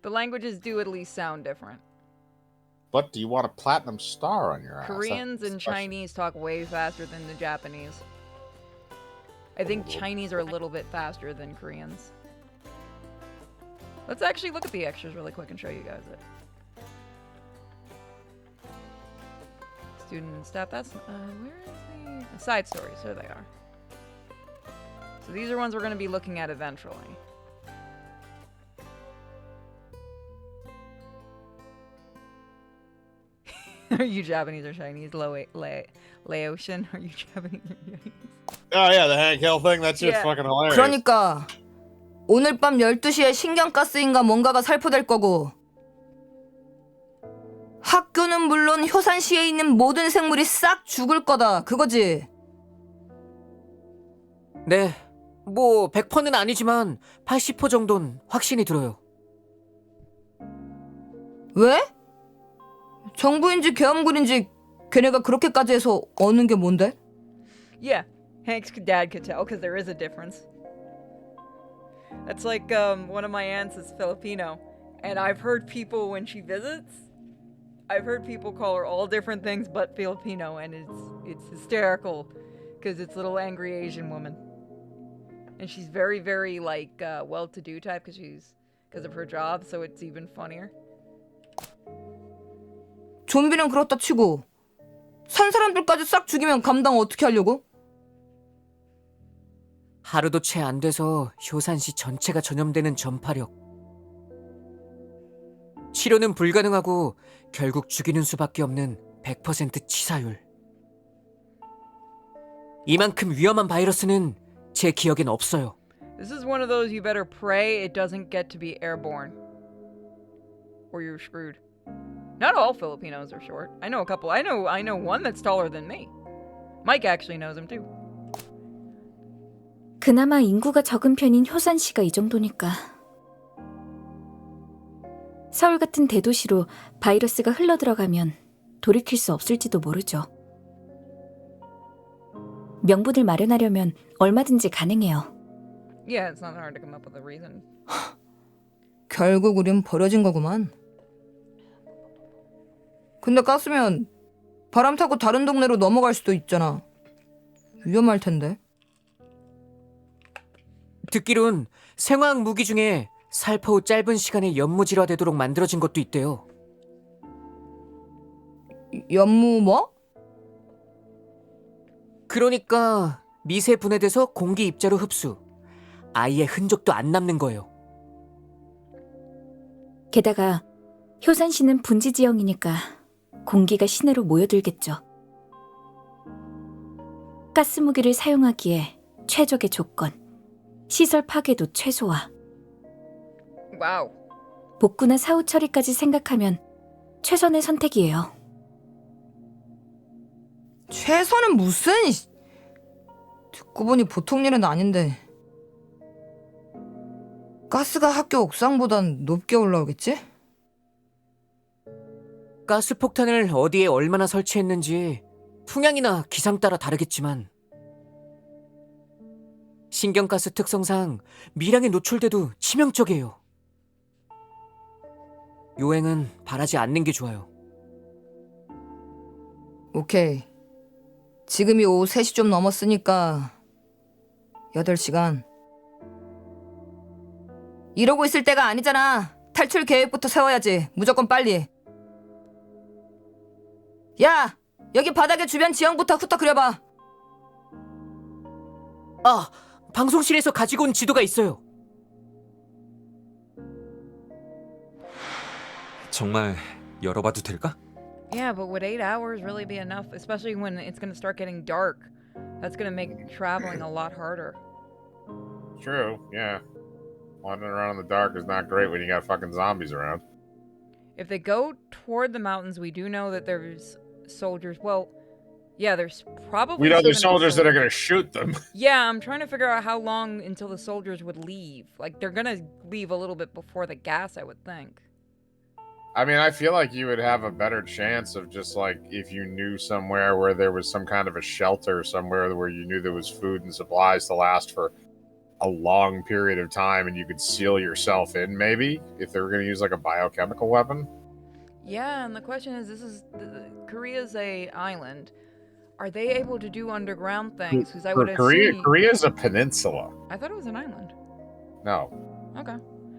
The languages do at least sound different. But do you want a platinum star on your ass? Koreans and Chinese talk way faster than the Japanese. I think Chinese are a little bit faster than Koreans. Let's actually look at the extras really quick and show you guys it. Student and staff, that's, where is the side stories? There they are. So these are ones we're going to be looking at eventually. Are you Japanese or Chinese? Laotian? Are you Japanese or Chinese? Oh yeah, the Hank Hill thing. That's just fucking hilarious. 그러니까 오늘 밤 12시에 신경가스인가 뭔가가 살포될 거고 학교는 물론 효산시에 있는 모든 생물이 싹 죽을 거다. 그거지? 네, 뭐 100%는 아니지만 80% 정도는 확신이 들어요. 왜? 정부인지 계엄군인지 걔네가 그렇게까지 해서 어는 게 뭔데? Yeah, Hank's dad could tell because there is a difference. That's like one of my aunts is Filipino, and I've heard people when she visits, I've heard people call her all different things but Filipino, and it's hysterical because it's little angry Asian woman, and she's very very like well-to-do type because of her job, so it's even funnier. 좀비는 그렇다 치고 산 사람들까지 싹 죽이면 감당 어떻게 하려고? 하루도 채 안 돼서 효산시 전체가 전염되는 전파력. 치료는 불가능하고 결국 죽이는 수밖에 없는 100% 치사율. 이만큼 위험한 바이러스는 제 기억엔 없어요. This is one of those you better pray it doesn't get to be airborne, or you're screwed. Not all Filipinos are short. I know a couple. I know one that's taller than me. Mike actually knows him too. 그나마 인구가 적은 편인 효산시가 이 정도니까. 서울 같은 대도시로 바이러스가 흘러들어가면 돌이킬 수 없을지도 모르죠. 명분을 마련하려면 얼마든지 가능해요. Yeah, it's not hard to come up with a reason. 결국 우린 버려진 거구만. 근데 가스면 바람 타고 다른 동네로 넘어갈 수도 있잖아. 위험할 텐데. 듣기론 생화학 무기 중에 살포 후 짧은 시간에 연무질화되도록 만들어진 것도 있대요. 연무 뭐? 그러니까 미세 분해돼서 공기 입자로 흡수. 아예 흔적도 안 남는 거예요. 게다가 효산시는 분지 지형이니까 공기가 시내로 모여들겠죠. 가스무기를 사용하기에 최적의 조건, 시설 파괴도 최소화. Wow. 복구나 사후 처리까지 생각하면 최선의 선택이에요. 최선은 무슨... 듣고 보니 보통 일은 아닌데. 가스가 학교 옥상보단 높게 올라오겠지? 가스폭탄을 어디에 얼마나 설치했는지 풍향이나 기상 따라 다르겠지만 신경가스 특성상 미량에 노출돼도 치명적이에요. 요행은 바라지 않는 게 좋아요. 오케이. 지금이 오후 3시 좀 넘었으니까 8시간. 이러고 있을 때가 아니잖아. 탈출 계획부터 세워야지. 무조건 빨리. 야! 여기 바닥에 주변 지형부터 후딱 그려봐. 아! 방송실에서 가지고 온 지도가 있어요. 정말 열어봐도 될까? Yeah, but would 8 hours really be enough? Especially when it's going to start getting dark. That's going to make traveling a lot harder. True, yeah. Wandering around in the dark is not great when you got fucking zombies around. If they go toward the mountains, we do know that there's soldiers. Well, yeah, there's probably... We know still there's gonna be soldiers that are going to shoot them. Yeah, I'm trying to figure out how long until the soldiers would leave. Like, they're going to leave a little bit before the gas, I would think. I mean, I feel like you would have a better chance of just like if you knew somewhere where there was some kind of a shelter somewhere where you knew there was food and supplies to last for a long period of time and you could seal yourself in, maybe, if they were going to use like a biochemical weapon. Yeah, and the question is, Korea's a island. Are they able to do underground things? Because I would assume... Korea's a peninsula. I thought it was an island. No. Okay.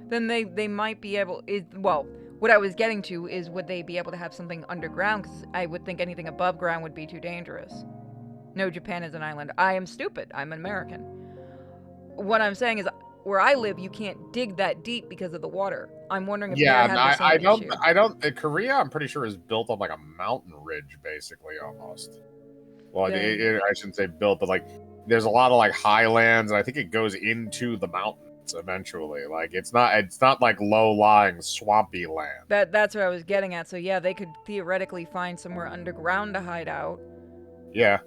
Then they might be able... Well, what I was getting to is, would they be able to have something underground? Because I would think anything above ground would be too dangerous. No, Japan is an island. I am stupid. I'm an American. What I'm saying is, where I live, you can't dig that deep because of the water. I'm wondering if they have the same issue. I don't. Korea, I'm pretty sure, is built on like a mountain ridge, basically, almost. Well, I shouldn't say built, but like, there's a lot of like highlands, and I think it goes into the mountains eventually. Like, it's not like low-lying swampy land. That's what I was getting at. So yeah, they could theoretically find somewhere underground to hide out. Yeah.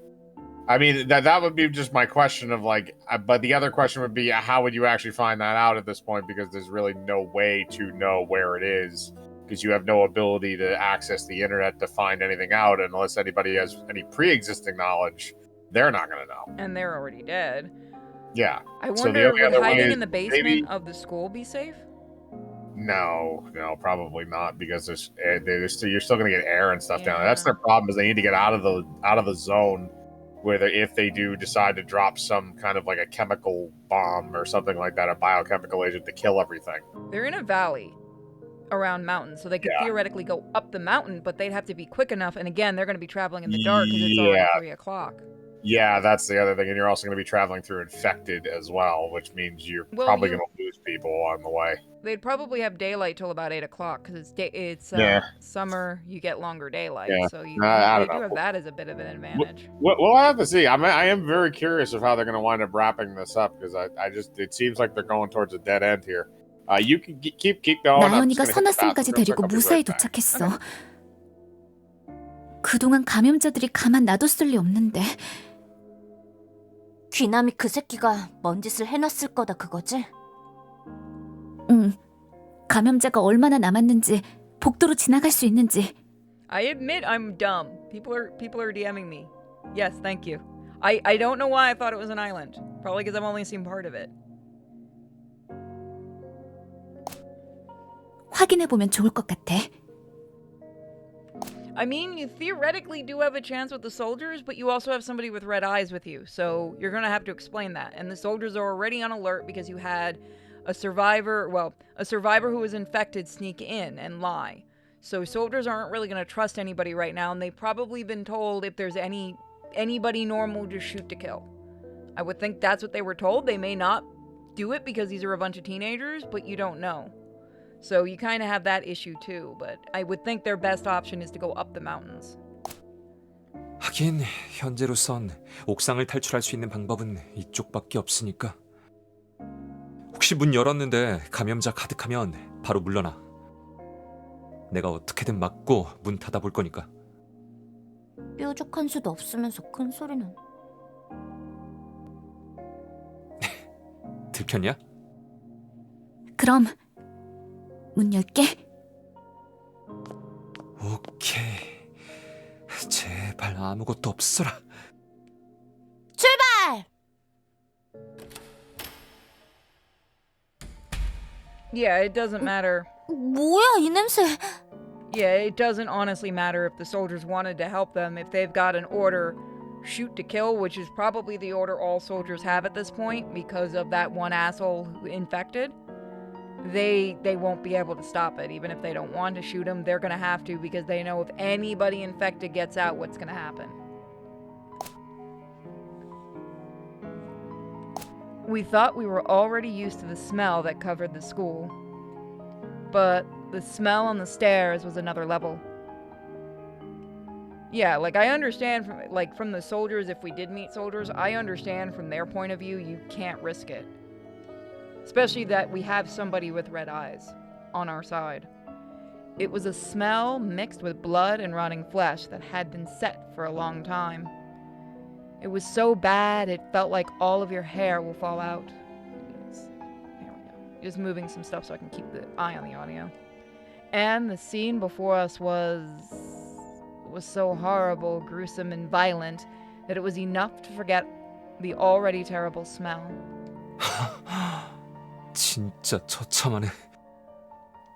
I mean, that would be just my question of like, but the other question would be, how would you actually find that out at this point? Because there's really no way to know where it is, because you have no ability to access the internet to find anything out unless anybody has any pre-existing knowledge. They're not going to know. And they're already dead. Yeah. I wonder, would hiding in the basement of the school be safe? No, probably not, because you're still going to get air and stuff down there. That's their problem, is they need to get out of the zone. Whether if they do decide to drop some kind of like a chemical bomb or something like that, a biochemical agent to kill everything. They're in a valley around mountains, so they could theoretically go up the mountain, but they'd have to be quick enough. And again, they're going to be traveling in the dark because it's already 3 o'clock. Yeah, that's the other thing. And you're also going to be traveling through infected as well, which means you're probably going to lose people on the way. They'd probably have daylight till about 8 o'clock because it's summer. You get longer daylight, so they do have that as a bit of an advantage. We'll have to see. I am very curious of how they're going to wind up wrapping this up, because it seems like they're going towards a dead end here. You can keep going. 나연이가 선아쌤까지 데리고 무사히 도착했어. 그동안 감염자들이 가만 놔뒀을 리 없는데. 귀남이 그 새끼가 뭔 짓을 해놨을 거다 그거지? 응. 감염자가 얼마나 남았는지, 복도로 지나갈 수 있는지. I admit I'm dumb. People are DMing me. Yes, thank you. I don't know why I thought it was an island. Probably because I've only seen part of it. 확인해보면 좋을 것 같아. I mean, you theoretically do have a chance with the soldiers, but you also have somebody with red eyes with you, so you're gonna have to explain that. And the soldiers are already on alert because you had a survivor who was infected sneak in and lie. So soldiers aren't really gonna trust anybody right now, and they've probably been told if there's anybody normal, just shoot to kill. I would think that's what they were told. They may not do it because these are a bunch of teenagers, but you don't know. So you kind of have that issue too, but I would think their best option is to go up the mountains. 하긴 현재로선 옥상을 탈출할 수 있는 방법은 이쪽밖에 없으니까. 혹시 문 열었는데 감염자 가득하면 바로 물러나. 내가 어떻게든 막고 문 닫아볼 거니까. 뾰족한 수도 없으면서 큰 소리는. 들켰냐? 그럼 문 열게. 오케이. 제발 아무것도 없어라. 출발! Yeah, it doesn't matter. 뭐야 이 냄새? Yeah, it doesn't honestly matter if the soldiers wanted to help them. If they've got an order, shoot to kill, which is probably the order all soldiers have at this point because of that one asshole who infected. They won't be able to stop it. Even if they don't want to shoot him, they're going to have to, because they know if anybody infected gets out, what's going to happen. We thought we were already used to the smell that covered the school. But the smell on the stairs was another level. Yeah, like I understand from the soldiers, if we did meet soldiers, I understand from their point of view, you can't risk it. Especially that we have somebody with red eyes on our side. It was a smell mixed with blood and rotting flesh that had been set for a long time. It was so bad, it felt like all of your hair will fall out. There we go. Just moving some stuff so I can keep the eye on the audio. And the scene before us was so horrible, gruesome, and violent that it was enough to forget the already terrible smell. 진짜 처참하네.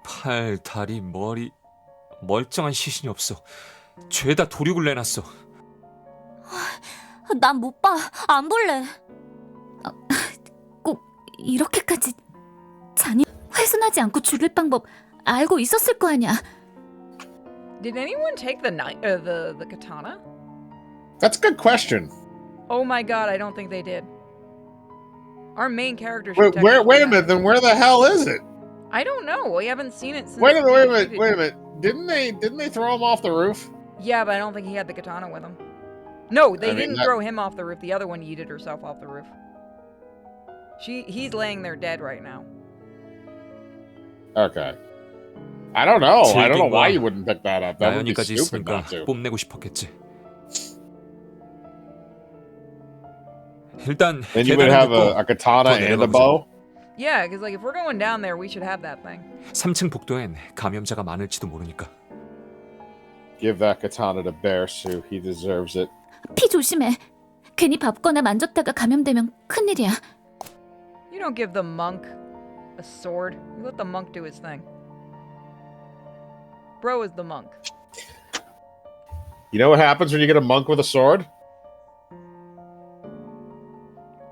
팔, 다리, 머리 멀쩡한 시신이 없어. 죄다 도륙을 내놨어. 난 못 봐. 안 볼래. 꼭 이렇게까지 훼손하지 않고 죽일 방법 알고 있었을 거 아니야. Did anyone take the the katana? That's a good question. Oh my god, I don't think they did. Our main character Wait, should wait a technically minute. Then where the hell is it? I don't know. We haven't seen it since. Wait a minute. Didn't they throw him off the roof? Yeah, but I don't think he had the katana with him. No, they I mean, didn't that- throw him off the roof. The other one yeeted herself off the roof. He's laying there dead right now. Okay. I don't know. I don't know why 즐긴 you wouldn't pick that up. That would be 나연이까지 stupid 있으니까 not to. 뽐내고 싶었겠지. 일단 Then you would 계단을 have 긋고 a katana 더 and a 내려가보자. bow. Yeah, because like if we're going down there, we should have that thing. 3층 복도엔 감염자가 많을지도 모르니까. Give that katana to Bear Sue. He deserves it. 피 조심해. 괜히 밟거나 만졌다가 감염되면 큰일이야. You don't give the monk a sword. You let the monk do his thing. Bro is the monk. You know what happens when you get a monk with a sword?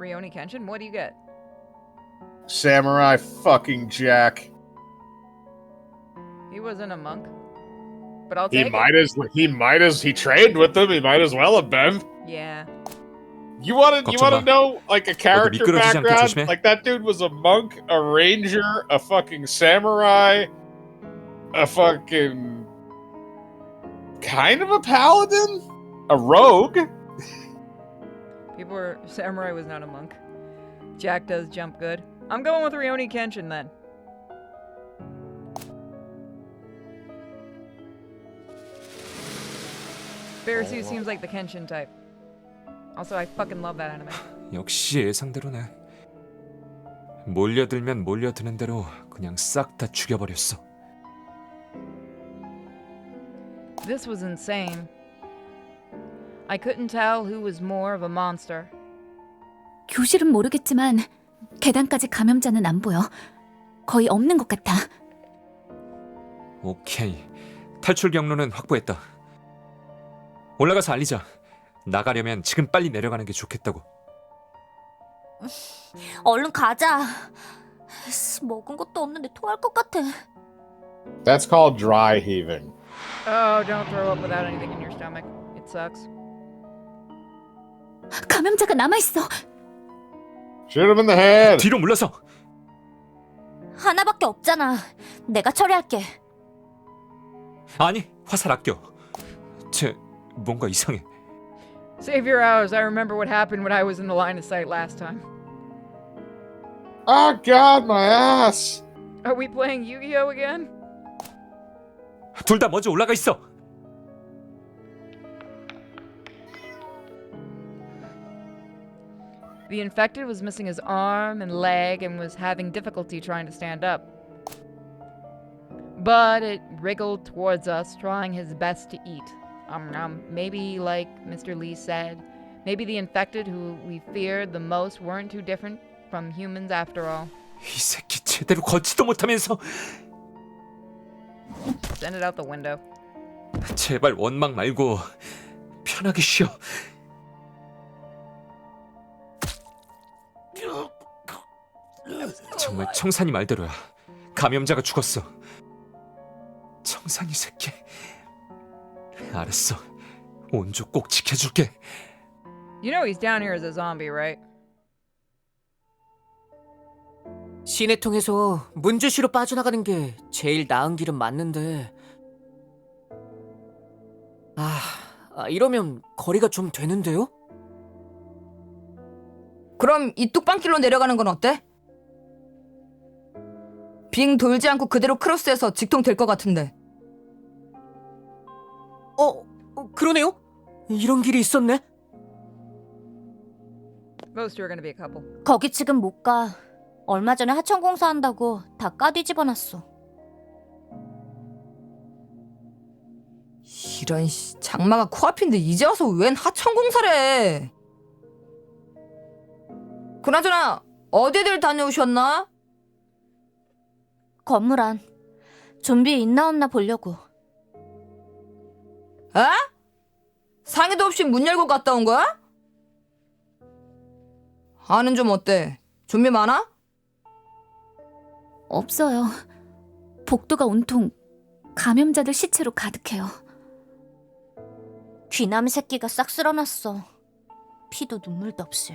Rioni Kenshin, what do you get? Samurai fucking Jack. He wasn't a monk. But I'll take He trained with them. He might as well have been. it. Yeah. You want to 걱정 마. know like a character 미끄러지지 않게 background? 조심해. Like that dude was a monk, a ranger, a fucking samurai, a fucking kind of a paladin, a rogue. People were Samurai was not a monk. Jack does jump good. I'm going with Rioni Kenshin then. Bearsu seems like the Kenshin type. Also, I fucking love that anime. 역시 예상대로네. 몰려들면 몰려드는 대로 그냥 싹 다 죽여버렸어. This was insane. I couldn't tell who was more of a monster. 교실은 모르겠지만 계단까지 감염자는 안 보여. 거의 없는 것 같아. 오케이. 탈출 경로는 확보했다. 올라가서 알리자. 나가려면 지금 빨리 내려가는 게 좋겠다고. 얼른 가자. 먹은 것도 없는데 토할 것 같아. That's called dry heaving. Oh, don't throw up without anything in your stomach. It sucks. 감염자가 남아있어. Shoot him in the head. 뒤로 물러서. 하나밖에 없잖아. 내가 처리할게. 아니, 화살 아껴. 쟤 뭔가 이상해. Save your hours. I remember what happened when I was in the line of sight last time. Oh God, my ass. Are we playing Yu-Gi-Oh again? 둘 다 먼저 올라가 있어. The infected was missing his arm and leg and was having difficulty trying to stand up. But it wriggled towards us, trying his best to eat. Maybe, like Mr. Lee said, maybe the infected who we feared the most weren't too different from humans after all. 이 새끼 제대로 걷지도 못하면서. Send it out the window. 제발 원망 말고 편하게 쉬어. 정말 청산이 말대로야. 감염자가 죽었어. 청산이 새끼. 알았어. 온조 꼭 지켜줄게. You know he's down here as a zombie, right? 시내 통해서 문주시로 빠져나가는 게 제일 나은 길은 맞는데. 이러면 거리가 좀 되는데요? 그럼 이 뚝방길로 내려가는 건 어때? 빙 돌지 않고 그대로 크로스해서 직통 될 것 같은데. 그러네요? 이런 길이 있었네? Those two are gonna be a couple. 거기 지금 못 가. 얼마 전에 하천 공사한다고 다 까뒤집어놨어. 이런 장마가 코앞인데 이제 와서 웬 하천 공사래. 그나저나 어디들 다녀오셨나? 건물 안. 좀비 있나 없나 보려고. 에? 상의도 없이 문 열고 갔다 온 거야? 안은 좀 어때? 좀비 많아? 없어요. 복도가 온통 감염자들 시체로 가득해요. 귀남 새끼가 싹 쓸어놨어. 피도 눈물도 없이.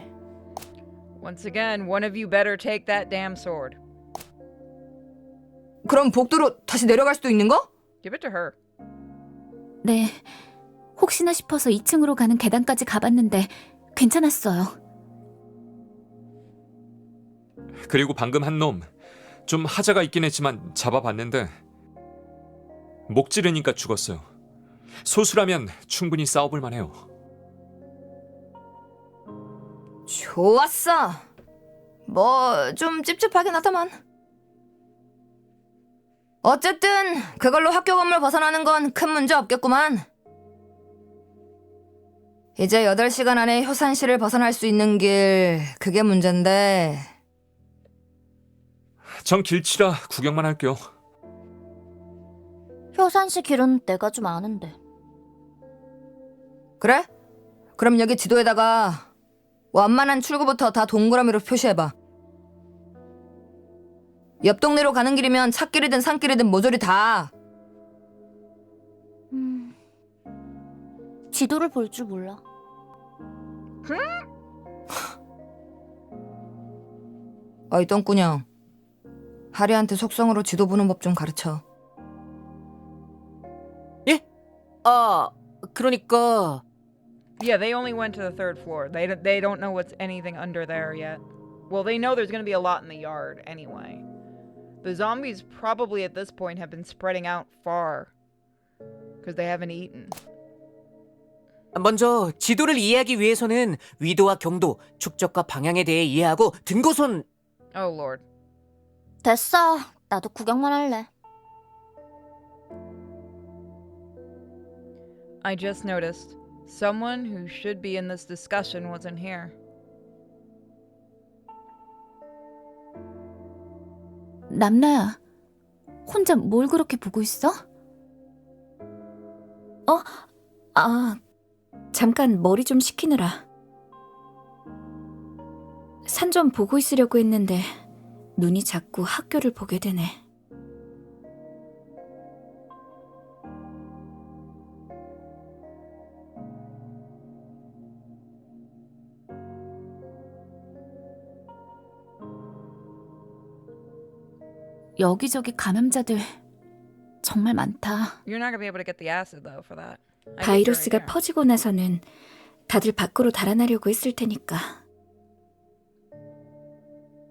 Once again, one of you better take that damn sword. 그럼 복도로 다시 내려갈 수도 있는 거? Give it to her. 네. 혹시나 싶어서 2층으로 가는 계단까지 가봤는데 괜찮았어요. 그리고 방금 한 놈 좀 하자가 있긴 했지만 잡아봤는데 목 찌르니까 죽었어요. 소수라면 충분히 싸워볼 만해요. 좋았어. 뭐 좀 찝찝하긴 하다만. 어쨌든 그걸로 학교 건물 벗어나는 건 큰 문제 없겠구만. 이제 8시간 안에 효산시를 벗어날 수 있는 길, 그게 문제인데. 전 길치라 구경만 할게요. 효산시 길은 내가 좀 아는데. 그래? 그럼 여기 지도에다가 완만한 출구부터 다 동그라미로 표시해봐. 옆 동네로 가는 길이면 찻길이든 산길이든 모조리 다. 지도를 볼 줄 몰라. 어이 똥꾸녕. 하리한테 속성으로 지도 보는 법 좀 가르쳐. 예? 그러니까 Yeah, they only went to the third floor. They don't know what's anything under there yet. Well, they know there's gonna be a lot in the yard anyway. The zombies probably at this point have been spreading out far because they haven't eaten. 먼저 지도를 이해하기 위해서는 위도와 경도, 축적과 방향에 대해 이해하고 등고선 Oh lord. 됐어. 나도 구경만 할래. I just noticed someone who should be in this discussion wasn't here. 남나야, 혼자 뭘 그렇게 보고 있어? 잠깐 머리 좀 식히느라. 산 좀 보고 있으려고 했는데 눈이 자꾸 학교를 보게 되네. 여기저기 감염자들 정말 많다. You're not gonna be able to get the acid though for that. I think you're 바이러스가 right there. 퍼지고 나서는 다들 밖으로 달아나려고 했을 테니까.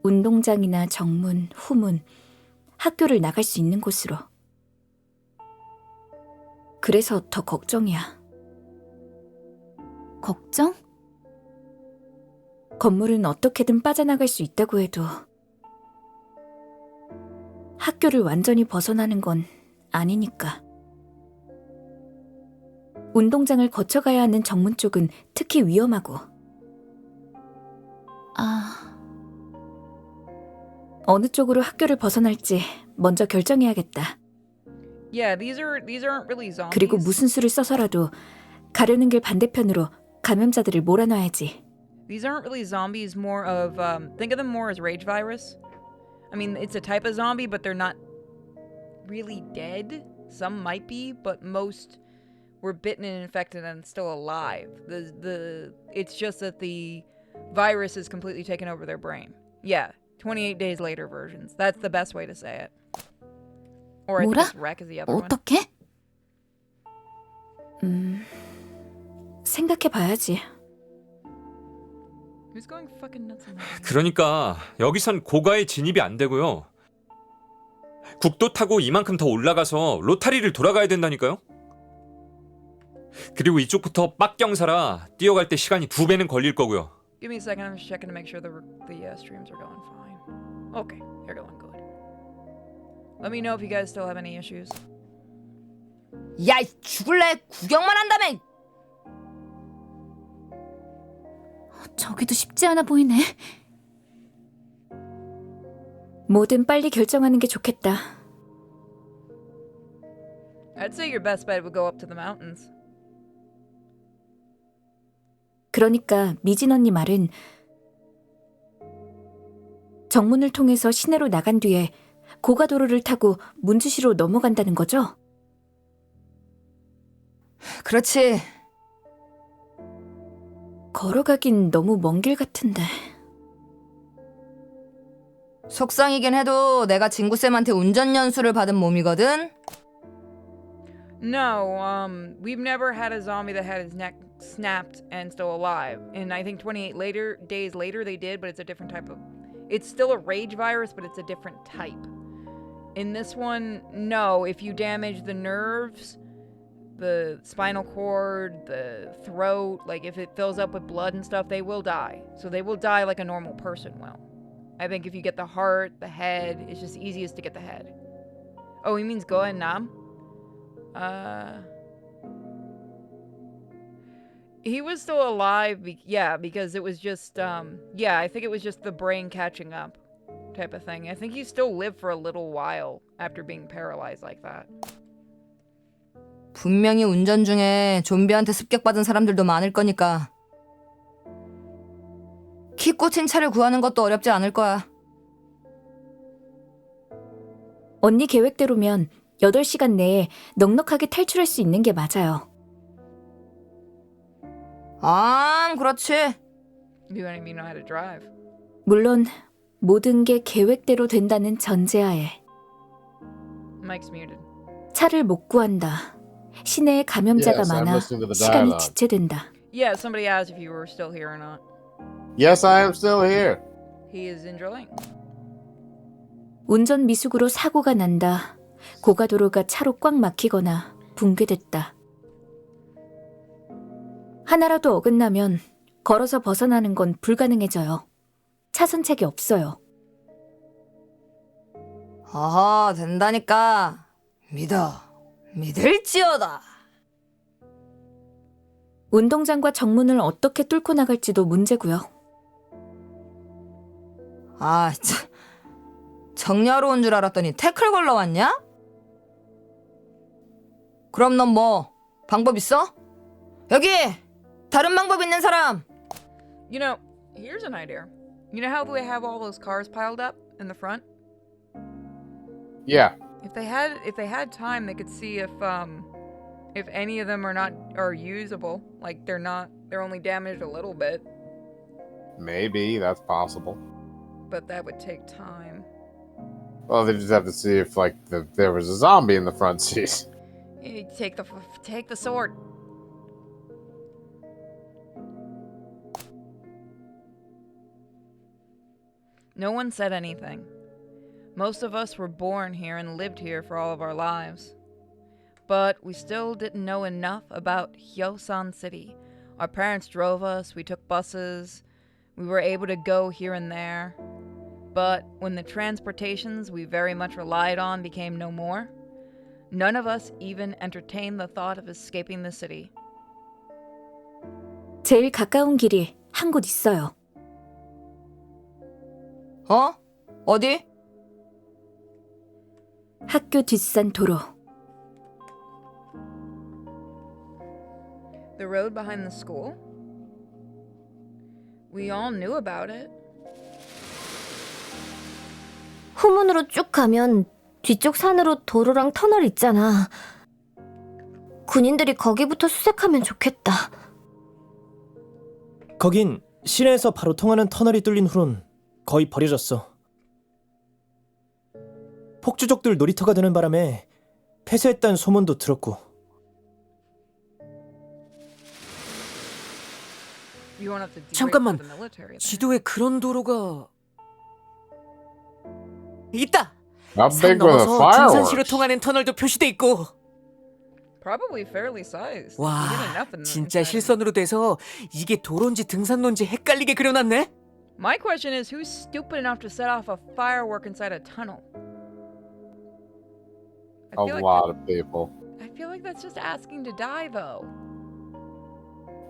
운동장이나 정문, 후문, 학교를 나갈 수 있는 곳으로. 그래서 더 걱정이야. 걱정? 건물은 어떻게든 빠져나갈 수 있다고 해도 학교를 완전히 벗어나는 건 아니니까. 운동장을 거쳐가야 하는 정문 쪽은 특히 위험하고. 어느 쪽으로 학교를 벗어날지 먼저 결정해야겠다. Yeah, these aren't really zombies. 그리고 무슨 수를 써서라도 가려는 길 반대편으로 감염자들을 몰아놔야지. These aren't really zombies. More of think of them more as rage virus. I mean, it's a type of zombie, but they're not really dead. Some might be, but most were bitten and infected and still alive. It's just that the virus is completely taken over their brain. Yeah, 28 days later versions. That's the best way to say it. Or I think 뭐라? it's wreck is the other one. 어떻게? 생각해봐야지. Who's going fucking nuts in there? 그러니까 여기선 고가의 진입이 안 되고요. 국도 타고 이만큼 더 올라가서 로타리를 돌아가야 된다니까요. 그리고 이쪽부터 빡경사라 뛰어갈 때 시간이 2배는 걸릴 거고요. Give me a second. I'm just checking to make sure the streams are going fine. Okay, they're going good. Let me know if you guys still have any issues. 야, 이 죽을래? 구경만 한다며. 저기도 쉽지 않아 보이네. 뭐든 빨리 결정하는 게 좋겠다. I'd say your best bet would go up to the mountains. 그러니까 미진 언니 말은 정문을 통해서 시내로 나간 뒤에 고가도로를 타고 문주시로 넘어간다는 거죠? 그렇지. 걸어가긴 너무 먼 길 같은데. 속상이긴 해도 내가 진구쌤한테 운전 연수를 받은 몸이거든. No, we've never had a zombie that had his neck snapped and still alive. And I think 28 days later they did, but it's a different type of... It's still a rage virus, but it's a different type. In this one, no, if you damage the nerves, the spinal cord, the throat, like if it fills up with blood and stuff, they will die. So they will die like a normal person will. I think if you get the heart, the head, it's just easiest to get the head. Oh, he means go and nam? He was still alive, because it was just, I think it was just the brain catching up type of thing. I think he still lived for a little while after being paralyzed like that. 분명히 운전 중에 좀비한테 습격받은 사람들도 많을 거니까 키 꽂힌 차를 구하는 것도 어렵지 않을 거야. 언니 계획대로면 8시간 내에 넉넉하게 탈출할 수 있는 게 맞아요. 그렇지. You don't even know how to drive. 물론 모든 게 계획대로 된다는 전제하에. Mike's muted. 차를 못 구한다. 시내에 감염자가 Yes, I'm 많아 listening to the 시간이 dialogue. 지체된다. Yeah, somebody asked if you were still here or not. Yes, I am still here. He is enjoying. 운전 미숙으로 사고가 난다. 고가도로가 차로 꽉 막히거나 붕괴됐다. 하나라도 어긋나면 걸어서 벗어나는 건 불가능해져요. 차선책이 없어요. 된다니까. 믿을지어다. 운동장과 정문을 어떻게 뚫고 나갈지도 문제고요. 정리하러 온 줄 알았더니 태클 걸러 왔냐? 그럼 넌 뭐 방법 있어? 여기 다른 방법 있는 사람. You know, here's an idea. You know how they have all those cars piled up in the front? Yeah. If they had time, they could see if any of them are usable. Like they're only damaged a little bit. Maybe that's possible. But that would take time. Well, they just have to see if there was a zombie in the front seat. You take the sword. No one said anything. Most of us were born here and lived here for all of our lives. But we still didn't know enough about Hyosan City. Our parents drove us, we took buses, we were able to go here and there. But when the transportations we very much relied on became no more, none of us even entertained the thought of escaping the city. 제일 가까운 길이 한 곳 있어요. 어디? 학교 뒷산 도로. The road behind the school? We all knew about it. 후문으로 쭉 가면 뒤쪽 산으로 도로랑 터널 있잖아. 군인들이 거기부터 수색하면 좋겠다. 거긴 시내에서 바로 통하는 터널이 뚫린 후론 거의 버려졌어. 폭주족들 놀이터가 되는 바람에 폐쇄했다는 소문도 들었고. You won't have to do 잠깐만. the military. 지도에 그런 도로가 있다. How 산 big were the 넘어서 등산시로 fireworks? 통하는 터널도 표시돼 있고. Probably fairly sized. 와, You get enough in 진짜 inside. 실선으로 돼서 이게 도로인지 등산로인지 헷갈리게 그려놨네. My question is, who's stupid enough to set off a firework inside a tunnel? A lot of people. I feel like that's just asking to die, though.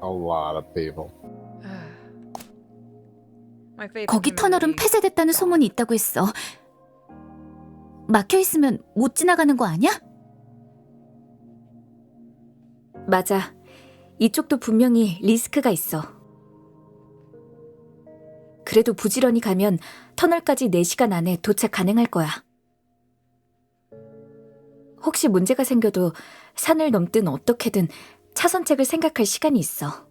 A lot of people. My faith 거기 in 터널은 humanity. 폐쇄됐다는 소문이 있다고 했어. 막혀 있으면 못 지나가는 거 아니야? 맞아. 이쪽도 분명히 리스크가 있어. 그래도 부지런히 가면 터널까지 4시간 안에 도착 가능할 거야. 혹시 문제가 생겨도 산을 넘든 어떻게든 차선책을 생각할 시간이 있어.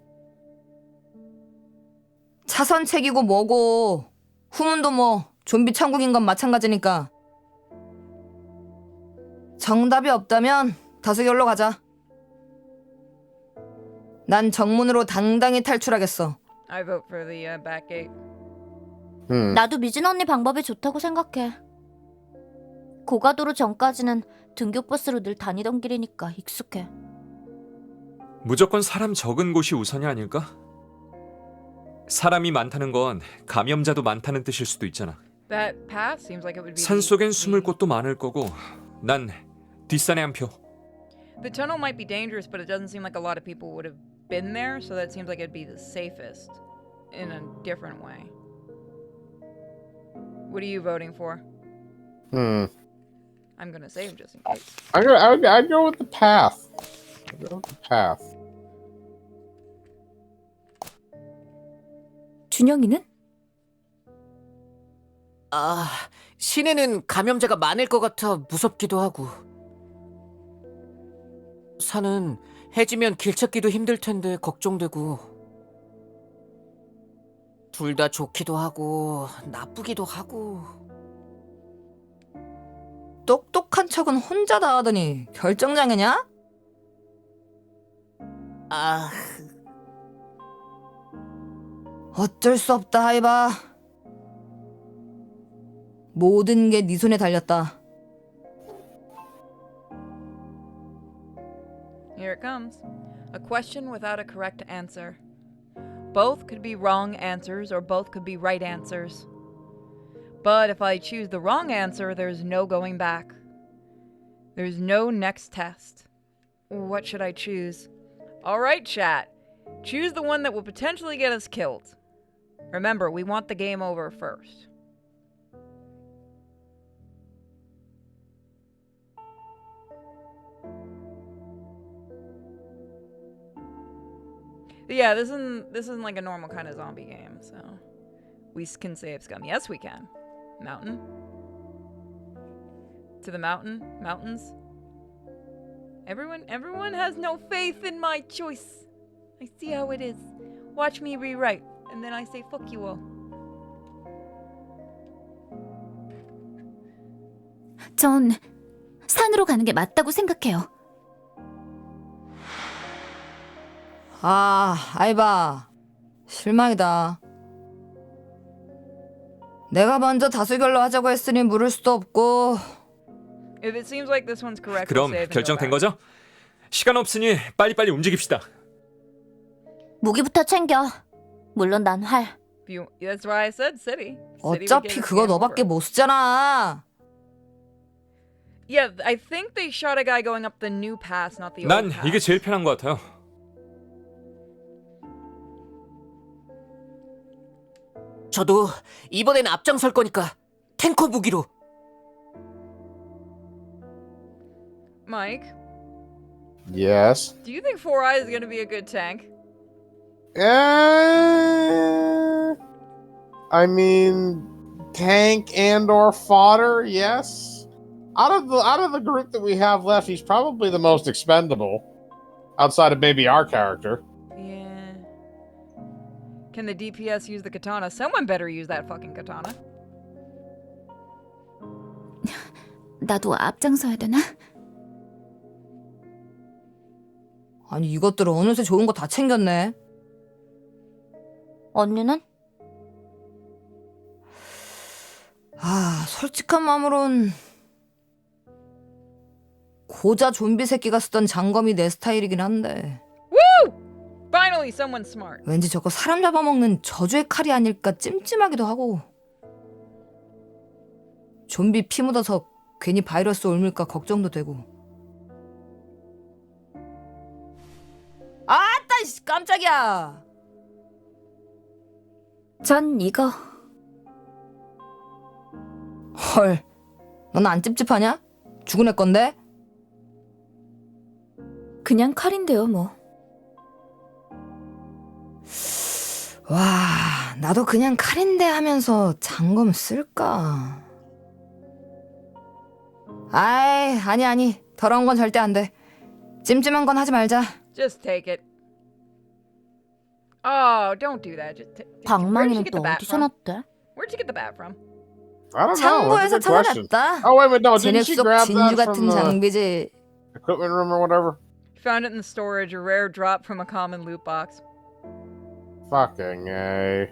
차선책이고 뭐고 후문도 뭐 좀비 천국인 건 마찬가지니까. 정답이 없다면 다수결로 가자. 난 정문으로 당당히 탈출하겠어. I vote for the back gate. 나도 미진 언니 방법이 좋다고 생각해. 고가도로 전까지는 등교버스로 늘 다니던 길이니까 익숙해. 무조건 사람 적은 곳이 우선이 아닐까? 사람이 많다는 건 감염자도 많다는 뜻일 수도 있잖아. That path seems like it would be. 산 속엔 숨을 곳도 많을 거고 난 뒷산에 한 표. The tunnel might be dangerous, but it doesn't seem like a lot of people would have been there, so that seems like it'd be the safest in a different way. What are you voting for? I'm gonna save just in case. I'd go with the path. I'd go with the path. 준영이는? 아, 시내는 감염자가 많을 것 같아 무섭기도 하고. 산은 해지면 길 찾기도 힘들 텐데 걱정되고. 둘 다 좋기도 하고 나쁘기도 하고. 똑똑한 척은 혼자 다 하더니 결정장애냐? 아, 어쩔 수 없다 하이바. 모든 게 네 손에 달렸다. Here it comes. A question without a correct answer. Both could be wrong answers or both could be right answers. But if I choose the wrong answer, there's no going back. There's no next test. What should I choose? Alright, chat. Choose the one that will potentially get us killed. Remember, we want the game over first. Yeah, this isn't like a normal kind of zombie game, so we can save scum. Yes, we can. Mountain. To the mountains. Everyone has no faith in my choice. I see how it is. Watch me rewrite, and then I say fuck you all. 전 산으로 가는 게 맞다고 생각해요. 아, 아이바. 실망이다. 내가 먼저 다수결로 하자고 했으니 물을 수도 없고. If it seems like this one's correct, we'll 그럼 save and go 결정된 back. 거죠? 시간 없으니 빨리빨리 움직입시다. 무기부터 챙겨. 물론 난 활. That's why I said city. City would 어차피 get us 그거 game 너밖에 over. 못 쓰잖아. Yeah, I think they shot a guy going up the new pass, not the 난 old pass. 이게 제일 편한 것 같아요. 저도 이번엔 앞장설 거니까 탱커 무기로. Mike, Yes. do you think Four Eyes is gonna be a good tank? I mean, tank and or fodder. Yes. Out of the group that we have left, he's probably the most expendable, outside of maybe our character. Yeah. Can the DPS use the katana? Someone better use that fucking katana. 나도 앞장서야 되나? 아니 이것들은 어느새 좋은 거 다 챙겼네. 언니는? 아, 솔직한 마음으론 고자 좀비 새끼가 쓰던 장검이 내 스타일이긴 한데 Finally, someone smart. 왠지 저거 사람 잡아먹는 저주의 칼이 아닐까 찜찜하기도 하고 좀비 피 묻어서 괜히 바이러스 옮을까 걱정도 되고. 아따 씨, 깜짝이야. 전 이거. 헐, 넌 안 찝찝하냐? 죽은 애 건데? 그냥 칼인데요, 뭐. 와, 나도 그냥 칼인데 하면서 장검 쓸까? 아이, 아니. 더러운 건 절대 안 돼. 찜찜한 건 하지 말자. Just take it. Oh, don't do that. Just where'd you 방망이는 get 또 the bat 어디서 from? 났대? Where'd you get the bat from? I don't know. That's a 창고에서 good question. 찾아냈다. Oh wait, wait, no, 쟤네 didn't she 속 grab 진주 that 같은 from the 장비지. equipment room or whatever? Found it in the storage, a rare drop from a common loot box. Fucking A.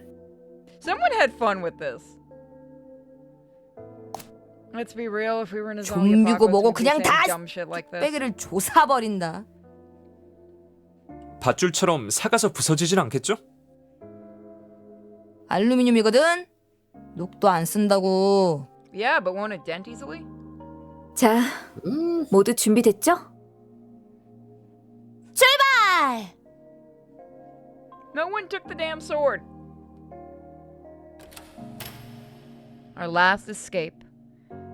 Someone had fun with this. Let's be real, if we were in a zombie 좀비고 apocalypse, 뭐고 we'd be 그냥 saying 다 dumb shit like this. 빼기를 조사버린다. 밧줄처럼 사가서 부서지진 않겠죠? 알루미늄이거든? 녹도 안 쓴다고. Yeah, but won't it dent easily? 자, 모두 준비됐죠? 출발! No one took the damn sword. Our last escape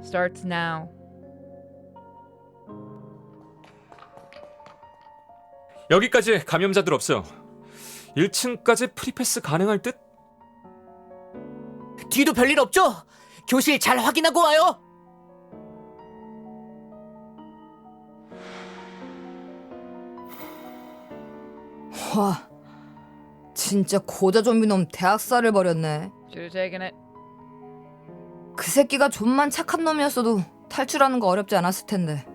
starts now. 여기까지 감염자들 없어요. 1층까지 프리패스 가능할 듯? 뒤도 별일 없죠? 교실 잘 확인하고 와요. 와, 진짜 고자 좀비놈 대학살을 벌였네. Should have taken it. 그 새끼가 좀만 착한 놈이었어도 탈출하는 거 어렵지 않았을 텐데.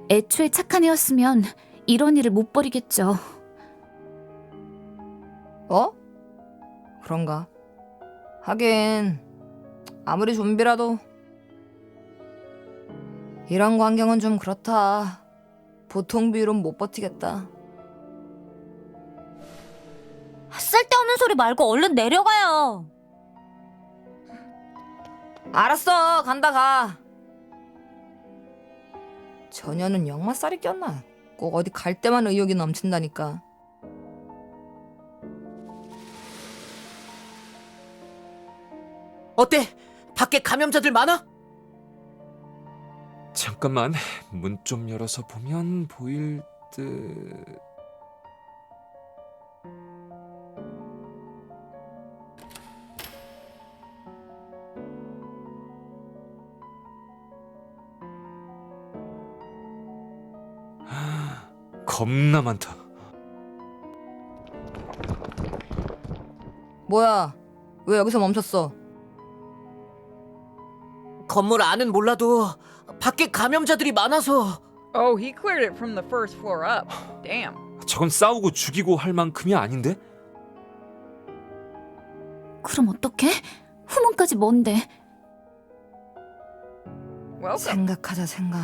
애초에 착한 애였으면 이런 일을 못 벌이겠죠. 어? 그런가? 하긴 아무리 좀비라도 이런 광경은 좀 그렇다. 보통 비율은 못 버티겠다. 쓸데없는 소리 말고 얼른 내려가요. 알았어, 간다 가. 전혀는 역마살이 꼈나? 꼭 어디 갈 때만 의욕이 넘친다니까. 어때? 밖에 감염자들 많아? 잠깐만, 문 좀 열어서 보면 보일 듯... 겁나 많다. 뭐야? 왜 여기서 멈췄어? 건물 안은 몰라도 밖에 감염자들이 많아서. Oh, he cleared it from the first floor up. Damn. 저건 싸우고 죽이고 할 만큼이 아닌데? 그럼 어떡해? 후문까지 먼데. Welcome. 생각하자 생각.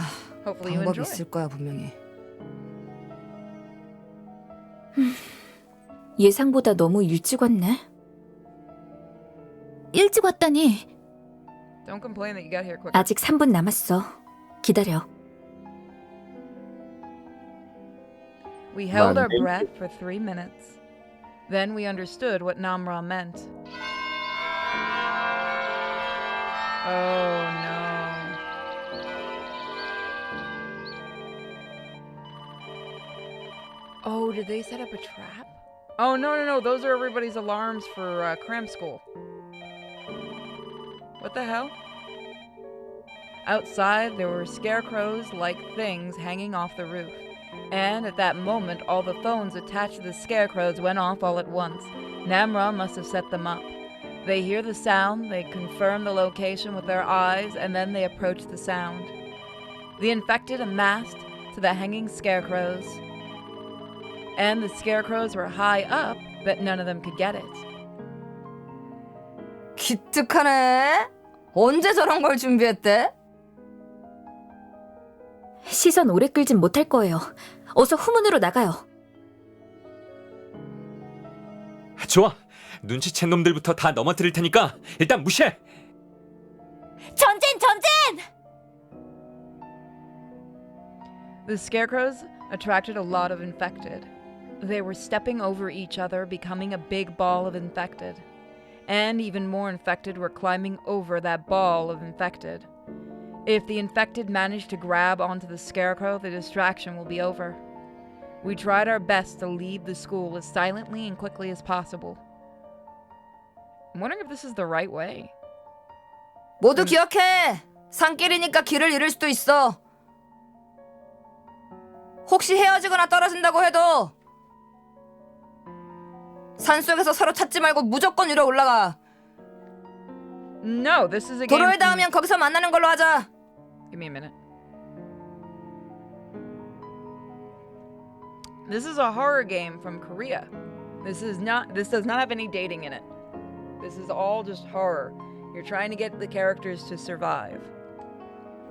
Hopefully you 방법이 enjoy. 있을 거야 분명히. 예상보다 너무 일찍 왔네. 일찍 왔다니. Don't complain that you got here quicker. 아직 3분 남았어. 기다려. We held our Monday. breath for 3 minutes. Then we understood what Namra meant. Oh no. Oh, did they set up a trap? Oh no. Those are everybody's alarms for cram school. What the hell? Outside, there were scarecrows-like things hanging off the roof. And at that moment, all the phones attached to the scarecrows went off all at once. Namra must have set them up. They hear the sound, they confirm the location with their eyes, and then they approach the sound. The infected amassed to the hanging scarecrows. And the scarecrows were high up that none of them could get it. 기특하네. 언제 저런 걸 준비했대? 시선 오래 끌진 못할 거예요. 어서 후문으로 나가요. 좋아, 눈치챈 놈들부터 다 넘어뜨릴 테니까 일단 무시해. 전진! The scarecrows attracted a lot of infected. They were stepping over each other, becoming a big ball of infected. And even more infected were climbing over that ball of infected. If the infected manage to grab onto the scarecrow, the distraction will be over. We tried our best to leave the school as silently and quickly as possible. I'm wondering if this is the right way. 모두 기억해. 산길이니까 길을 잃을 수도 있어. 혹시 헤어지거나 떨어진다고 해도 산속에서 서로 찾지 말고 무조건 위로 올라가. No, this is a game. 도로에 닿으면 거기서 만나는 걸로 하자. Give me a minute. This is a horror game from Korea. This does not have any dating in it. This is all just horror. You're trying to get the characters to survive.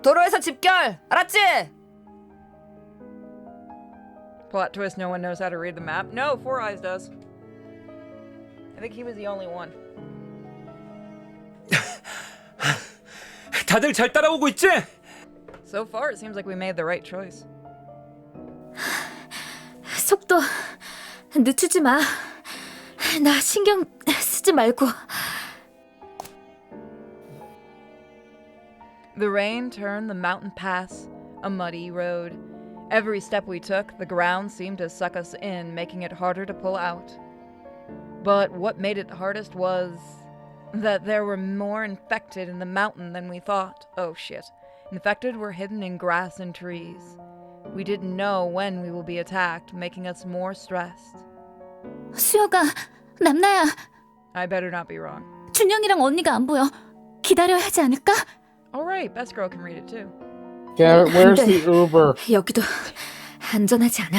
도로에서 집결. 알았지? Plot twist, no one knows how to read the map. No, Four Eyes does. I think he was the only one. 다들 잘 따라오고 있지? So far, it seems like we made the right choice. 속도 늦추지 마. 나 신경 쓰지 말고. The rain turned the mountain pass, a muddy road. Every step we took, the ground seemed to suck us in, making it harder to pull out. But what made it hardest was that there were more infected in the mountain than we thought. Oh shit. Infected were hidden in grass and trees. We didn't know when we will be attacked, making us more stressed. 수혁아, 남나야, I better not be wrong. 준영이랑 언니가 안 보여. 기다려야 하지 않을까? Alright, Best Girl can read it too. Yeah, where's 안 the 돼. Uber? 여기도 안전하지 않아.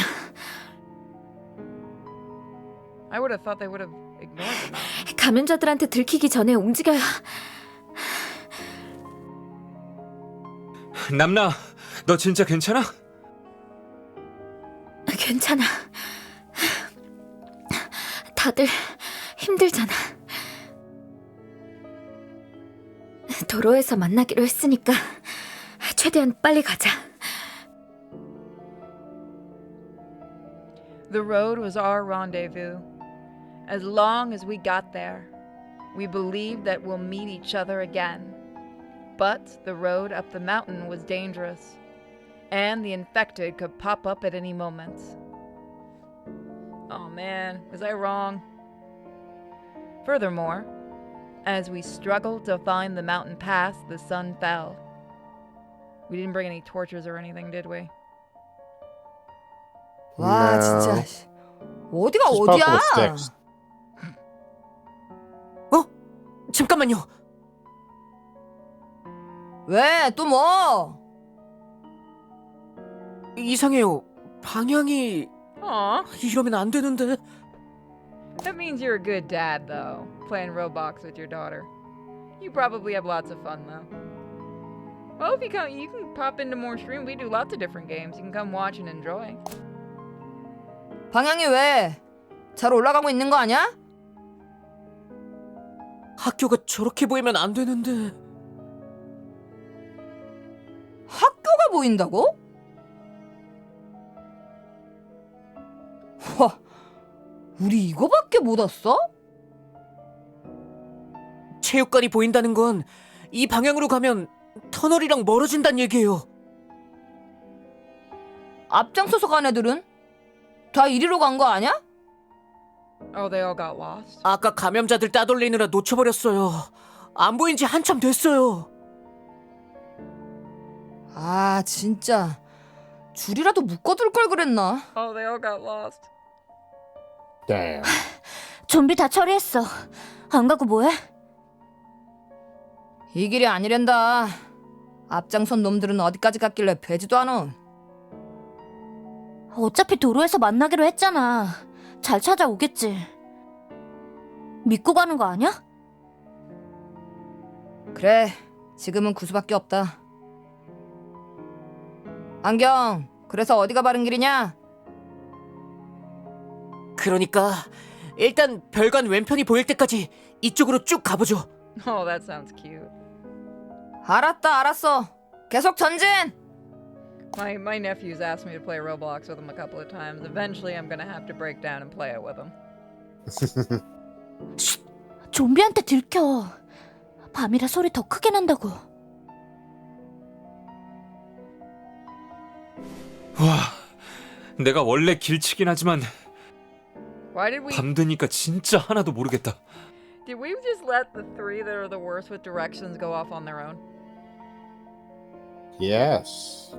I would have thought they would have ignored the mountain. 감염자들한테 들키기 전에 움직여야. 남나, 너 진짜 괜찮아? 괜찮아. 다들 힘들잖아. 도로에서 만나기로 했으니까 최대한 빨리 가자. The road was our rendezvous. As long as we got there, we believed that we'll meet each other again. But the road up the mountain was dangerous, and the infected could pop up at any moment. Oh man, was I wrong? Furthermore, as we struggled to find the mountain pass, the sun fell. We didn't bring any torches or anything, did we? 와 No. 진짜 어디가 Just 어디야? buckle sticks. 잠깐만요. 왜? 또 뭐? 이상해요. 방향이 Aw, 이러면 안 되는데. that means you're a good dad, though, playing Roblox with your daughter. You probably have lots of fun, though. Well, if you can pop into more streams. We do lots of different games. You can come watch and enjoy. 방향이 왜? 잘 올라가고 있는 거 아니야? 학교가 저렇게 보이면 안 되는데. 학교가 보인다고? 와, 우리 이거밖에 못 왔어? 체육관이 보인다는 건 이 방향으로 가면 터널이랑 멀어진다는 얘기예요. 앞장서서 간 애들은? 다 이리로 간 거 아니야? Oh, they all got lost? 아까 감염자들 따돌리느라 놓쳐버렸어요. 안 보인 지 한참 됐어요. 아 진짜 줄이라도 묶어둘 걸 그랬나? Oh, they all got lost. Damn. 좀비 다 처리했어. 안 가고 뭐해? 이 길이 아니랜다. 앞장선 놈들은 어디까지 갔길래 배지도 않어. 어차피 도로에서 만나기로 했잖아. 잘 찾아오겠지. 믿고 가는 거 아니야? 그래, 지금은 그 수밖에 없다. 안경, 그래서 어디가 바른 길이냐? 그러니까 일단 별관 왼편이 보일 때까지 이쪽으로 쭉 가보죠. Oh, that sounds cute. 알았어. 계속 전진! My nephew's asked me to play Roblox with him a couple of times. Eventually, I'm gonna have to break down and play it with him. 좀비한테 들켜. 밤이라 소리 더 크게 난다고. 와, 내가 원래 길치긴 하지만 Why did we 밤 되니까 진짜 하나도 모르겠다. did we just let the three that are the worst with directions go off on their own? Yes.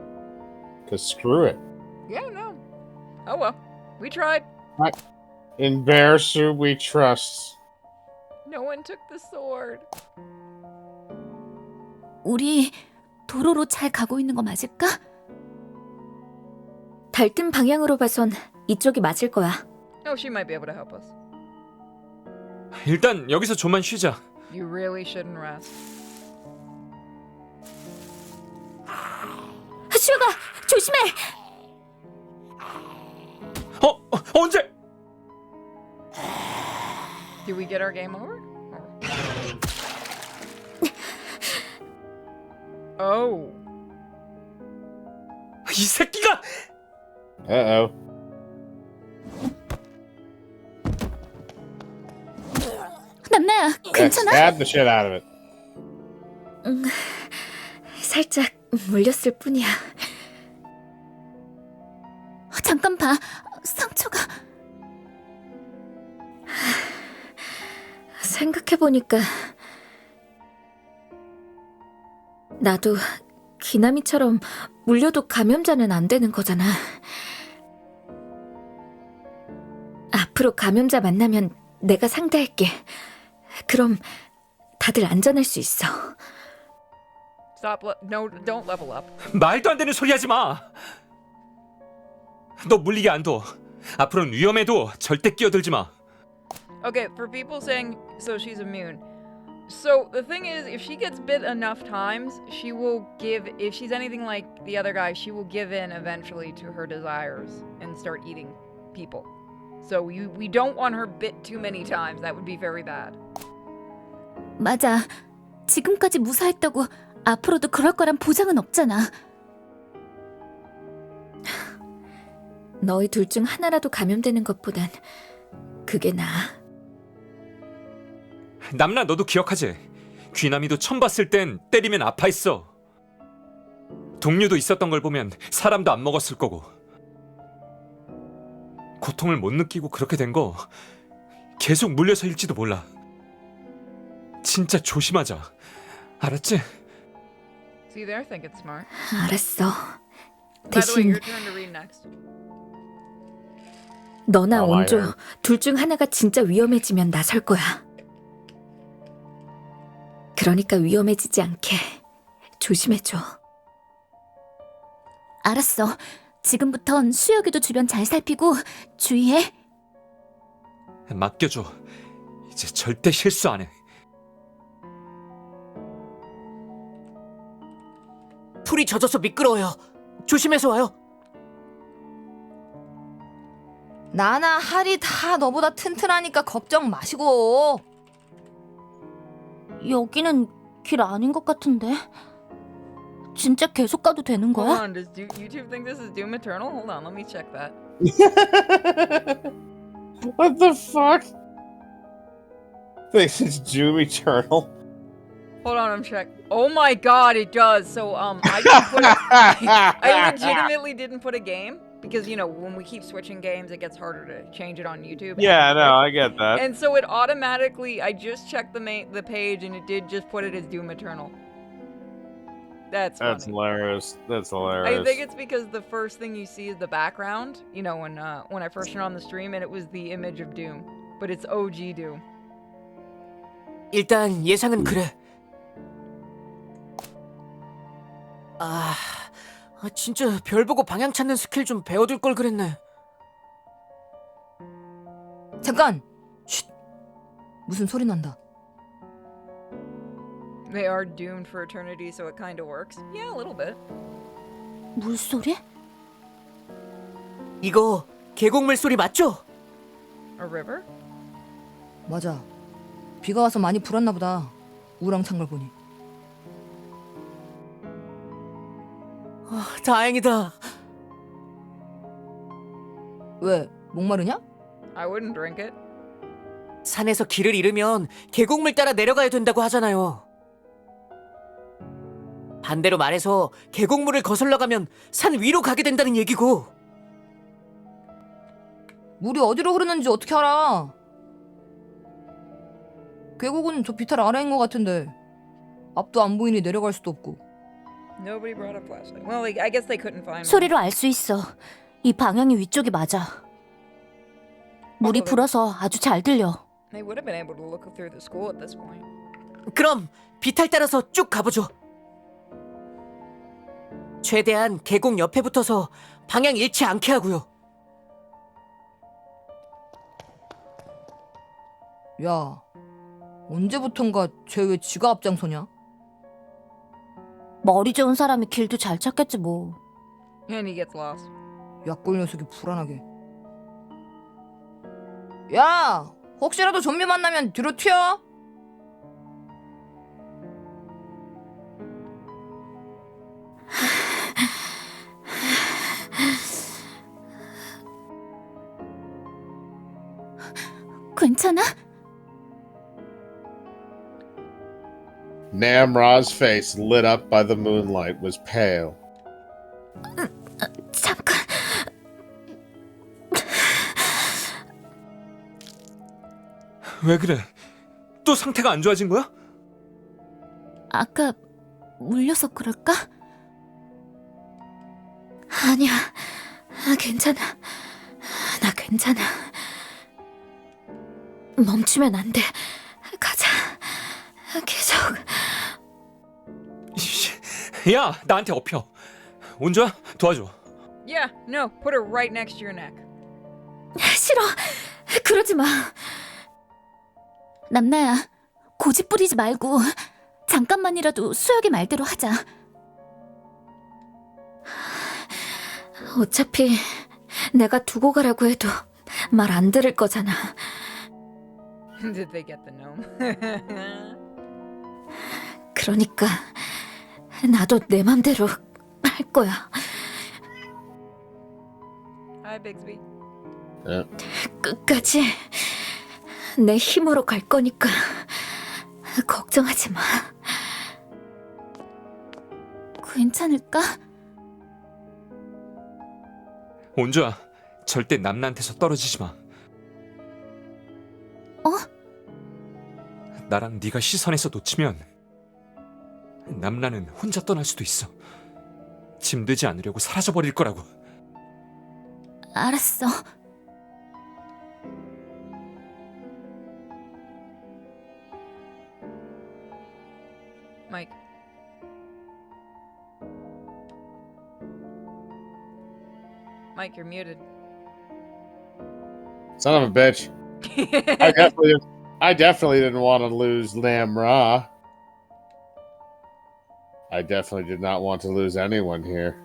Because screw it. Yeah, no. Oh well. We tried. In Bear Soup we trust. No one took the sword. 우리 도로로 잘 가고 있는 거 맞을까? 달뜬 방향으로 봐선 이쪽이 맞을 거야. Oh, she might be able to help us. 일단 여기서 좀만 쉬자. You really shouldn't rest. 슈가 조심해. 언제? Did we get our game over? Oh. 이 새끼가! Uh-oh. 남나야, 괜찮아? Stab the shit out of it. 살짝 물렸을 뿐이야. 잠깐 봐. 상처가... 생각해보니까 나도 기남이처럼 물려도 감염자는 안 되는 거잖아. 앞으로 감염자 만나면 내가 상대할게. 그럼 다들 안전할 수 있어. Stop. No, don't level up. 말도 안 되는 소리 하지 마. 너 물리게 안 둬. 앞으로는 위험해도 절대 끼어들지 마. Okay, for people saying so she's immune. So the thing is, if she gets bit enough times, she will give. If she's anything like the other guy, she will give in eventually to her desires and start eating people. So we don't want her bit too many times. That would be very bad. 맞아. 지금까지 무사했다고 앞으로도 그럴 거란 보장은 없잖아. 너희 둘 중 하나라도 감염되는 것보단 그게 나아. 남나 너도 기억하지? 귀남이도 처음 봤을 땐 때리면 아파했어. 동료도 있었던 걸 보면 사람도 안 먹었을 거고. 고통을 못 느끼고 그렇게 된 거 계속 물려서일지도 몰라. 진짜 조심하자. 알았지? See there, think it's smart. 알았어. By the way, 대신 your turn to read next. 너나 Oh, 원조 iron. 둘 중 하나가 진짜 위험해지면 나설 거야. 그러니까 위험해지지 않게 조심해줘. 알았어. 지금부턴 수혁이도 주변 잘 살피고 주의해. 맡겨줘. 이제 절대 실수 안 해. 풀이 젖어서 미끄러워요. 조심해서 와요. 나나 할이 다 너보다 튼튼하니까 걱정 마시고. 여기는 길 아닌 것 같은데. 진짜 계속 가도 되는 Hold 거야? on, does YouTube think this is Doom Eternal? Hold on, let me check that. What the fuck? This is Doom Eternal. Hold on, I'm checking. Oh my god, it does. So I didn't put I legitimately didn't put a game because you know when we keep switching games, it gets harder to change it on YouTube. Yeah, no, I get that. And so it automatically, I just checked the page and it did just put it as Doom Eternal. That's That's funny. hilarious. That's hilarious. I think it's because the first thing you see is the background. You know, when I first turned on the stream and it was the image of Doom, but it's OG Doom. 일단 예상은 그래. 진짜 별 보고 방향 찾는 스킬 좀 배워둘 걸 그랬네. 잠깐. 쉿. 무슨 소리 난다. They are doomed for eternity, so it kind of works. Yeah, a little bit. 물소리? 이거 계곡물 소리 맞죠? A river? 맞아. 비가 와서 많이 불었나 보다. 우렁찬 걸 보니. 다행이다. 왜? 목마르냐? I wouldn't drink it. 산에서 길을 잃으면 계곡물 따라 내려가야 된다고 하잖아요. 반대로 말해서 계곡물을 거슬러 가면 산 위로 가게 된다는 얘기고. 물이 어디로 흐르는지 어떻게 알아? 계곡은 저 비탈 아래인 것 같은데 앞도 안 보이니 내려갈 수도 없고. Nobody brought a flashlight. Well, I guess they couldn't find one. 소리로 알 수 있어. 이 방향이 위쪽이 맞아. 물이 불어서 아주 잘 들려. They would have been able to look through the school at this point. 그럼 비탈 따라서 쭉 가보죠. 최대한 계곡 옆에 붙어서 방향 잃지 않게 하고요. 야, 언제부턴가 쟤 왜 지가 앞장서냐? 머리 좋은 사람이 길도 잘 찾겠지 뭐. And he gets lost. 약골 녀석이 불안하게. 야, 혹시라도 좀비 만나면 뒤로 튀어. 괜찮아? Namra's face, lit up by the moonlight, was pale. 잠깐. 왜 그래? 또 상태가 안 좋아진 거야? 아까 물려서 그럴까? 아니야. 괜찮아. 나 괜찮아. 멈추면 안 돼. 가자. 계속. 야, 나한테 업혀. 온주야, 도와줘. Yeah, no, put her right next to your neck. 싫어. 그러지 마. 남나야, 고집 부리지 말고 잠깐만이라도 수혁이 말대로 하자. 어차피 내가 두고 가라고 해도 말 안 들을 거잖아. Did they get the gnome? 그러니까 나도 내 맘대로 할 거야. Hi, Bigsby. 끝까지 내 힘으로 갈 거니까 걱정하지 마. 괜찮을까? 온주야, 절대 남나한테서 떨어지지 마. 나랑 네가 시선에서 놓치면 남나는 혼자 떠날 수도 있어. 짐되지 않으려고 사라져버릴 거라고. 알았어. Mike. Mike, you're muted. Son of a bitch. I definitely didn't want to lose Namra. I definitely did not want to lose anyone here.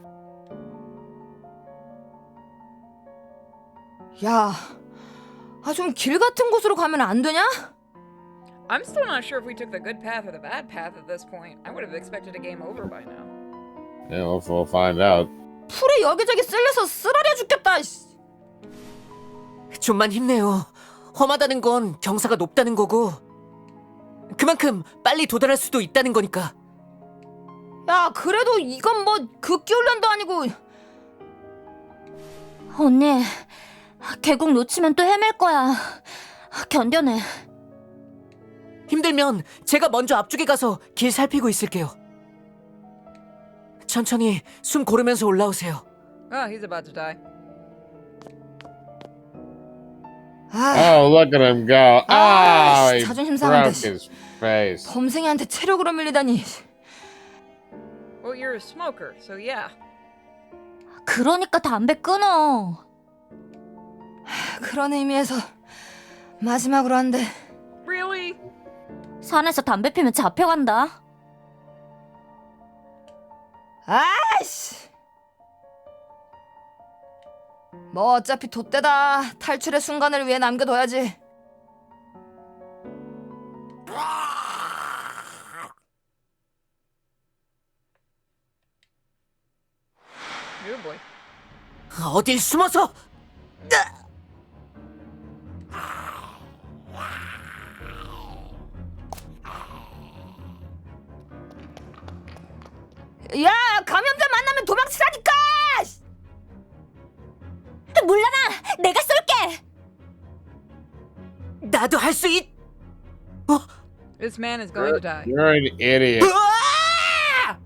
야, 좀 길 같은 곳으로 가면 안 되냐? I'm still not sure if we took the good path or the bad path at this point. I would have expected a game over by now. Yeah, we'll find out. 풀에 여기저기 쓸려서 쓰라려 죽겠다. 좀만 힘내요. 험하다는 건 경사가 높다는 거고 그만큼 빨리 도달할 수도 있다는 거니까. 야, 그래도 이건 뭐 극기 훈련도 아니고. 언니, 계곡 놓치면 또 헤맬 거야. 견뎌내. 힘들면 제가 먼저 앞쪽에 가서 길 살피고 있을게요. 천천히 숨 고르면서 올라오세요. Oh, he's about to die. Oh, look at him go. 아, Oh, he 자존심 broke 상한데. his face. 범생이한테 체력으로 밀리다니. Well, you're a smoker, so yeah. 그러니까 담배 끊어. 그런 의미에서 마지막으로 한대. Really? 산에서 담배 피면 잡혀간다. 아이씨. 뭐 어차피 돛대다. 탈출의 순간을 위해 남겨둬야지. Good boy. 어딜 숨어서? 야, 감염자 만나면 도망치라니까! 물러나! 내가 쏠게! 나도 할 수 있. This man is going to die. You're an idiot. 으아!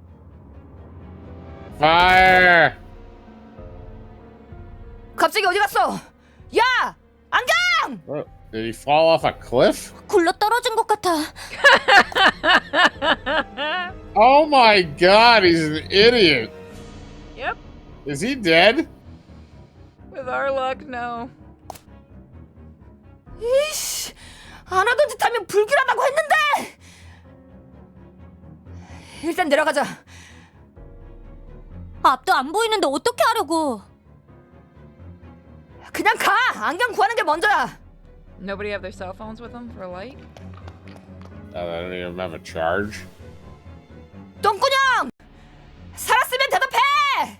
Fire! 갑자기 어디 갔어? 야! 안경! What? Did he fall off a cliff? 굴러 떨어진 것 같아. Oh my god, he's an idiot. Yep. Is he dead? With our luck, no. 이씨, 안 하던 짓 하면 불길하다고 했는데! 일단 내려가자. 앞도 안 보이는데 어떻게 하려고? 그냥 가! 안경 구하는 게 먼저야! Nobody have their cell phones with them for a light? I don't even have a charge. 똥꾸녕! 살았으면 대답해!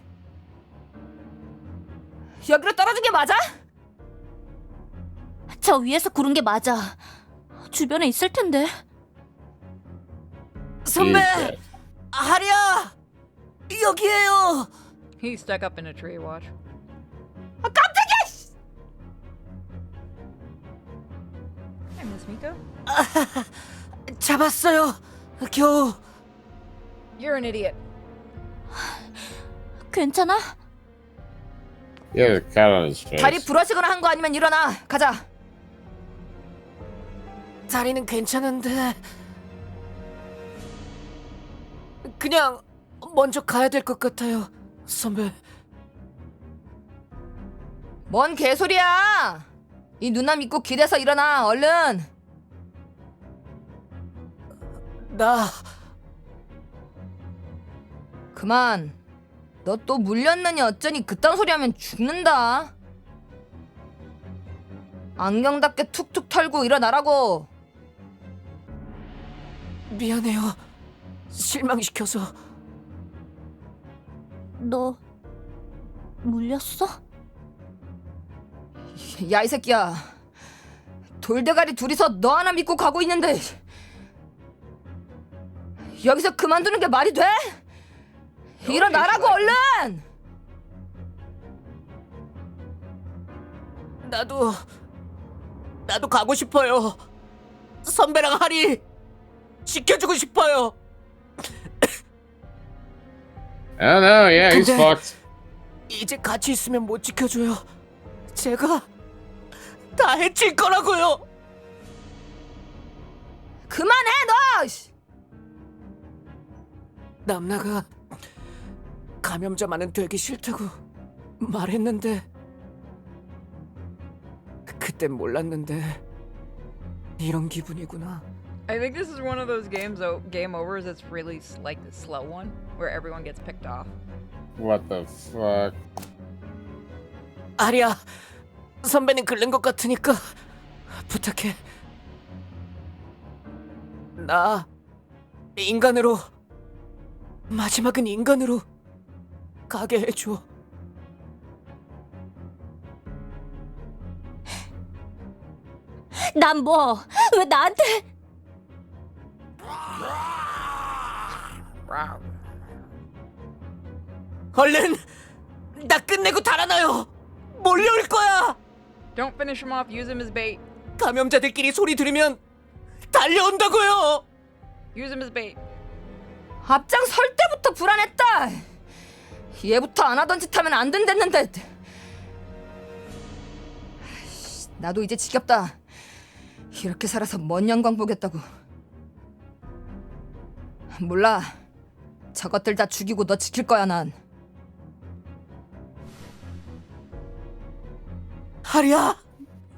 여기로 떨어진 게 맞아? 저 위에서 구른 게 맞아. 주변에 있을 텐데. 선배, He's dead. 하리야, 여기에요. He's stuck up in a tree, watch. 아, 깜짝이야! 씨! Hey, Miss Miko. 잡았어요. 겨우. You're an idiot. 괜찮아? He has a cut on his face. 다리 부러지거나 한 거 아니면 일어나. 가자. 다리는 괜찮은데 그냥 먼저 가야 될 것 같아요, 선배. 뭔 개소리야! 이 누나 믿고 길에서 일어나, 얼른! 나 그만. 너 또 물렸느니 어쩌니 그딴 소리 하면 죽는다. 안경답게 툭툭 털고 일어나라고. 미안해요. 실망시켜서. 너 물렸어? 야, 이 새끼야. 돌대가리 둘이서 너 하나 믿고 가고 있는데 여기서 그만두는 게 말이 돼? 일어나라고, 얼른! 나도 가고 싶어요. 선배랑 하리 지켜주고 싶어요. I don't know, yeah, he's 근데- fucked. 이제 같이 있으면 못 지켜줘요. 제가 다 해칠 거라고요. 그만해, 너! 씨! 남나가 감염자만은 되기 싫다고 말했는데 그땐 몰랐는데 이런 기분이구나. I think this is one of those game overs that's really like the slow one, where everyone gets picked off. What the fuck? 아리야, 선배는 긁는 것 같으니까 부탁해. 나 인간으로, 마지막은 인간으로 가게 해줘. 난 뭐? 왜 나한테? 얼른 나 끝내고 달아나요. 몰려올 거야. Don't finish him off. Use him as bait. 감염자들끼리 소리 들으면 달려온다고요. Use him as bait. 앞장 설 때부터 불안했다. 얘부터 안 하던 짓 하면 안 된댔는데. 나도 이제 지겹다. 이렇게 살아서 뭔 영광 보겠다고. 몰라. 저것들 다 죽이고 너 지킬 거야, 난. 하리야,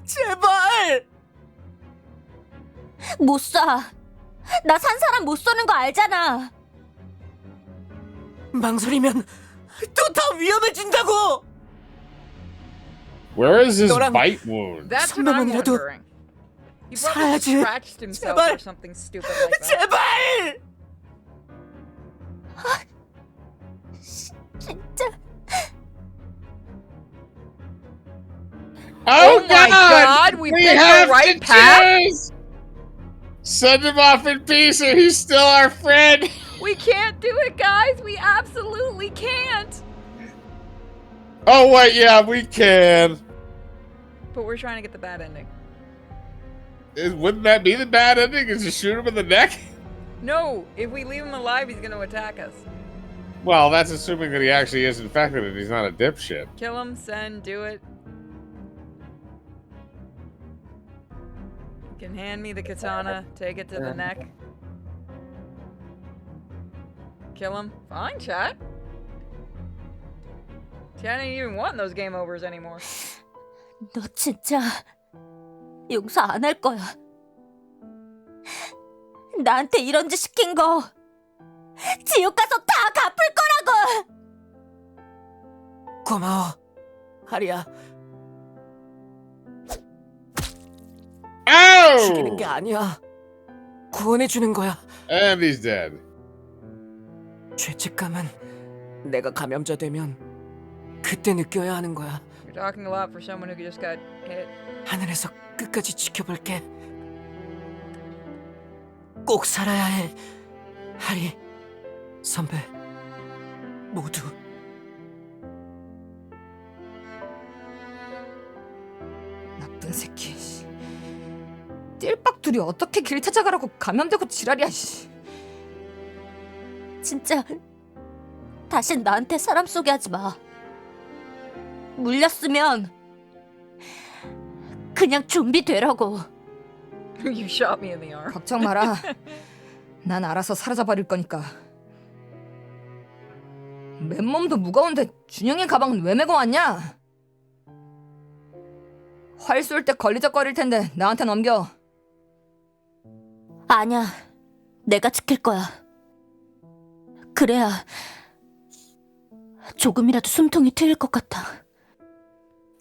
제발. 못 쏴. 나 산 사람 못 쏘는 거 알잖아. 망설이면 또 다 위험해진다고. Where is his 너랑 bite wound? That's what I'm 선배만이라도 wondering. He probably 살아야지. scratched himself 제발. or something stupid like that. 제발. 진짜. Oh, my God, we picked the have right to path? choose! Send him off in peace, or he's still our friend. We can't do it, guys. We absolutely can't. Oh wait, yeah, we can. But we're trying to get the bad ending. Wouldn't that be the bad ending? Is to shoot him in the neck? No, if we leave him alive, he's gonna attack us. Well, that's assuming that he actually is infected and he's not a dipshit. Kill him, send, do it. You can hand me the katana, take it to the neck. Kill him. Fine, chat. Chat ain't even wanting those game overs anymore. 너 진짜 용서 안 할 거야. 나한테 이런 짓 시킨 거 지옥 가서 다 갚을 거라고. 고마워, 하리야. 죽이는 게 Oh! 아니야. 구원해주는 거야. And he's dead. 죄책감은 내가 감염자 되면 그때 느껴야 하는 거야. You're talking a lot for someone who just got hit. 하늘에서 끝까지 지켜볼게. 꼭 살아야 해. 하리, 선배, 모두. 나쁜 새끼. 띨박 둘이 어떻게 길 찾아가라고 감염되고 지랄이야. 씨. 진짜 다신 나한테 사람 쏘게 하지 마. 물렸으면 그냥 좀비 되라고. You shot me in the arm. 걱정 마라. 난 알아서 사라져 버릴 거니까. 맨몸도 무거운데 준영이 가방은 왜 메고 왔냐? 활 쏠 때 걸리적거릴 텐데 나한테 넘겨. 아니야. 내가 지킬 거야. 그래야 조금이라도 숨통이 트일 것 같아.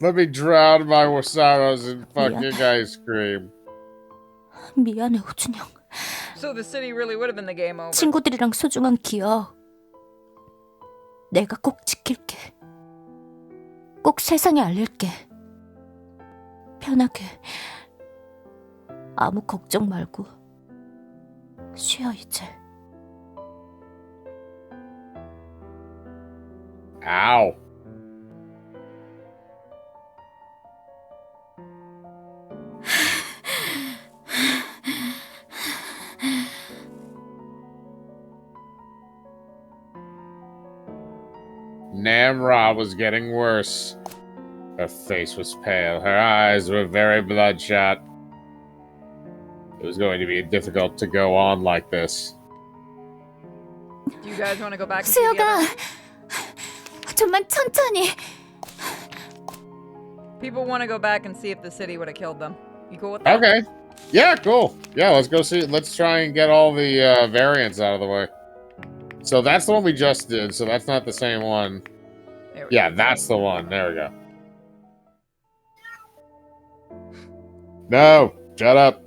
Let me drown my sorrows in fucking ice cream. 미안해, 호준형. So the city really would have been the game over. 친구들이랑 소중한 기억 내가 꼭 지킬게. 꼭 세상에 알릴게. 편하게 아무 걱정 말고 쉬어 이제. Ow. Namra was getting worse. Her face was pale. Her eyes were very bloodshot. It was going to be difficult to go on like this. Do you guys want to go back and see the 수요가 other? 좀만 천천히. People want to go back and see if the city would have killed them. You cool with that? Okay. Yeah, cool. Yeah, let's go see. Let's try and get all the variants out of the way. So that's the one we just did. So that's not the same one. There we Yeah, go. that's the one. There we go. No, shut up.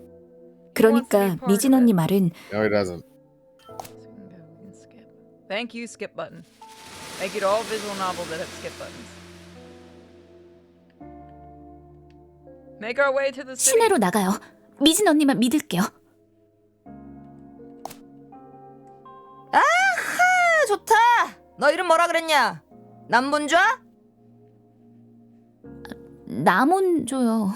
그러니까 미진 언니 말은 No, he doesn't. Skip. Thank you, skip button. Thank you to all visual novels that have skip buttons. Make our way to the city. 시내로 나가요. 미진 언니만 믿을게요. 아하, 좋다. 너 이름 뭐라 그랬냐? 남본좌? 남원조요.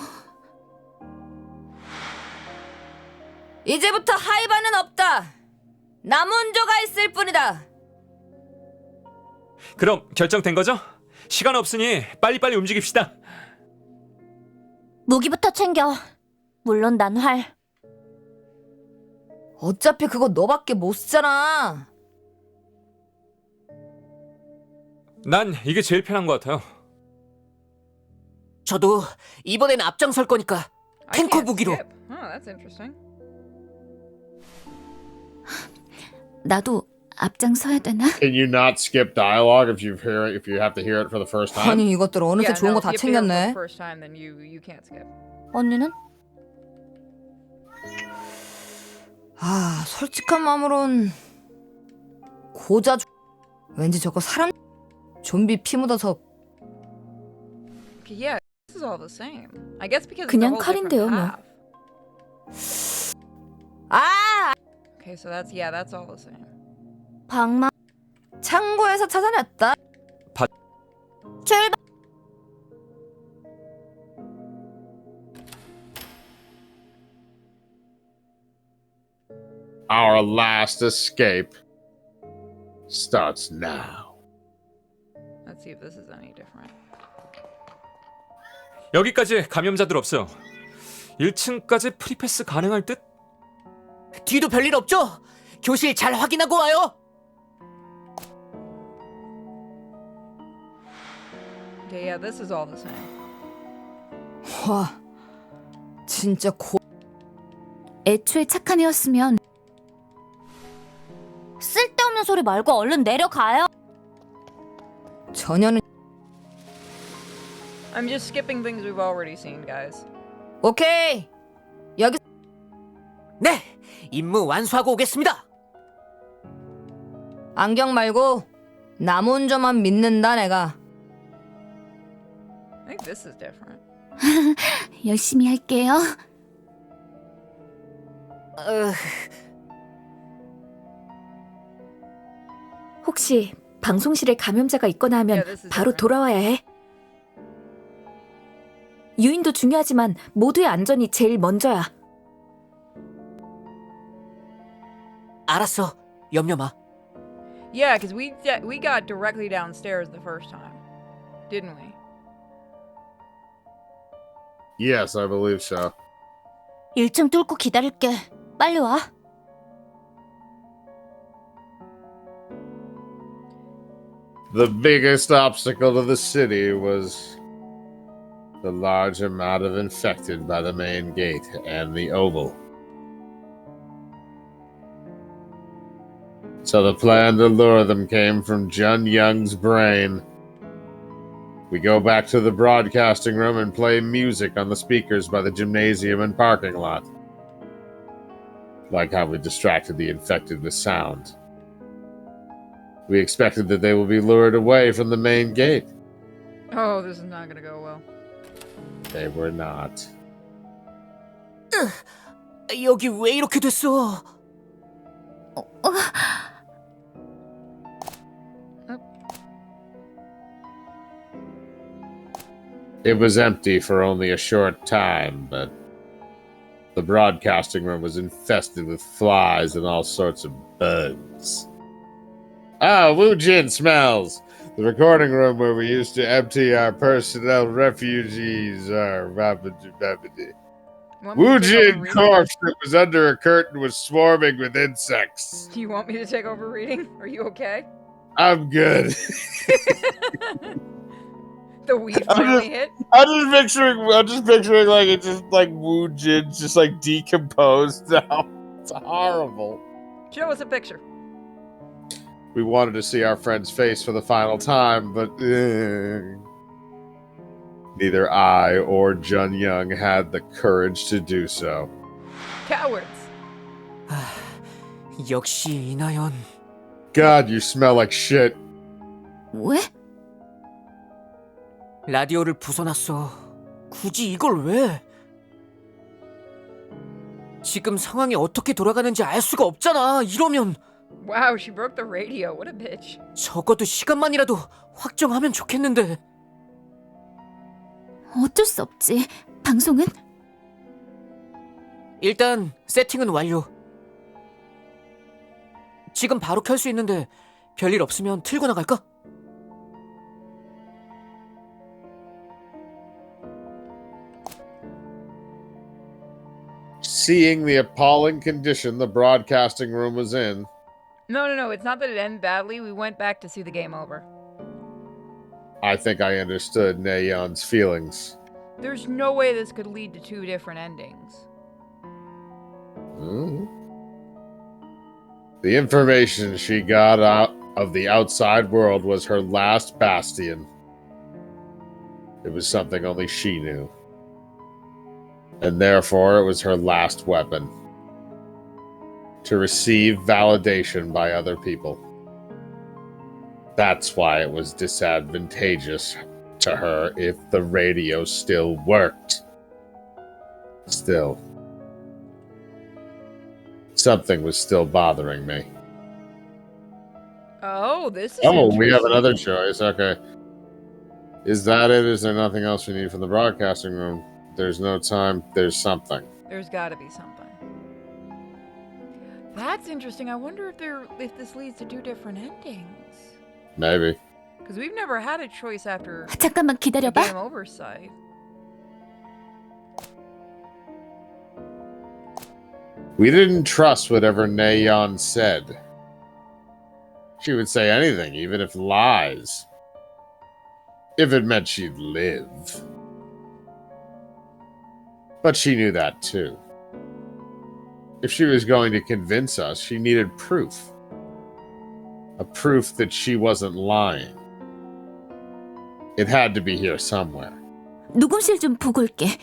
이제부터 하이바는 없다. 남원조가 있을 뿐이다. 그럼 결정된 거죠? 시간 없으니 빨리빨리 움직입시다. 무기부터 챙겨. 물론 난 활. 어차피 그거 너밖에 못 쓰잖아. 난 이게 제일 편한 것 같아요. 저도 이번엔 앞장설 거니까 I 탱커 can't 무기로. skip. Oh, that's interesting. 나도 앞장서야 되나? Can you not skip dialogue if you have to hear it for the first time? 아니 이것들 어느새 Yeah, 좋은 no, 거 다 if you appear for the 챙겼네. first time, then you can't skip. 언니는? 아, 솔직한 마음으론 고자. 왠지 저거 사람 좀비 피 묻어서. Okay, yeah, this is all the same. I guess because it's a 그냥 whole different 칼인데요, 뭐. path. 아, Okay, so that's all the same. 방망 창고에서 찾아냈다. 출발. Our last escape starts now. Let's see if this is any different. 여기까지 감염자들 없어요. 1층까지 프리패스 가능할 듯? 뒤도 별일 없죠? 교실 잘 확인하고 와요. Okay, yeah, this is all the same. 와, 진짜 애초에 착한 애였으면 쓸데없는 소리 말고 얼른 내려가요. 전혀는. I'm just skipping things we've already seen, guys. 오케이. 여기 네, 임무 완수하고 오겠습니다. 안경 말고 남 혼자만 믿는다 내가. I think this is different. 열심히 할게요. 혹시 방송실에 감염자가 있거나 하면 Yeah, this is 바로 different. 돌아와야 해. 유인도 중요하지만 모두의 안전이 제일 먼저야. 알았어, 염려 마. Yeah, because we got directly downstairs the first time, didn't we? Yes, I believe so. 1층 뚫고 기다릴게. 빨리 와. The biggest obstacle to the city was the large amount of infected by the main gate and the oval. So the plan to lure them came from Jun Young's brain. We go back to the broadcasting room and play music on the speakers by the gymnasium and parking lot. Like how we distracted the infected with sound. We expected that they will be lured away from the main gate. Oh, this is not gonna go well. They were not. 여기 왜 이렇게 됐어? It was empty for only a short time, but the broadcasting room was infested with flies and all sorts of bugs. Ah, Wu Jin smells! The recording room where we used to empty our personnel refugees are rabidi. Want me Wu to take over Jin reading? corpse that was under a curtain was swarming with insects. Do you want me to take over reading? Are you okay? I'm good. The weed finally hit. I'm just picturing like it's just like Wu Jin's just like decomposed now. It's horrible. Show us a picture. We wanted to see our friend's face for the final time, but neither I or Jun Young had the courage to do so. Cowards. 역시 이나연. God, you smell like shit. 왜? 라디오를 부숴놨어. 굳이 이걸 왜? 지금 상황이 어떻게 돌아가는지 알 수가 없잖아. 이러면 Wow, she broke the radio. What a bitch. 적어도 시간만이라도 확정하면 좋겠는데. 어쩔 수 없지. 방송은? 일단 세팅은 완료. 지금 바로 켤 수 있는데 별일 없으면 틀고 나갈까? Seeing the appalling condition the broadcasting room was in, No. It's not that it ended badly. We went back to see the game over. I think I understood Nayeon's feelings. There's no way this could lead to two different endings. Hmm. The information she got out of the outside world was her last bastion. It was something only she knew. And therefore it was her last weapon. To receive validation by other people. That's why it was disadvantageous to her if the radio still worked. Still. Something was still bothering me. Oh, this is Oh, we have interesting. another choice. Okay. Is that it? Is there nothing else we need from the broadcasting room? There's no time. There's something. There's got to be something. That's interesting. I wonder if this leads to 2 different endings. Maybe. Because we've never had a choice after 잠깐만 the game 기다려봐. oversight. We didn't trust whatever Nayeon said. She would say anything, even if lies. If it meant she'd live. But she knew that too. If she was going to convince us, she needed proof. A proof that she wasn't lying. It had to be here somewhere. 녹음실 좀 보고 올게.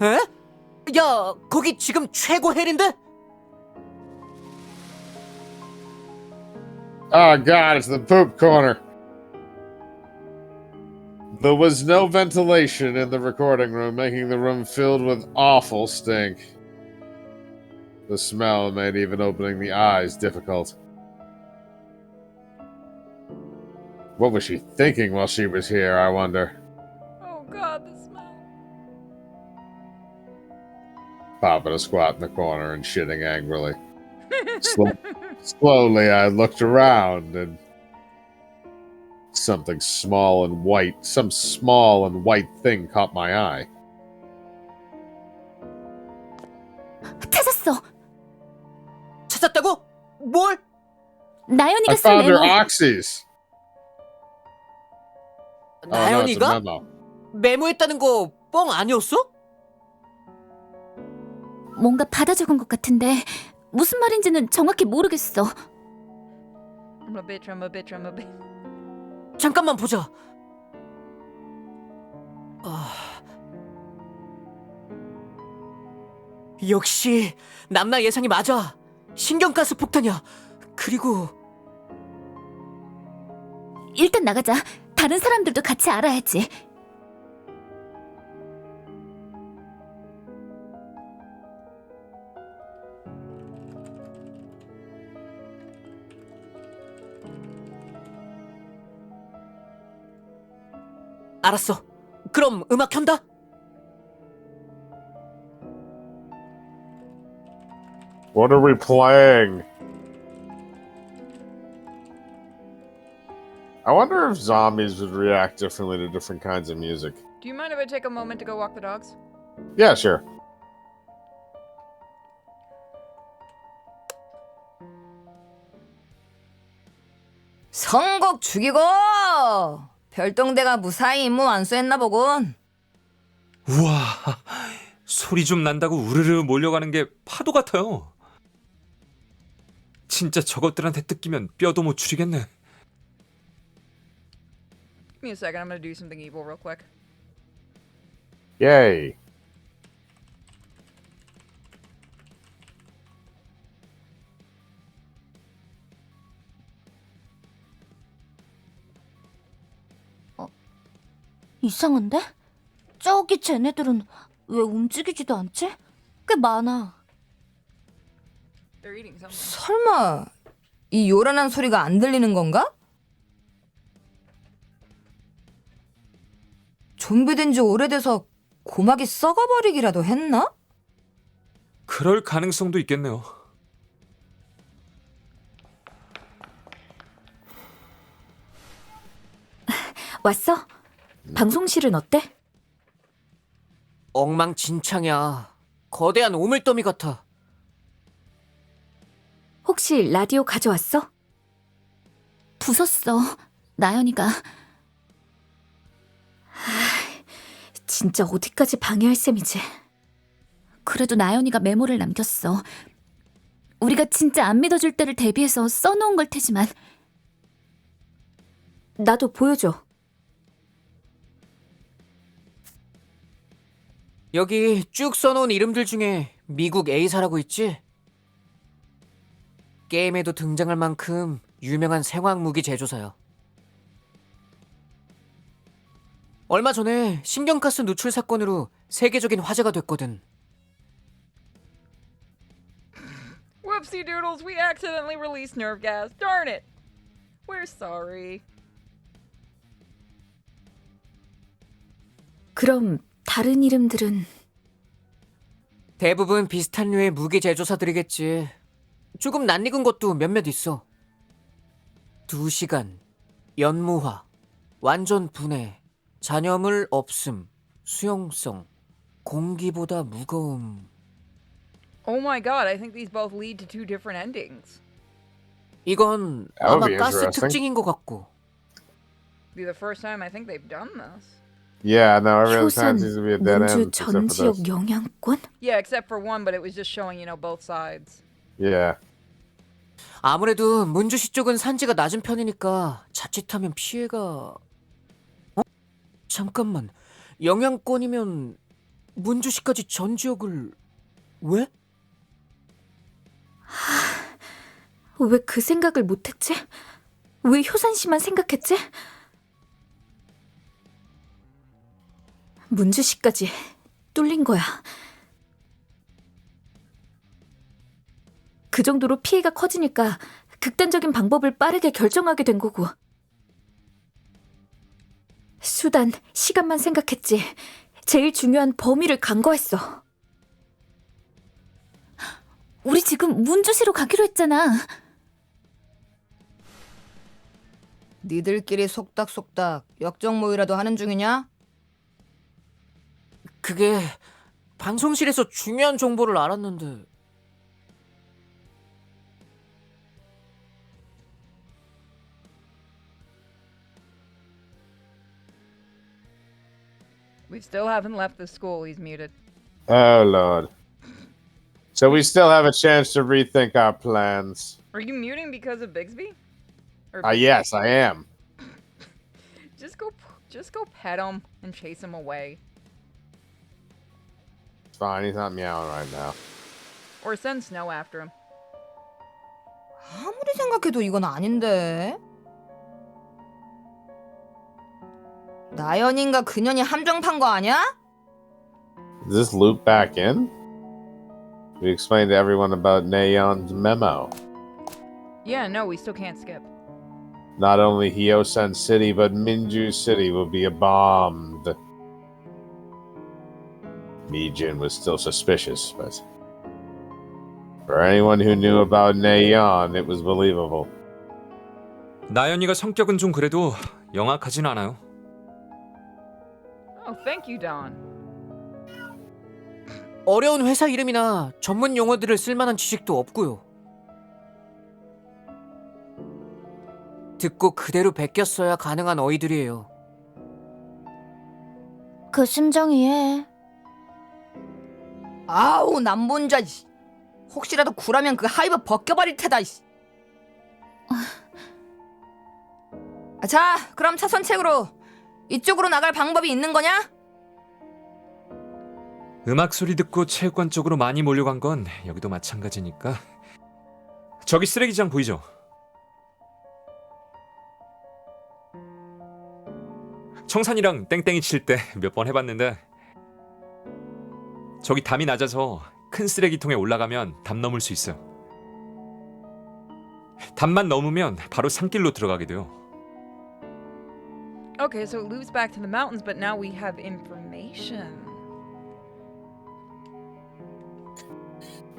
에? 야, 거기 지금 최고 헬인데? Oh god, it's the poop corner. There was no ventilation in the recording room, making the room filled with awful stink. The smell made even opening the eyes difficult. What was she thinking while she was here, I wonder? Oh god, the smell. Popping a squat in the corner and shitting angrily. Slowly, I looked around and some small and white thing caught my eye. 찾았어. 찾았다고? 뭘? I 나연이가 쓴 found her 메모. oxys. Oh no, it's a 나연이가? memo. 메모했다는 거 뻥 아니었어? 뭔가 받아 적은 것 같은데 무슨 말인지는 정확히 모르겠어. I'm a bitch, I'm a bitch, I'm a bitch. 잠깐만 보자. 역시 남나 예상이 맞아. 신경가스 폭탄이야. 그리고 일단 나가자. 다른 사람들도 같이 알아야지. 알았어. 그럼 음악 켠다. What are we playing? I wonder if zombies would react differently to different kinds of music. Do you mind if I take a moment to go walk the dogs? Yeah, sure. 선곡 죽이고 별동대가 무사히 임무 완수했나 보군. 우와, 소리 좀 난다고 우르르 몰려가는 게 파도 같아요. 진짜 저것들한테 뜯기면 뼈도 못 추리겠네. Give me a second, I'm gonna do something evil real quick. Yay. 이상한데? 저기 쟤네들은 왜 움직이지도 않지? 꽤 많아. They're eating something. 설마 이 요란한 소리가 안 들리는 건가? 좀비된 지 오래돼서 고막이 썩어버리기라도 했나? 그럴 가능성도 있겠네요. 왔어? 방송실은 어때? 엉망진창이야. 거대한 오물더미 같아. 혹시 라디오 가져왔어? 부쉈어. 나연이가. 진짜 어디까지 방해할 셈이지. 그래도 나연이가 메모를 남겼어. 우리가 진짜 안 믿어줄 때를 대비해서 써놓은 걸 테지만. 나도 보여줘. 여기 쭉 써놓은 이름들 중에 미국 A사라고 있지? 게임에도 등장할 만큼 유명한 생화학무기 제조사야. 얼마 전에 신경가스 누출 사건으로 세계적인 화제가 됐거든. Whoopsie doodles, we accidentally released nerve gas. Darn it. We're sorry. 그럼 다른 이름들은 대부분 비슷한 류의 무기 제조사들이겠지. 조금 낯익은 것도 몇몇 있어. 2시간, 연무화, 완전 분해, 잔여물 없음, 수용성, 공기보다 무거움. Oh my god, I think these both lead to two different endings. 이건 That would 아마 be 가스 interesting. 특징인 것 같고. Be the first time I think they've done this. Yeah, no, every other time 효산 seems to be a dead 문주 end 전 except for 지역 this. 영향권? Yeah, except for one, but it was just showing, both sides. Yeah. 아무래도 문주시 쪽은 산지가 낮은 편이니까 자칫하면 피해가... 어? 잠깐만, 영향권이면 문주시까지 전 지역을... 왜? 왜 그 생각을 못했지? 왜 효산씨만 생각했지? 문주시까지 뚫린 거야. 그 정도로 피해가 커지니까 극단적인 방법을 빠르게 결정하게 된 거고. 수단, 시간만 생각했지. 제일 중요한 범위를 간과했어. 우리 지금 문주시로 가기로 했잖아. 니들끼리 속닥속닥 역적 모의라도 하는 중이냐? 그게 방송실에서 중요한 정보를 알았는데... We still haven't left the school, he's muted. Oh, Lord. So we still have a chance to rethink our plans. Are you muting because of Bigsby? Or Yes, I am. Just go pet him and chase him away. It's fine, he's not meowing right now. Or send Snow after him. 아무리 생각해도 이건 아닌데. 나연인가 그년이 함정 판거 아니야? Does this loop back in? We explained to everyone about Nayeon's memo. Yeah, no, we still can't skip. Not only Hyosen City, but Minju City will be bombed. Mijin was still suspicious, but for anyone who knew about Nayeon, it was believable. 나연이가 성격은 좀 그래도 영악하진 않아요. Oh, thank you, Don. 어려운 회사 이름이나 전문 용어들을 쓸만한 지식도 없고요. 듣고 그대로 베꼈어야 가능한 어이들이에요. 그 심정 이해해. 아우 남본자. 혹시라도 구라면 그 하이브 벗겨버릴 테다. 자, 그럼 차선책으로 이쪽으로 나갈 방법이 있는 거냐? 음악 소리 듣고 체육관 쪽으로 많이 몰려간 건 여기도 마찬가지니까. 저기 쓰레기장 보이죠? 청산이랑 땡땡이 칠 때 몇 번 해봤는데 저기 담이 낮아서 큰 쓰레기통에 올라가면 담 넘을 수 있어요. 담만 넘으면 바로 산길로 들어가게 돼요. Okay, so it loops back to the mountains, but now we have information.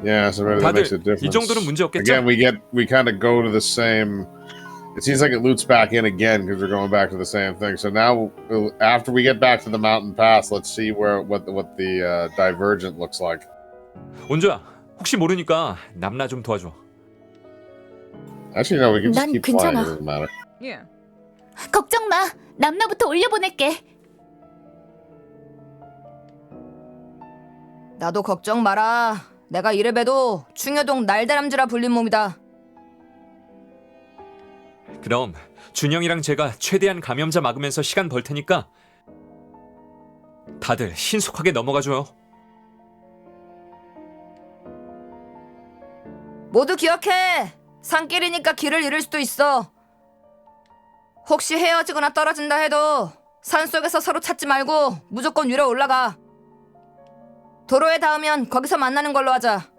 Yeah, so maybe that makes a difference. 이 정도는 문제 없겠죠? Again, we kind of go to the same. It seems like it loops back in again because we're going back to the same thing. So now, after we get back to the mountain pass, let's see what the divergent looks like. 온주야, 혹시 모르니까 남나 좀 도와줘. Actually, no, we can just 난 keep flying. 괜찮아. It doesn't matter. Yeah. 걱정 마. 남나부터 올려보낼게. 나도 걱정 마라. 내가 이래봬도 충여동 날다람쥐라 불린 몸이다. 그럼 준영이랑 제가 최대한 감염자 막으면서 시간 벌 테니까 다들 신속하게 넘어가줘요. 모두 기억해. 산길이니까 길을 잃을 수도 있어. 혹시 헤어지거나 떨어진다 해도 산속에서 서로 찾지 말고 무조건 위로 올라가. 도로에 닿으면 거기서 만나는 걸로 하자.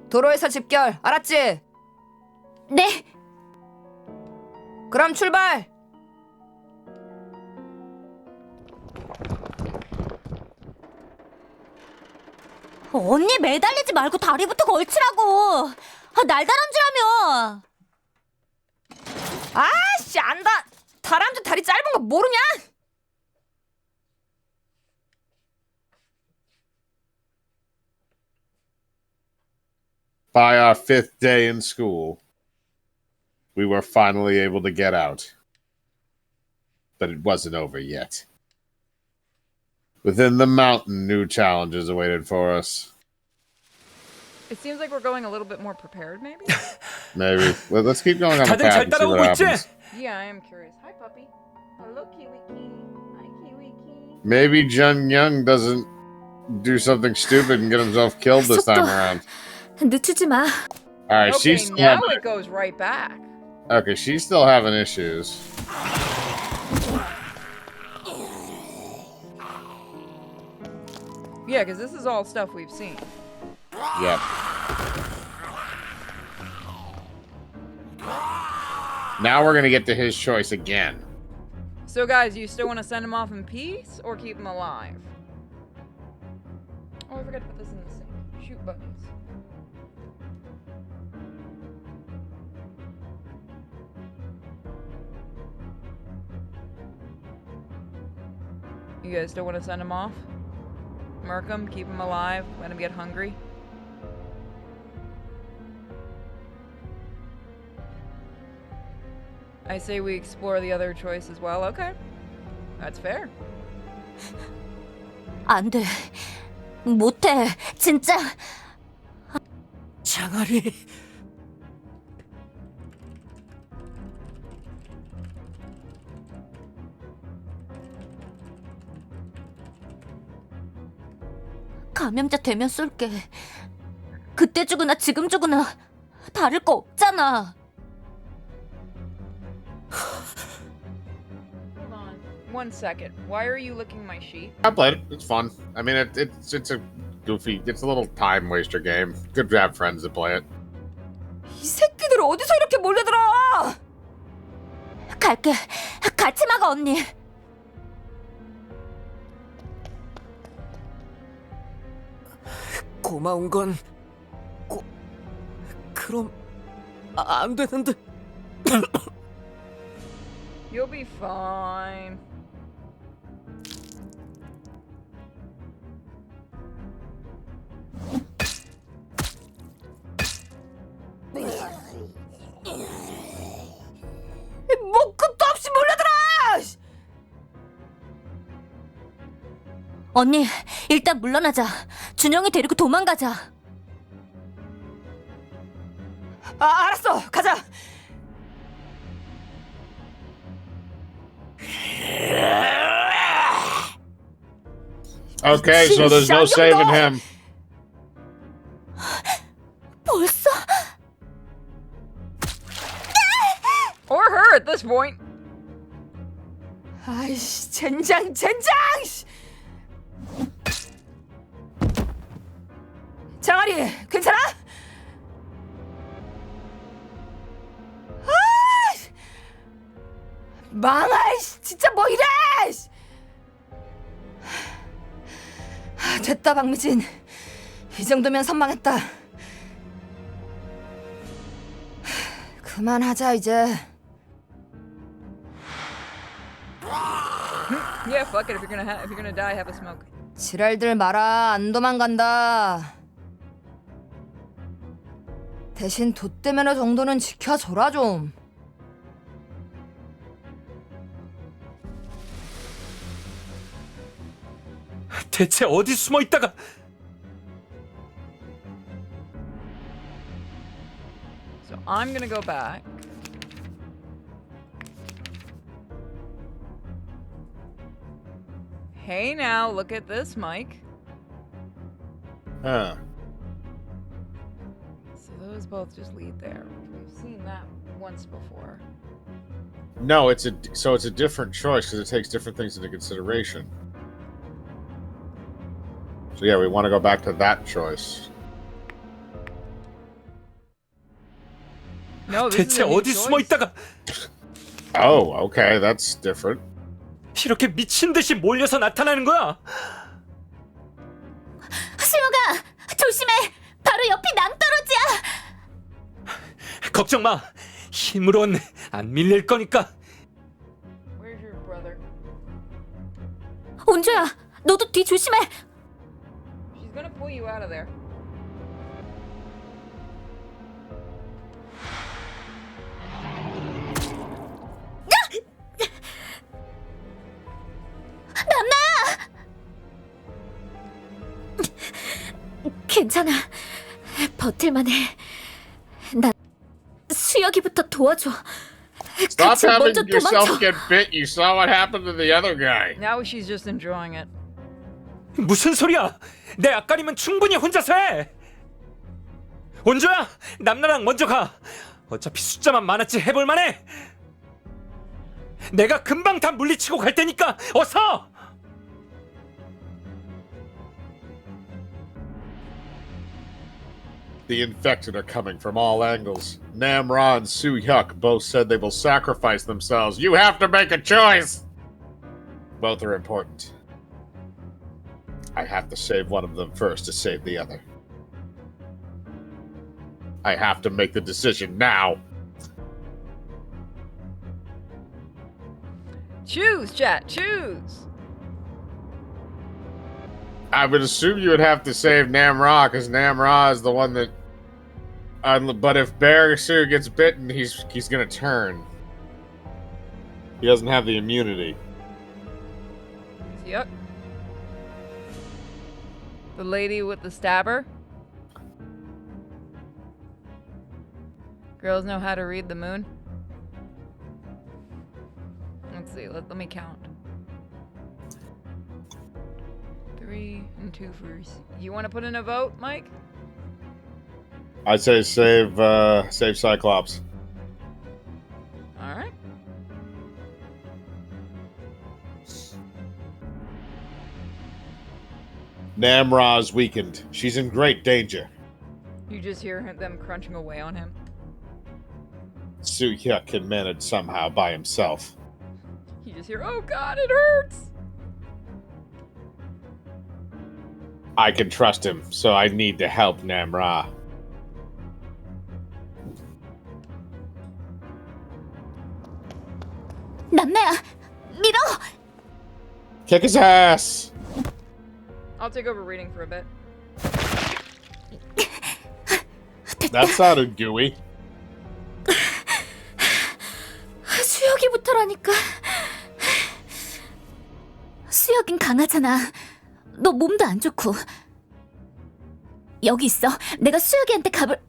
도로에서 집결. 알았지? 네. 그럼 출발. 언니 매달리지 말고 다리부터 걸치라고. 날다람쥐라며. 아씨 안다. 다람쥐 다리 짧은 거 모르냐? By our 5th day in school, we were finally able to get out. But it wasn't over yet. Within the mountain, new challenges awaited for us. It seems like we're going a little bit more prepared, maybe? Maybe. Well, let's keep going on the 다들 path 잘 and see what 따라오고 있지? happens. Yeah, I am curious. Hi, puppy. Hello, Kiwiki. Hi, Kiwiki. Maybe Jun Young doesn't do something stupid and get himself killed this time around. 늦추지 마. Alright, Okay, she's still now having, it goes right back. okay, she's still having issues. Yeah, because this is all stuff we've seen. Yep. Now we're gonna get to his choice again. So, guys, you still want to send him off in peace or keep him alive? Oh, I forgot to put this in the sink. Shoot buttons. You guys still want to send him off? Murk him, keep him alive, let him get hungry? I say we explore the other choice as well. Okay. That's fair. 안 돼. 못해. 진짜. 장아리. 감염자 되면 쏠게. 그때 죽으나 지금 죽으나 다를 거 없잖아. Hold on. 1 second. Why are you licking my sheet? I played it. It's fun. I mean, it's a goofy. It's a little time waster game. Good to have friends that play it. 이 새끼들 어디서 이렇게 몰려들어? 갈게. 같이 막아 언니. 고마운 건 그럼 안 되는데. You'll be fine. 뭐 끝도 없이 몰려들어! 언니, 일단 물러나자. 준영이 데리고 도망가자. 알았어. 가자. Okay, so there's no saving him. 벌써? Or her at this point. 아이씨, 젠장! 장아리, 괜찮아? 망할, 진짜 뭐 이래! 됐다, 박미진. 이 정도면 선망했다. 그만하자, 이제. Yeah, fuck it. If you're gonna die, have a smoke. 지랄들 마라. 안 도망간다. 대신 돛대 매너 정도는 지켜줘라 좀. 대체 어디 숨어 있다가? So I'm gonna go back. Hey now, look at this, Mike. Huh. So those both just lead there. We've seen that once before. No, it's a different choice because it takes different things into consideration. So yeah, we want to go back to that choice. No, this is 대체 a new 어디 숨어 choice. 있다가 Oh, okay, that's different. 이렇게 미친 듯이 몰려서 나타나는 거야? 수혁아, 조심해. 바로 옆이 낭떠러지야. 걱정 마. 힘으론 안 밀릴 거니까. Where's your brother? 온조야, 너도 뒤 조심해. She's gonna pull you out of there. 괜찮아. 버틸만해. 난 수혁이부터 도와줘. Stop 같이 having 먼저 yourself 도망쳐. get bit. You saw what happened to the other guy. Now she's just enjoying it. 무슨 소리야? 내 앞가림은 충분히 혼자서 해. 온조야, 남나랑 먼저 가. 어차피 숫자만 많았지 해볼 만해. 내가 금방 다 물리치고 갈 테니까 어서. The infected are coming from all angles. Namra and Su-hyuk both said they will sacrifice themselves. You have to make a choice! Both are important. I have to save one of them first to save the other. I have to make the decision now. Choose, chat. Choose. I would assume you would have to save Namra, because Namra is the one that... but if Barasu gets bitten, he's gonna turn. He doesn't have the immunity. Yuck. The lady with the stabber. Girls know how to read the moon. Let's see. Let me count. 3 and 2 first. You want to put in a vote, Mike? I'd say save Cyclops. All right. Namra's weakened. She's in great danger. You just hear them crunching away on him. Su-hyuk can manage somehow by himself. You just hear, "Oh God, it hurts." I can trust him, so I need to help Namra. 남나야, 밀어. Kick his ass! I'll take over reading for a bit. That sounded gooey. 수혁이부터라니까. 수혁인 강하잖아. 너 몸도 안 좋고. 여기 있어. 내가 수혁이한테 갑을.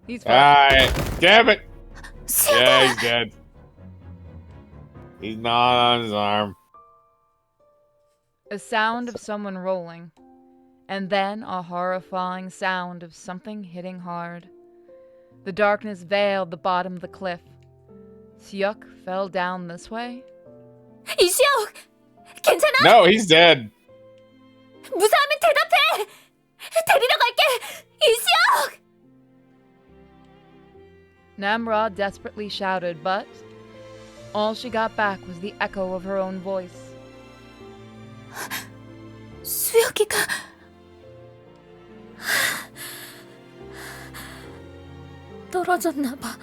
He's fine. Alright, damn it! 수혁아. Yeah, he's dead. He's not on his arm. A sound of someone rolling, and then a horrifying sound of something hitting hard. The darkness veiled the bottom of the cliff. Syuk fell down this way. 이수혁, 괜찮아? No, he's dead. 무사하면 대답해. 데리러 갈게. 이수혁. Namra desperately shouted, but all she got back was the echo of her own voice. 수혁이가 떨어졌나 봐.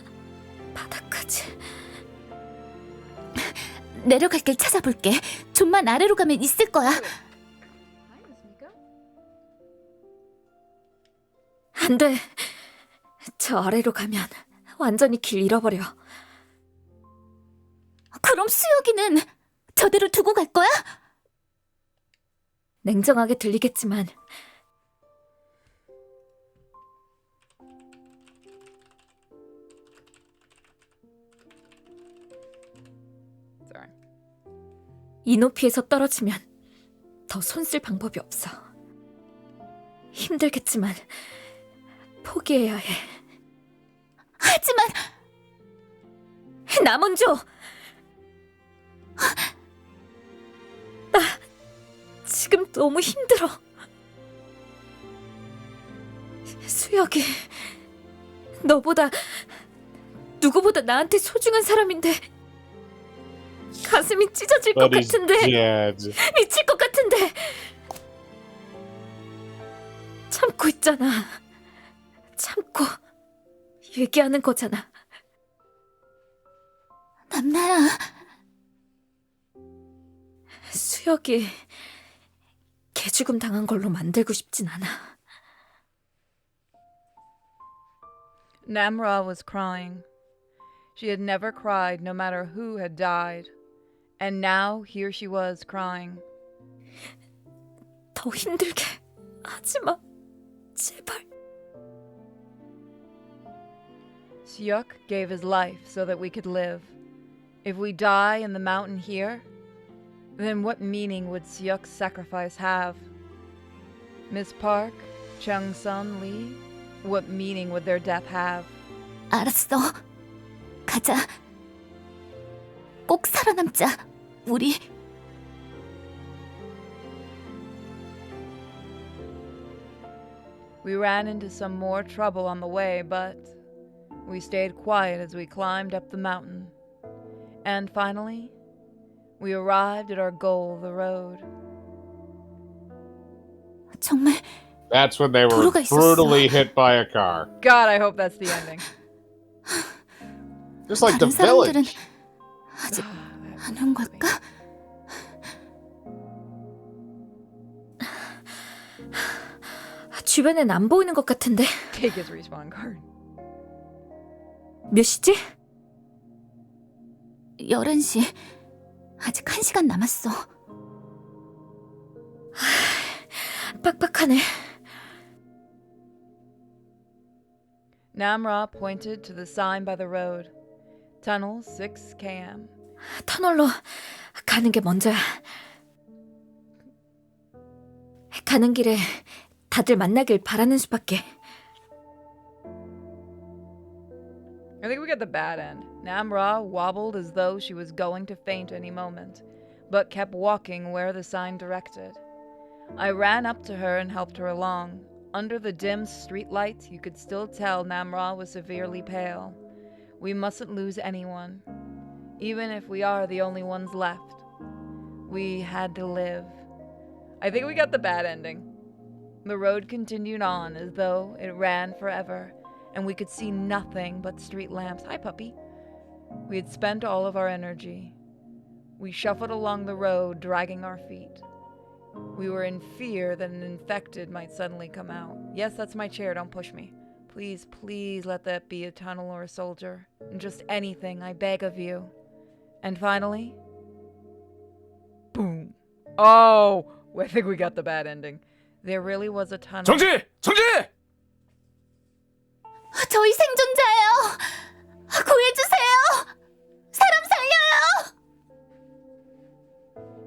바닥까지. 내려갈 길 찾아볼게. 좀만 아래로 가면 있을 거야. 안 돼. 저 아래로 가면 완전히 길 잃어버려. 그럼 수혁이는 저대로 두고 갈 거야? 냉정하게 들리겠지만 Sorry. 이 높이에서 떨어지면 더 손 쓸 방법이 없어. 힘들겠지만 포기해야 해. 하지만 나 먼저. 나 지금 너무 힘들어. 수혁이 너보다 누구보다 나한테 소중한 사람인데 가슴이 찢어질 것 But he's 같은데 dead. 미칠 것 같은데 참고 있잖아. 참고 얘기하는 거잖아. 남나야, 수혁이 개죽음 당한 걸로 만들고 싶진 않아. Namra was crying. She had never cried, no matter who had died. And now here she was crying. 더 힘들게 하지 마. 제발. Syuk gave his life so that we could live. If we die in the mountain here, then what meaning would Syuk's sacrifice have? Miss Park, Chung-sun Lee, what meaning would their death have? 알았어. 가자. 꼭 살아남자. 우리. We ran into some more trouble on the way, but we stayed quiet as we climbed up the mountain. And finally, we arrived at our goal, the road. 정말 That's when they were 도로가 있었어. brutally hit by a car. God, I hope that's the ending. Just like the 다른 사람들은 village. 아직 안 온 걸까? 주변엔 안 보이는 것 같은데. Take his respawn card. 몇 시지? 11시. 아직 1시간 남았어. 빡빡하네. Namra pointed to the sign by the road. Tunnel 6 km. 터널로 가는 게 먼저야. 가는 길에 다들 만나길 바라는 수밖에. I think we got the bad end. Namra wobbled as though she was going to faint any moment, but kept walking where the sign directed. I ran up to her and helped her along. Under the dim street lights, you could still tell Namra was severely pale. We mustn't lose anyone, even if we are the only ones left. We had to live. I think we got the bad ending. The road continued on as though it ran forever, and we could see nothing but street lamps. Hi, puppy. We had spent all of our energy. We shuffled along the road, dragging our feet. We were in fear that an infected might suddenly come out. Yes, that's my chair, don't push me. Please, please let that be a tunnel or a soldier. Just anything, I beg of you. And finally... boom. Oh, I think we got the bad ending. There really was a tunnel. 정지! 정지! 저희 생존자예요. 구해주세요. 사람 살려요.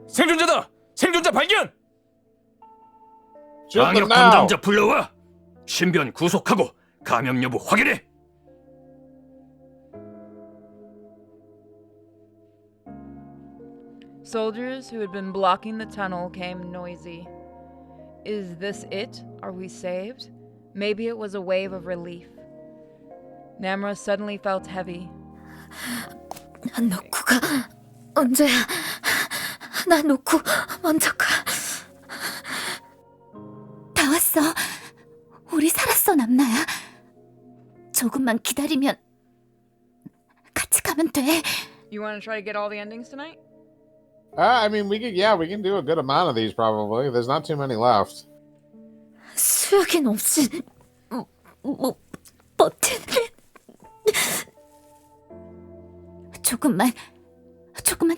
생존자다! 생존자 발견! Shoot them 방역 now. 담당자 불러와. 신변 구속하고 감염 여부 확인해. Soldiers who had been blocking the tunnel came noisy. Is this it? Are we saved? Maybe it was a wave of relief. Namra suddenly felt heavy. 놓고 가. 언제야? 나 놓고 먼저 가. 다 왔어. 우리 살았어, 남나야. 조금만 기다리면 같이 가면 돼. You want to try to get all the endings tonight? I mean, we can do a good amount of these probably. There's not too many left. 수혁이는 없이 버티네. 조금만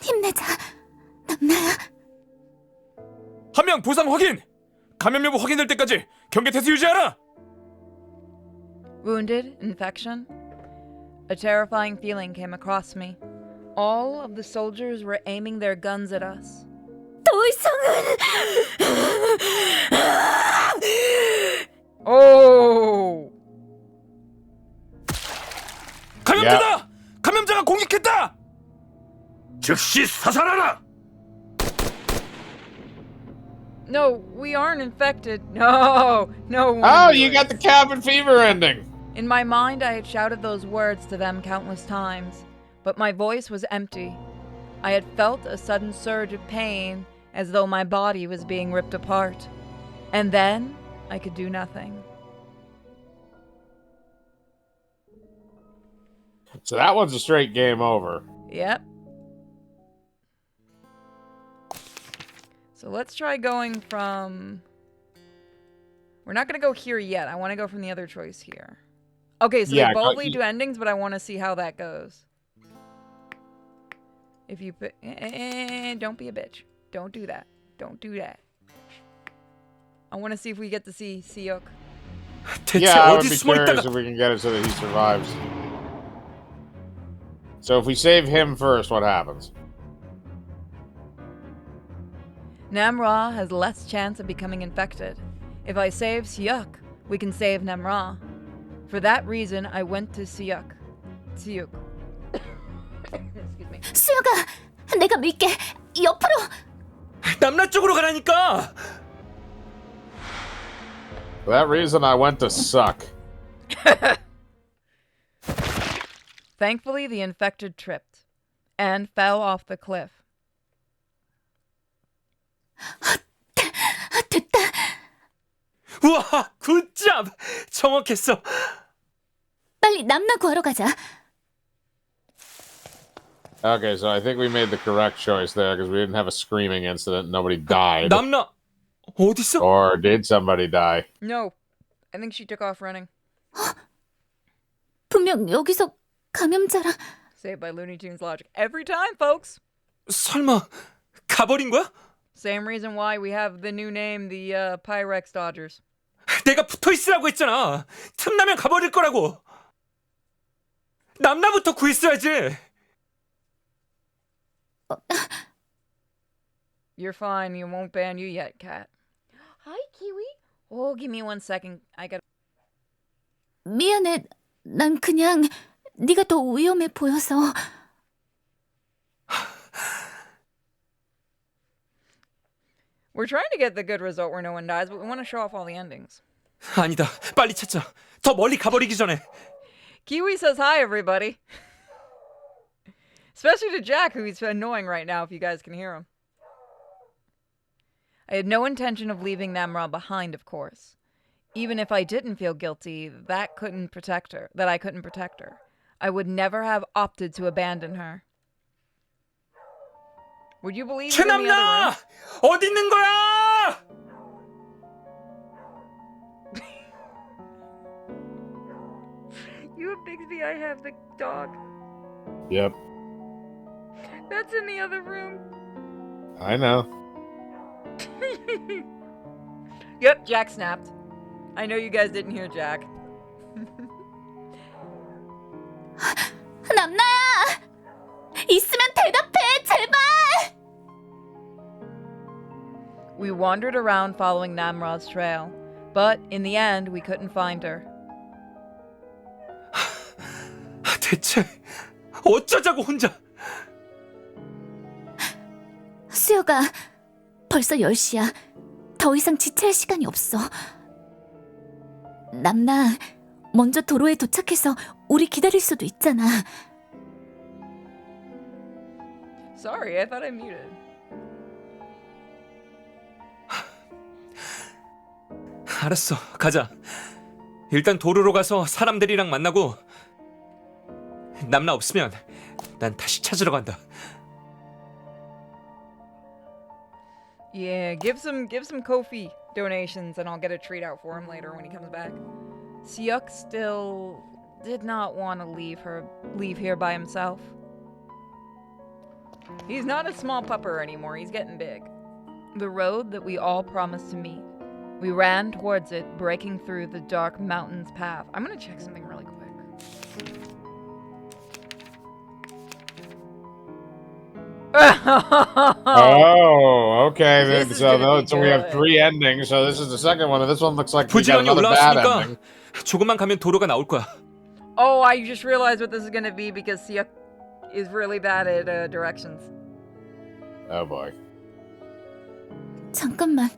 힘내자, 남나야. 한 명 부상 확인! 감염 여부 확인될 때까지 경계 태세 유지하라! Wounded, infection. A terrifying feeling came across me. All of the soldiers were aiming their guns at us. 더 이상은 Oh! 감염자다! 감염자가 공격했다! 즉시 사살하라. No, we aren't infected. No, no. Oh, you got the cabin fever ending. In my mind, I had shouted those words to them countless times, but my voice was empty. I had felt a sudden surge of pain, as though my body was being ripped apart. And then, I could do nothing. So that one's a straight game over. Yep. So let's try going from... We're not going to go here yet. I want to go from the other choice here. Okay, so Yeah, they both lead to endings, but I want to see how that goes. If you put... don't be a bitch. Don't do that. Don't do that. I want to see if we get to see Seok. Yeah, I would be curious if we can get it so that he survives. So if we save him first, what happens? Namra has less chance of becoming infected. If I save Seok, we can save Namra. For that reason, I went to Seok. Excuse me. 수혁아, 내가 밀게. 옆으로. 남나 쪽으로 가라니까. For that reason, I went to suck. Thankfully, the infected tripped and fell off the cliff. 됐다. 우와, 굿잡. 정확했어. 빨리 남나 구하러 가자. Okay, so I think we made the correct choice there because we didn't have a screaming incident. Nobody died. 남나 어딨어? Or did somebody die? No, I think she took off running. 분명 여기서 감염자라. Saved by Looney Tunes logic. Every time, folks. 설마 가버린 거야? Same reason why we have the new name, the Pyrex Dodgers. 내가 붙어 있으라고 했잖아. 틈나면 가버릴 거라고. 남나부터 구했어야지. You're fine. You won't ban you yet, Cat. Hi, Kiwi. Oh, give me 1 second. I got. 미안해. 난 그냥 네가 더 위험해 보여서. We're trying to get the good result where no one dies, but we want to show off all the endings. 아니다. 빨리 찾자. 더 멀리 가버리기 전에. Kiwi says hi, everybody. Especially to Jack, who's annoying right now, if you guys can hear him. I had no intention of leaving Namra behind, of course. Even if I didn't feel guilty, that I couldn't protect her. I would never have opted to abandon her. Would you believe it in the other 최남나! 어디 있는 거야? You have Bixby, I have the dog. Yep. That's in the other room. I know. Yep, Jack snapped. I know you guys didn't hear Jack. 남나야! 있으면 대답해, 제발! We wandered around following Namra's trail, but in the end, we couldn't find her. 대체 어쩌자고 혼자. 수혁아, 벌써 10시야. 더 이상 지체할 시간이 없어. 남나, 먼저 도로에 도착해서 우리 기다릴 수도 있잖아. Sorry, I thought I muted. 알았어, 가자. 일단 도로로 가서 사람들이랑 만나고 남나 없으면 난 다시 찾으러 간다. Yeah, give some Ko-fi donations and I'll get a treat out for him later when he comes back. Seok still did not want to leave here by himself. He's not a small pupper anymore, he's getting big. The road that we all promised to meet. We ran towards it, breaking through the dark mountains path. I'm gonna check something really quick. Oh, okay. This is So gonna be we have good. 3 endings. So this is the second one, and this one looks like we got 부지런히 another bad 올라왔으니까 ending. 조금만 가면 도로가 나올 거야. Oh, I just realized what this is gonna be because Seok is really bad at directions. Oh boy. 잠깐만,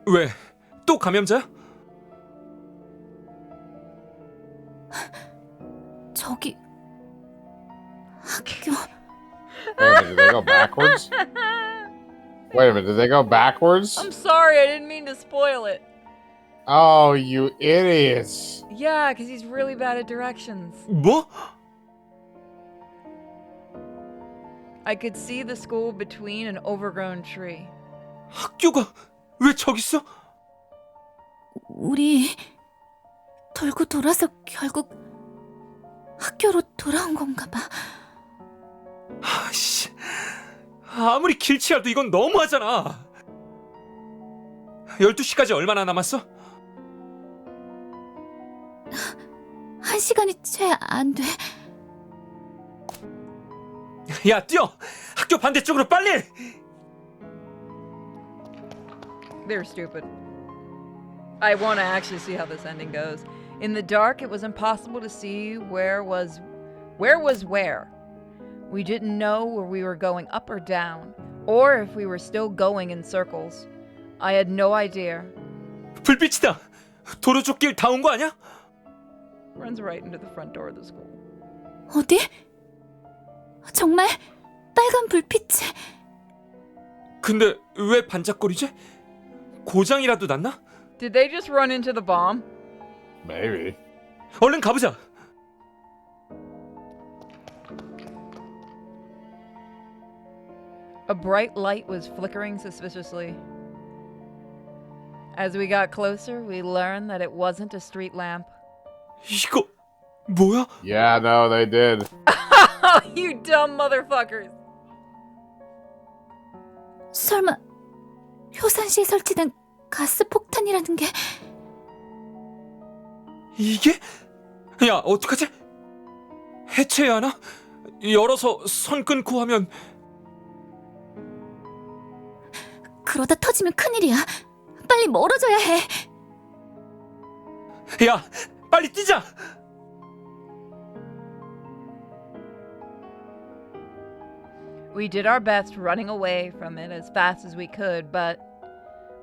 왜? 또 감염자야? 저기 학교 Wait a minute, did they go backwards? Wait a minute, did they go backwards? I'm sorry, I didn't mean to spoil it. Oh, you idiots. Yeah, because he's really bad at directions. 뭐? I could see the school between an overgrown tree. 학교가 왜 저기 있어? 우리 돌고 돌아서 결국 학교로 돌아온 건가 봐. 아씨, 아무리 길치라도 이건 너무하잖아. 12시까지 얼마나 남았어? 1시간이 채 안 돼. 야, 뛰어! 학교 반대쪽으로 빨리! They're stupid. I want to actually see how this ending goes. In the dark, it was impossible to see where was where. We didn't know where we were going up or down, or if we were still going in circles. I had no idea. 불빛이다! 도로 쪽길 다 온 거 아니야? Runs right into the front door of the school. 어디? 정말 빨간 불빛이. 근데 왜 반짝거리지? 고장이라도 났나? Did they just run into the bomb? Maybe. 얼른 가보자. A bright light was flickering suspiciously. As we got closer, we learned that it wasn't a street lamp. 이거 뭐야? Yeah, no, they did. You dumb motherfuckers! 설마 효산시에 설치된 가스 폭탄이라는 게. 이게? 야, 어떡하지? 해체해야 하나? 열어서 선 끊고 하면. 그러다 터지면 큰일이야. 빨리 멀어져야 해. 야, 빨리 뛰자! We did our best running away from it as fast as we could, but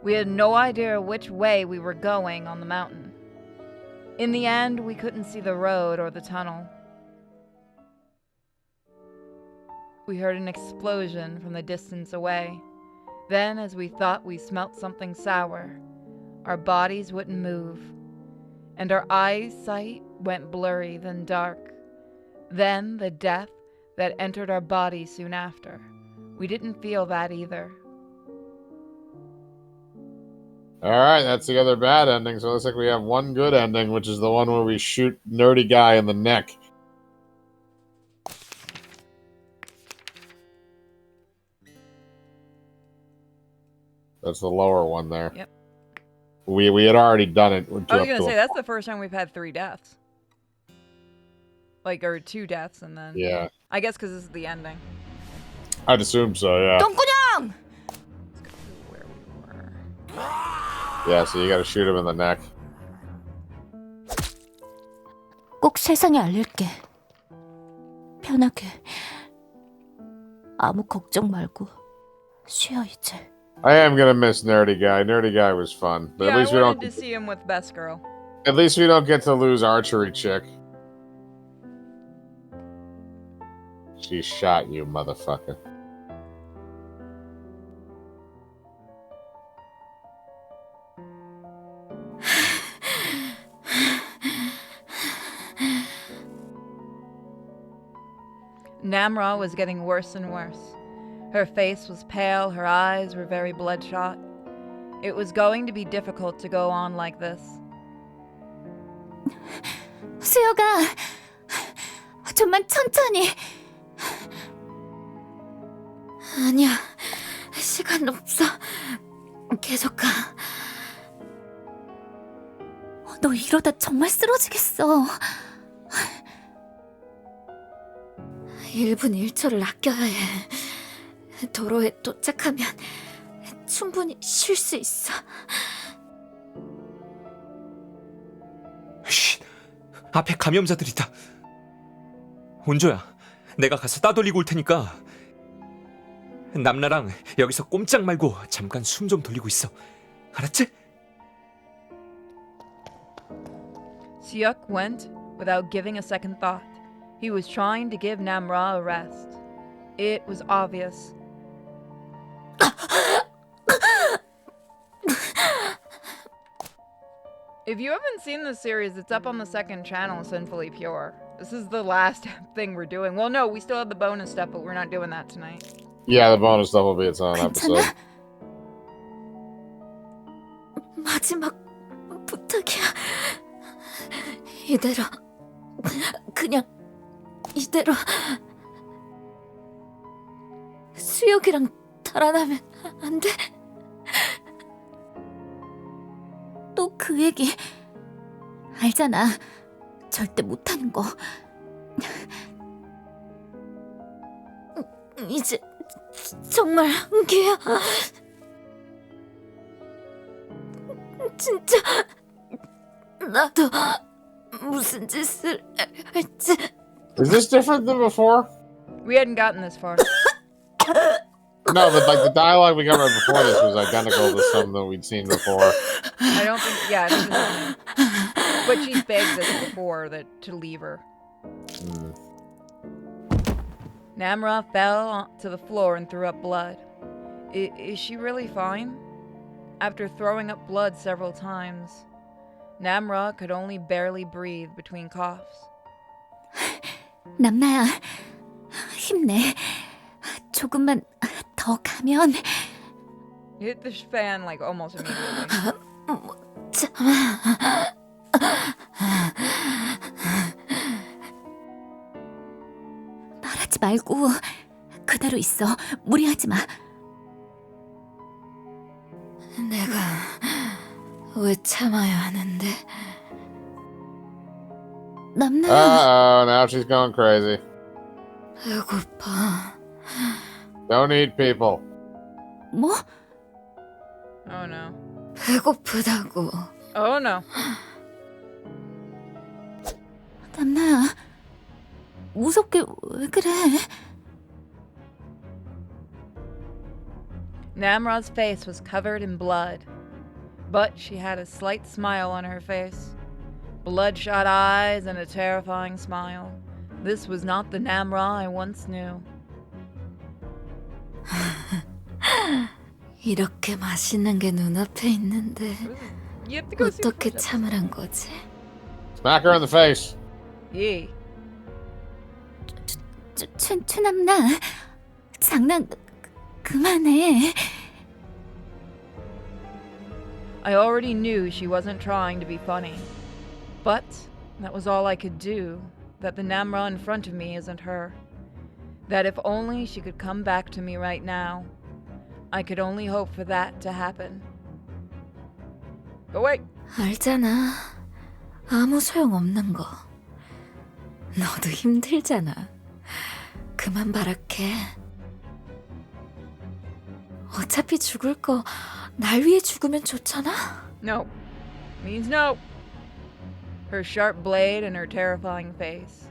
we had no idea which way we were going on the mountain. In the end, we couldn't see the road or the tunnel. We heard an explosion from the distance away. Then, as we thought we smelt something sour, our bodies wouldn't move, and our eyesight went blurry, then dark. Then the death that entered our bodies soon after. We didn't feel that either. Alright, that's the other bad ending, so it looks like we have one good ending, which is the one where we shoot nerdy guy in the neck. That's the lower one there. Yep. We had already done it. I was gonna say, that's the first time we've had 3 deaths. Like, or 2 deaths, and then... Yeah. I guess because this is the ending. I'd assume so, yeah. 똥꾸녕! Where we were. Yeah, so you gotta shoot him in the neck. 꼭 세상에 알릴게. 편하게. 아무 걱정 말고 쉬어 이제. I am gonna miss Nerdy Guy. Nerdy Guy was fun. But Yeah, at least I we wanted don't to see him with Best Girl. at least we don't get to lose Archery Chick. She shot you, motherfucker. Namra was getting worse and worse. Her face was pale, her eyes were very bloodshot. It was going to be difficult to go on like this. 수혁아, 좀만 천천히. 아니야, 시간 없어. 계속 가. 너 이러다 정말 쓰러지겠어. 1분 1초를 아껴야 해. 도로에 도착하면 충분히 쉴 수 있어. 쉿, 앞에 감염자들 있다. 온조야, 내가 가서 따돌리고 올 테니까 남나랑 여기서 꼼짝 말고 잠깐 숨 좀 돌리고 있어. 알았지? Siuk went without giving a second thought. He was trying to give Namra a rest. It was obvious. If you haven't seen this series, it's up on the second channel, Sinfully Pure. This is the last thing we're doing. Well, no, we still have the bonus stuff, but we're not doing that tonight. Yeah, the bonus stuff will be its own episode. 괜찮아? 마지막 부탁이야. 이대로 그냥 이대로 수혁이랑 달아나면 안 돼? 또 그 얘기 알잖아. 절대 못하는 거. 이제 정말 한계야. 진짜 나도 무슨 짓을 할지. Is this different than before? We hadn't gotten this far. No, but like the dialogue we got right before this was identical to something that we'd seen before. I don't think, yeah, this is the same. But she's begged us before to leave her. Namra fell to the floor and threw up blood. Is she really fine? After throwing up blood several times, Namra could only barely breathe between coughs. 남나야, 힘내. 조금만 더 가면. Hit the fan like almost immediately. 말하지 말고 그대로 있어. 무리하지 마. 내가 왜 참아야 하는데? 남나야. Uh-oh, now she's going crazy. 배고파. Don't eat people. 뭐? Oh no. 배고프다고. Oh no. 남나야. 무섭게 왜 그래? Namra's face was covered in blood, but she had a slight smile on her face. Bloodshot eyes and a terrifying smile. This was not the Namra I once knew. 이렇게 맛있는 게 눈앞에 있는데 You have to go see the 어떻게 first 참으란 거지? Smack her in the face. episode. 최남나. 장난 그만해. I already knew she wasn't trying to be funny. But that was all I could do, that the Namra in front of me isn't her. That if only she could come back to me right now. I could only hope for that to happen. But wait! 알잖아. 아무 소용 없는 거. 너도 힘들잖아. 그만 바랄게. 어차피 죽을 거 날 위해 죽으면 좋잖아. No. Means no. Her sharp blade and her terrifying face.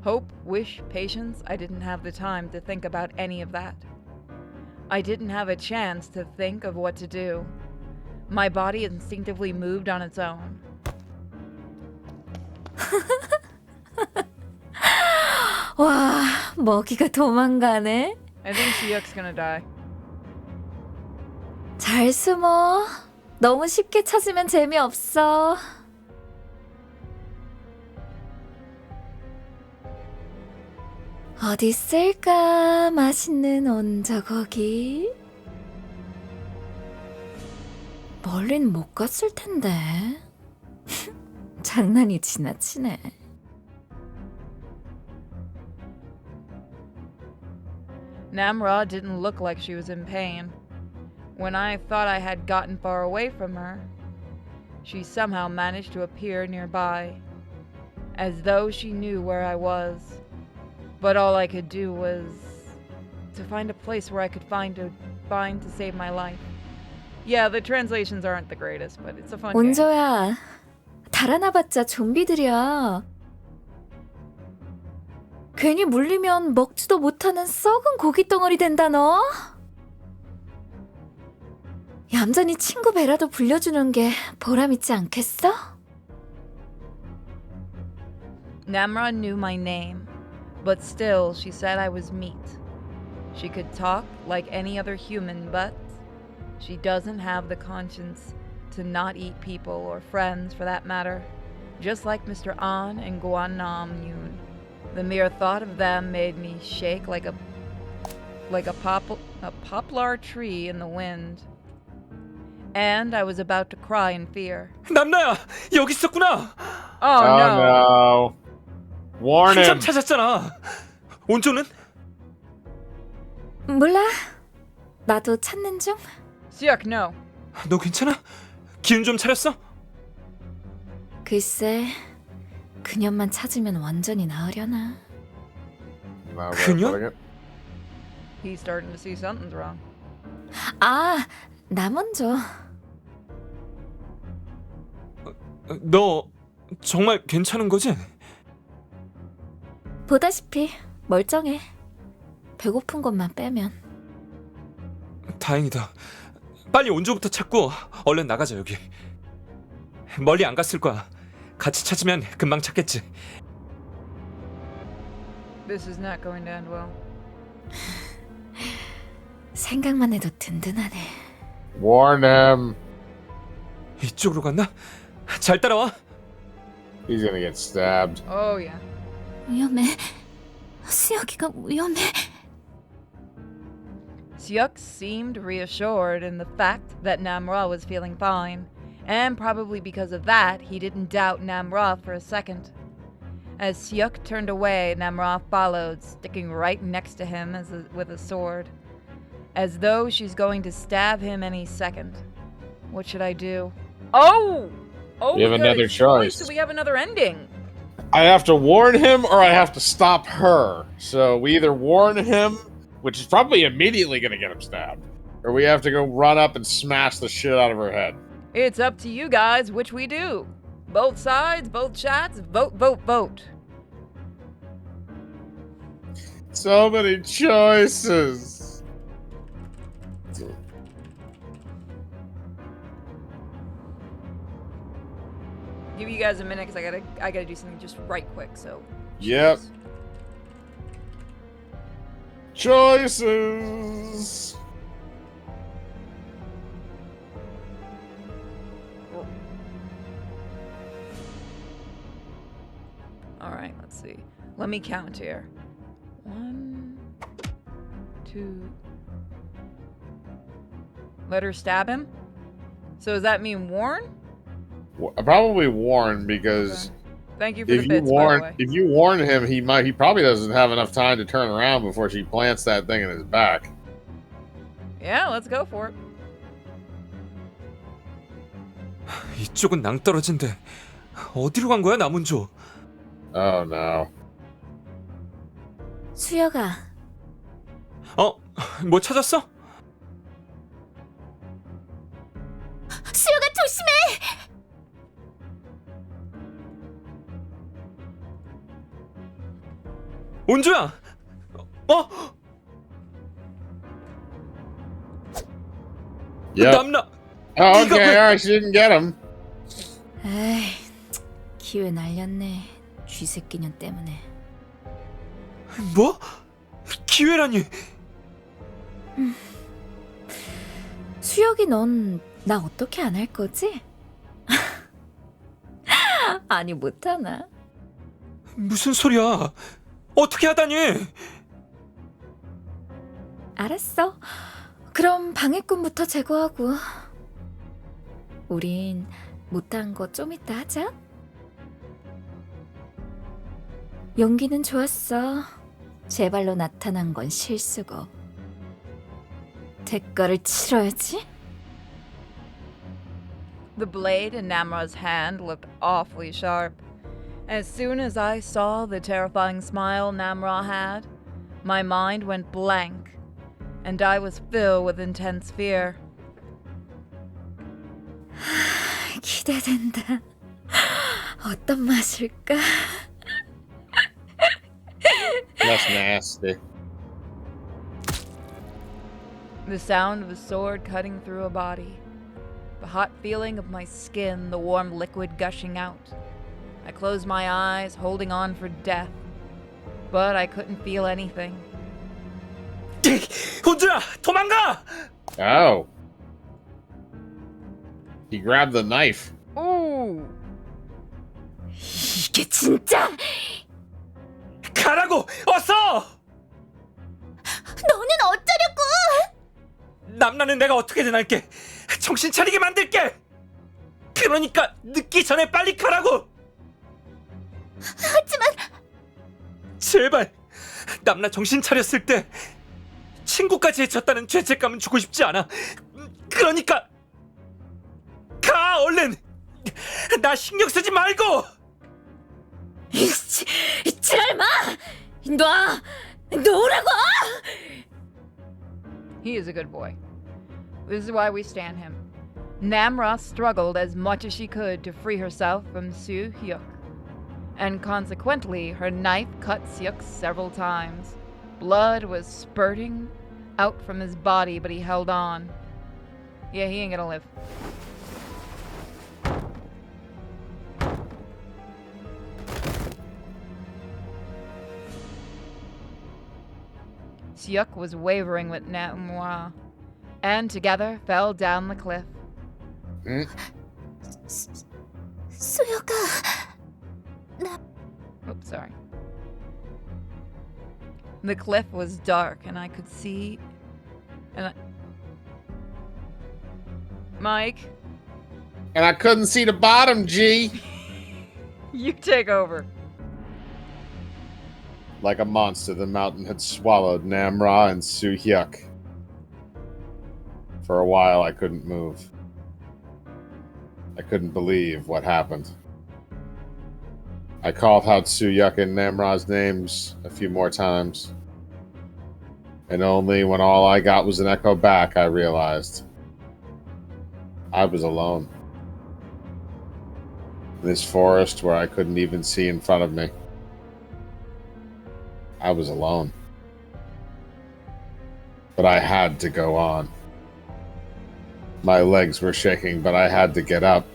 Hope, wish, patience, I didn't have the time to think about any of that. I didn't have a chance to think of what to do. My body instinctively moved on its own. 와, 먹이가 도망가네. I think Siuk's gonna die. 잘 숨어. 너무 쉽게 찾으면 재미없어. 어디 있을까? 맛있는 온저고기. 멀린 못 갔을 텐데. 장난이 지나치네. Namra didn't look like she was in pain. When I thought I had gotten far away from her, she somehow managed to appear nearby, as though she knew where I was. But all I could do was to find a place where I could find to save my life. Yeah, the translations aren't the greatest, but it's a fun game. 온저야, 달아나봤자 좀비들이야. 괜히 물리면 먹지도 못하는 썩은 고기 덩어리 된다 너. 얌전히 친구 배라도 불려주는 게 보람 있지 않겠어? Namra knew my name, but still she said I was meat. She could talk like any other human, but she doesn't have the conscience to not eat people or friends for that matter, just like Mr. An and Guan Nam Yun. The mere thought of them made me shake like a poplar tree in the wind. And I was about to cry in fear. 남나야, 여기 있었구나. Oh no. no. Warn 한참 him. 찾았잖아. 온조는? 몰라. 나도 찾는 중. Siak, no. 너 괜찮아? 기운 좀 차렸어? 글쎄, 그년만 찾으면 완전히 나으려나. No, 그녀? He's starting to see something's wrong. 아, 나 먼저. 너 정말 괜찮은 거지? 보다시피 멀쩡해. 배고픈 것만 빼면. 다행이다. 빨리 온조부터 찾고 얼른 나가자 여기. 멀리 안 갔을 거야. 같이 찾으면 금방 찾겠지. This is not going to end well. 생각만 해도 든든하네. Warn him. 이쪽으로 갔나? 잘 따라와. He's gonna get stabbed. Oh yeah. 위험해. 수혁이가 위험해. Siak seemed reassured in the fact that Namra was feeling fine, and probably because of that, he didn't doubt Namra for a second. As Siak turned away, Namra followed, sticking right next to him with a sword, as though she's going to stab him any second. What should I do? Oh! Oh, We have got a another choice. So we have another ending. I have to warn him or I have to stop her. So we either warn him, which is probably immediately going to get him stabbed, or we have to go run up and smash the shit out of her head. It's up to you guys which we do. Both sides, both shots, vote, vote, vote. So many choices. Give you guys a minute because I gotta do something just right quick. So. Yep. Choices. All right, let's see. Let me count here. 1, 2. Let her stab him. So does that mean warn? Probably warn because Okay. Thank you for the bits, by the way. if you warn him, he probably doesn't have enough time to turn around before she plants that thing in his back. Yeah, let's go for it. 이쪽은 낭떠러진데 어디로 간 거야 남은조? Oh no. 수혁아, 뭐 찾았어? 수혁아 조심해. 온조야. Yep. 남나. Oh, 이거 okay, 왜- alright, she didn't get him. 에이, 기회 날렸네. 쥐새끼년 때문에. 뭐? 기회라니. 수혁이 넌 나 어떻게 안 할 거지? 아니 못하나? 무슨 소리야? 어떻게 하다니? 알았어. 그럼 방해꾼부터 제거하고. 우린 못한 거 좀 이따 하자. 용기는 좋았어. 제 발로 나타난 건 실수고. 대가를 치러야지. The blade in Namra's hand looked awfully sharp. As soon as I saw the terrifying smile Namra had, my mind went blank, and I was filled with intense fear. 기대된다. 어떤 맛일까? That's nasty. The sound of a sword cutting through a body. The hot feeling of my skin, the warm liquid gushing out. I closed my eyes, holding on for death. But I couldn't feel anything. 혼주야, 도망가! Oh. He grabbed the knife. Ooh! 이게 진짜 가라고! 어서! 너는 어쩌려고? 남라는 내가 어떻게든 할게. 정신 차리게 만들게. 그러니까 늦기 전에 빨리 가라고. 하지만 제발. 남라 정신 차렸을 때 친구까지 해쳤다는 죄책감은 주고 싶지 않아. 그러니까 가 얼른. 나 신경 쓰지 말고. 이씨, 지랄마! 놓으라고! He is a good boy. This is why we stand him. Namra struggled as much as she could to free herself from Su Hyuk. And consequently, her knife cut Syuk several times. Blood was spurting out from his body, but he held on. Yeah, he ain't gonna live. Syuk was wavering with Namra, and together fell down the cliff. 수혁아, Oops, sorry. The cliff was dark, and I could see. Mike, And I couldn't see the bottom, G. you take over. Like a monster, the mountain had swallowed Namra and Su Hyuk. For a while, I couldn't move. I couldn't believe what happened. I called out Su Hyuk and Namra's names a few more times. And only when all I got was an echo back, I realized I was alone. In this forest where I couldn't even see in front of me. I was alone. But I had to go on. My legs were shaking, but I had to get up.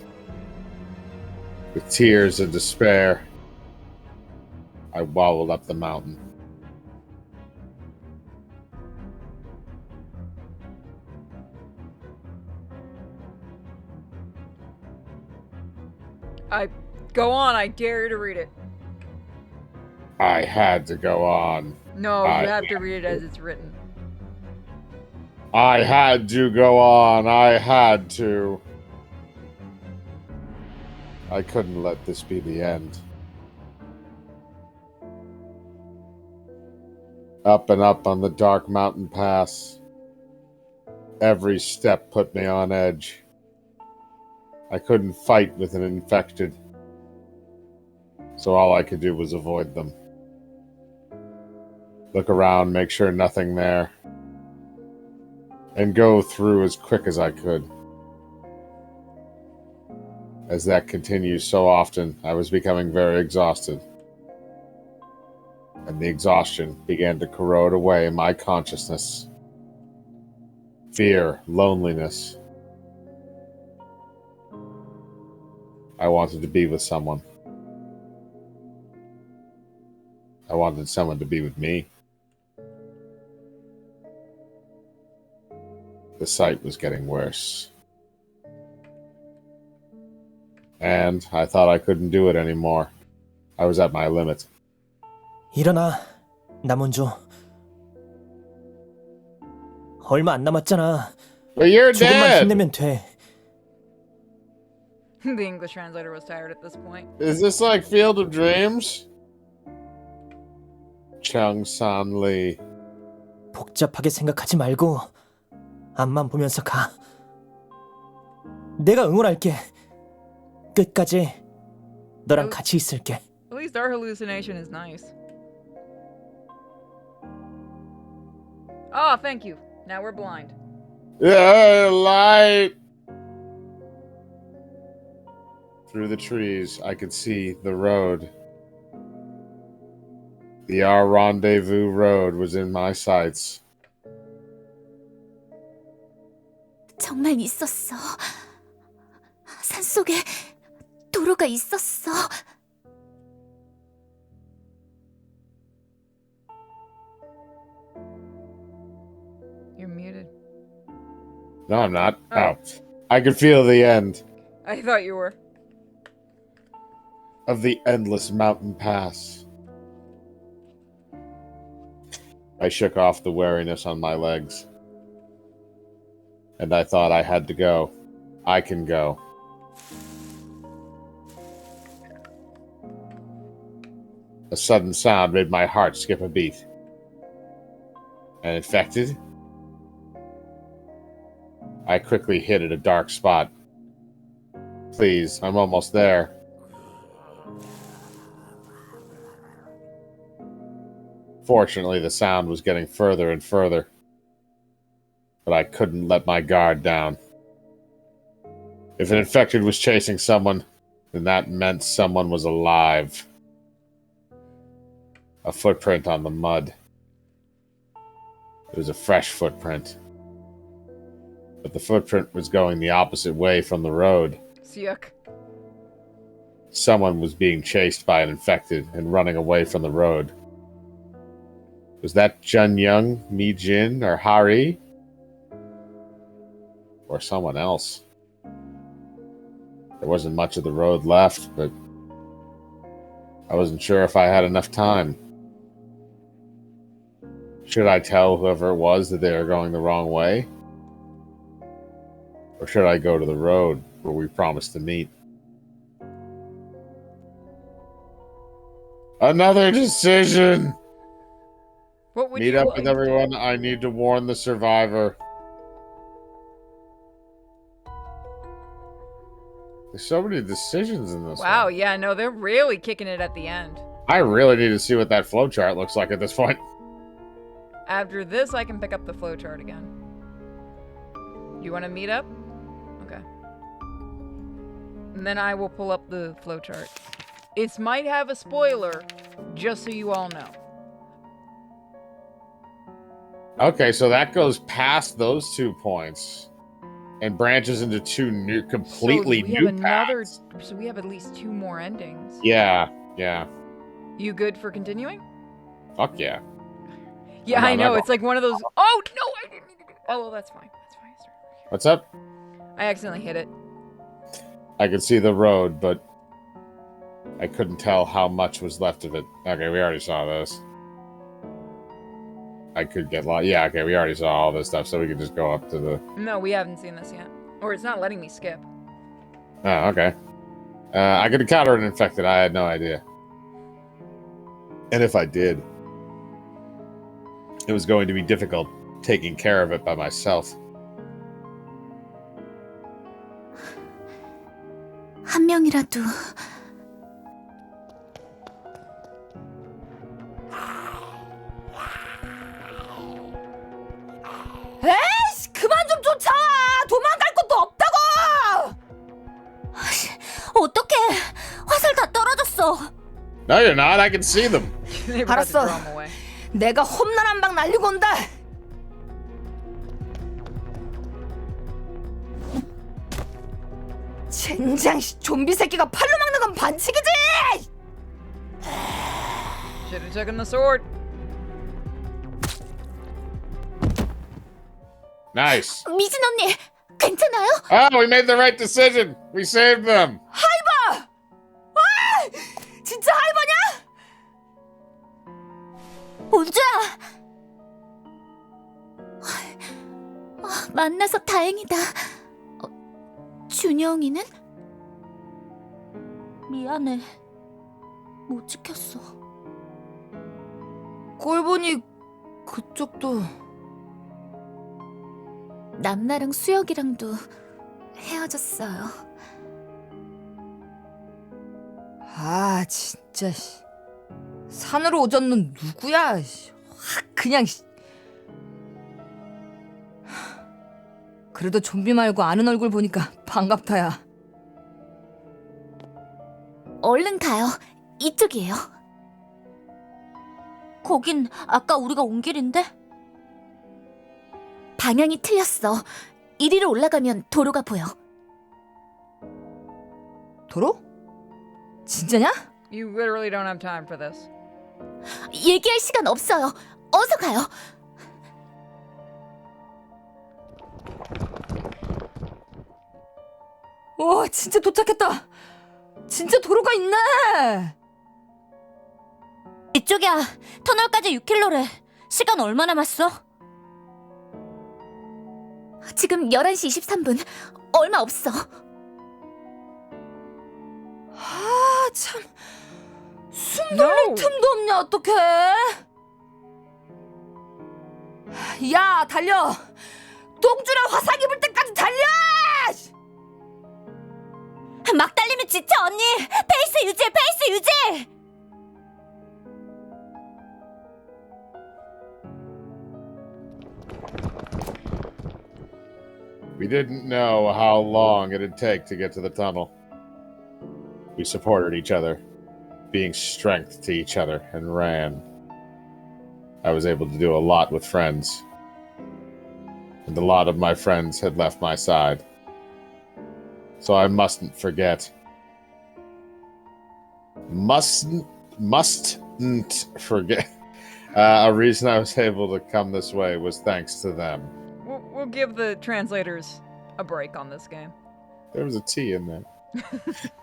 With tears and despair, I wobbled up the mountain. Go on, I dare you to read it. I had to go on. No, you have to read it as it's written. I had to go on. I had to. I couldn't let this be the end. Up and up on the dark mountain pass. Every step put me on edge. I couldn't fight with an infected. So all I could do was avoid them. Look around, make sure nothing there. And go through as quick as I could. As that continues so often, I was becoming very exhausted. And the exhaustion began to corrode away my consciousness. Fear, loneliness. I wanted to be with someone. I wanted someone to be with me. The sight was getting worse. And I thought I couldn't do it anymore. I was at my limit. 일어나, 남원주. 얼마 안 남았잖아. But you're 조금만 dead! 힘내면 돼. The English translator was tired at this point. Is this like Field of Dreams? Chung-san Lee. 복잡하게 생각하지 말고 앞만 보면서 가. 내가 응원할게. 끝까지 너랑 같이 있을게. At least our hallucination is nice. Oh, thank you. Now we're blind. Yeah, light! Through the trees, I could see the road. The Our Rendezvous road was in my sights. 정말 있었어. 산속에 도로가 있었어. You're muted. No, I'm not. Oh. Oh. I could feel the end I thought you were. of the endless mountain pass. I shook off the weariness on my legs. And I thought I had to go. I can go. A sudden sound made my heart skip a beat. An infected? I quickly hid at a dark spot. Please, I'm almost there. Fortunately, the sound was getting further and further. But I couldn't let my guard down. If an infected was chasing someone, then that meant someone was alive. A footprint on the mud. It was a fresh footprint. But the footprint was going the opposite way from the road. Yuck. Someone was being chased by an infected and running away from the road. Was that Jun Young, Mi Jin, or Hari? Or someone else? There wasn't much of the road left, but I wasn't sure if I had enough time. Should I tell whoever it was that they were going the wrong way? Or should I go to the road where we promised to meet? Another decision! What would Meet you up like with to do? everyone. I need to warn the survivor. There's so many decisions in this Wow, one. yeah, no, they're really kicking it at the end. I really need to see what that flowchart looks like at this point. After this, I can pick up the flowchart again. You want to meet up? Okay. And then I will pull up the flowchart. It might have a spoiler, just so you all know. Okay, so that goes past those 2 points and branches into 2 new, completely so we new have another. paths. So we have at least 2 more endings. Yeah. You good for continuing? Fuck yeah. Yeah, I'm I not know. that It's like one of those. Oh no, I didn't mean to do. Oh well, that's fine. That's fine. What's up? I accidentally hit it. I could see the road, but I couldn't tell how much was left of it. Okay, we already saw this. I could get lost. Yeah, okay, we already saw all this stuff, so we could just go up to the... No, we haven't seen this yet. Or it's not letting me skip. Oh, okay. I could encounter an infected. I had no idea. And if I did, it was going to be difficult taking care of it by myself. 한 명이라도 에이씨, 그만 좀 쫓아! 도망갈 곳도 없다고! 어떡해! 화살 다 떨어졌어. No, you're not. I can see them. They were about to 알았어. draw 'em away. 내가 홈런 한 방 날리고 온다. 젠장 좀비 새끼가 팔로 막는 건 반칙이지. Should have taken the sword. Nice. 미진 언니, 괜찮아요? Oh, we made the right decision. We saved them. 하이바! 와! 진짜 하이바냐? 온주야! 만나서 다행이다. 준영이는? 미안해. 못 지켰어. 꼴 보니 그쪽도 남나랑 수혁이랑도 헤어졌어요. 아 진짜 산으로 오졌는 누구야? 확 그냥 그래도 좀비 말고 아는 얼굴 보니까 반갑다야. 얼른 가요. 이쪽이에요. 거긴 아까 우리가 온 길인데? 방향이 틀렸어. 이리로 올라가면 도로가 보여. 도로? 진짜냐? You literally don't have time for this. 얘기할 시간 없어요. 어서 가요. 와, 진짜 도착했다. 진짜 도로가 있네. 이쪽이야. 터널까지 6km래. 시간 얼마 남았어? 지금 11시 23분. 얼마 없어. 아, 참. 숨 돌릴 틈도 없냐, 어떡해. 야, 달려. 똥줄에 화상 입을 때까지 달려. 막 달리면 지쳐, 언니. 페이스 유지해, 페이스 유지. We didn't know how long it'd take to get to the tunnel. We supported each other, being strength to each other, and ran. I was able to do a lot with friends. And a lot of my friends had left my side. So I mustn't forget. Mustn't forget. A reason I was able to come this way was thanks to them. We'll give the translators a break on this game. There was a T in there.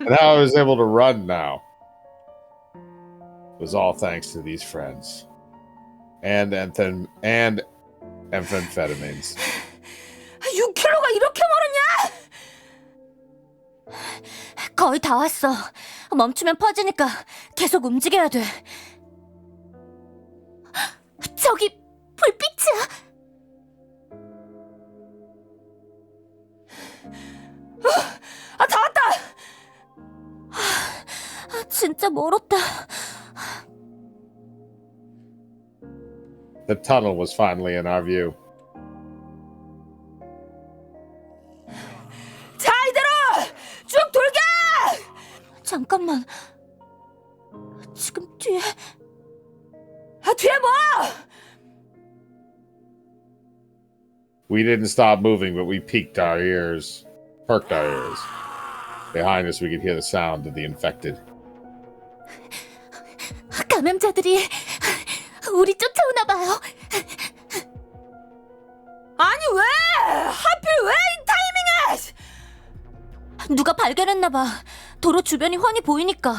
And how I was able to run now was all thanks to these friends. And amphetamines. 6km가 이렇게 멀었냐? 거의 다 왔어. 멈추면 퍼지니까 계속 움직여야 돼. 저기 불빛이야. 아, 다 왔다. 진짜 멀었다. The tunnel was finally in our view. 자, 이대로 쭉 돌게. 잠깐만. 지금 뒤에 아, 뒤에 뭐? We didn't stop moving, but we perked our ears. Behind us, we could hear the sound of the infected. 감염자들이 우리 쫓아오나 봐요. 아니, 왜? 하필 왜 이 타이밍에? 누가 발견했나 봐. 도로 주변이 훤히 보이니까.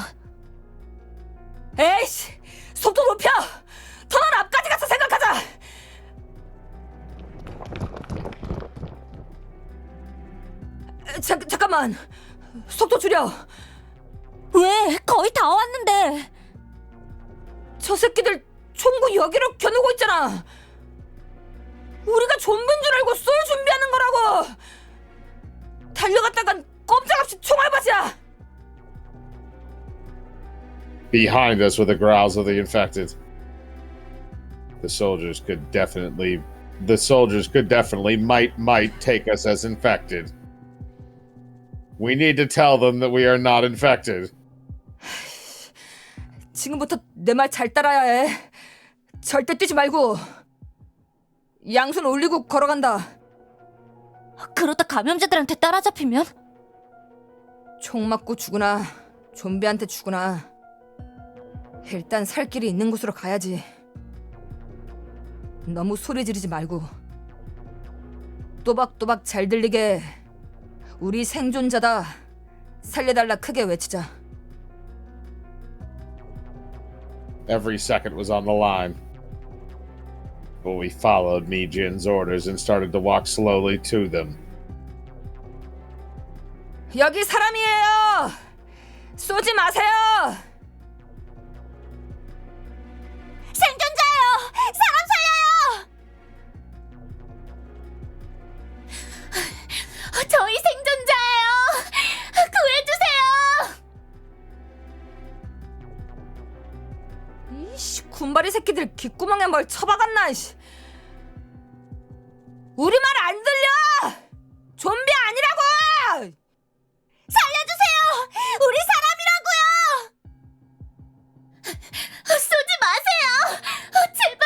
에이씨, 속도 높여. 터널 앞까지 가서 생각하자. 잠깐만. 속도 줄여. 왜? 거의 다 왔는데. 저 새끼들 총구 여기로 겨누고 있잖아. 우리가 좀비인 줄 알고 쏠 준비하는 거라고. 달려갔다간 꼼짝없이 총알 맞이야. Behind us were the growls of the infected. The soldiers could definitely might take us as infected. We need to tell them that we are not infected. 지금부터 내 말 잘 따라야 해. 절대 뛰지 말고. 양손 올리고 걸어간다. 그러다 감염자들한테 따라잡히면? 총 맞고 죽으나 좀비한테 죽으나 일단 살 길이 있는 곳으로 가야지. 너무 소리 지르지 말고 또박또박 잘 들리게 우리 생존자다 살려달라 크게 외치자. Every second was on the line. But we followed Mi-jin's orders and started to walk slowly to them. 여기 사람이에요. 쏘지 마세요. 생존자예요. 사람 살려요. 저희 생존자예요. 구해주세요. 이씨, 군바리 새끼들 귓구멍에 뭘 쳐박았나. 이씨. 우리 말 안 들려. 좀비 아니라고. 살려주세요. 우리 사람이라고요. 쏘지 마세요. 제발.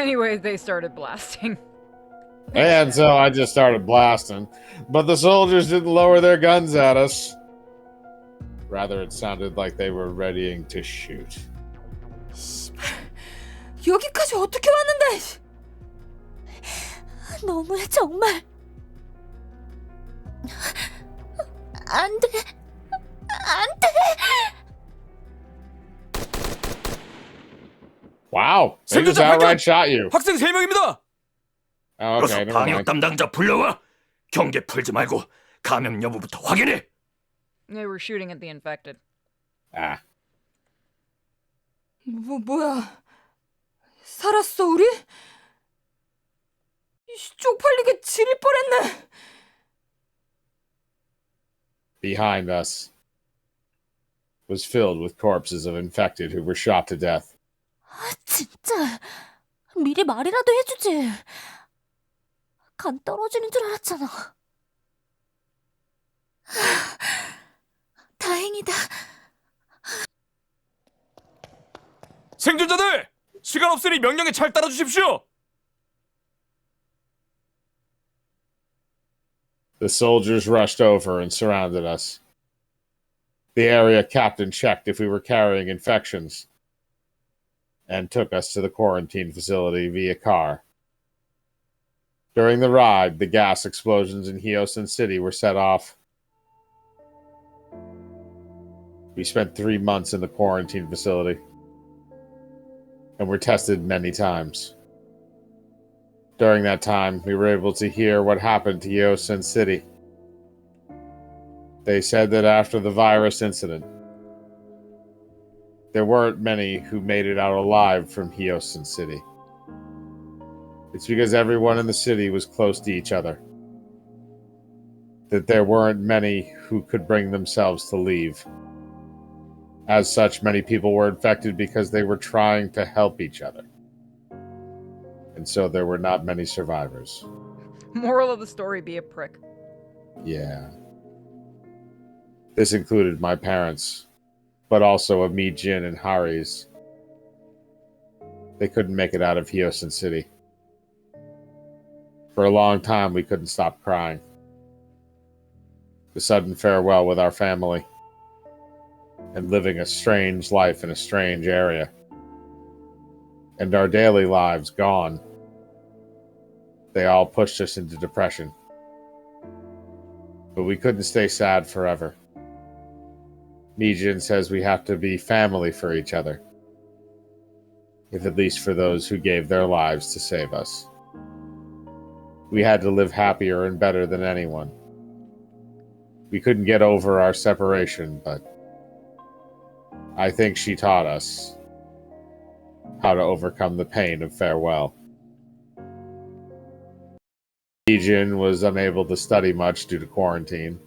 Anyway, they started blasting. And so I just started blasting. But the soldiers didn't lower their guns at us. Rather, it sounded like they were readying to shoot. 여기까지 어떻게 왔는데? 너무해 정말. 안 돼. 안 돼. Wow, they just outright shot you. 학생 3명입니다. Oh, 어서 okay, never 방역 mind. 담당자 불러와. 경계 풀지 말고 감염 여부부터 확인해. They were shooting at the infected. Ah. 뭐야? 살았어 우리? 쪽팔리게 지릴 뻔했네. Behind us was filled with corpses of infected who were shot to death. 진짜 미리 말이라도 해주지. 간 떨어지는 줄 알았잖아. 다행이다. 생존자들! 시간 없으니 명령에 잘 따라주십시오. The soldiers rushed over and surrounded us. The area captain checked if we were carrying infections and took us to the quarantine facility via car. During the ride, the gas explosions in Hyosin City were set off. We spent 3 months in the quarantine facility and were tested many times. During that time, we were able to hear what happened to Hyosin City. They said that after the virus incident, there weren't many who made it out alive from Hyosin City. It's because everyone in the city was close to each other. That there weren't many who could bring themselves to leave. As such, many people were infected because they were trying to help each other. And so there were not many survivors. Moral of the story, be a prick. Yeah. This included my parents, but also Ami Jin and Hari's. They couldn't make it out of Hyosin City. For a long time, we couldn't stop crying. The sudden farewell with our family, and living a strange life in a strange area, and our daily lives gone. They all pushed us into depression. But we couldn't stay sad forever. Mijin says we have to be family for each other, if at least for those who gave their lives to save us. We had to live happier and better than anyone. We couldn't get over our separation, but I think she taught us how to overcome the pain of farewell. Mijin was unable to study much due to quarantine,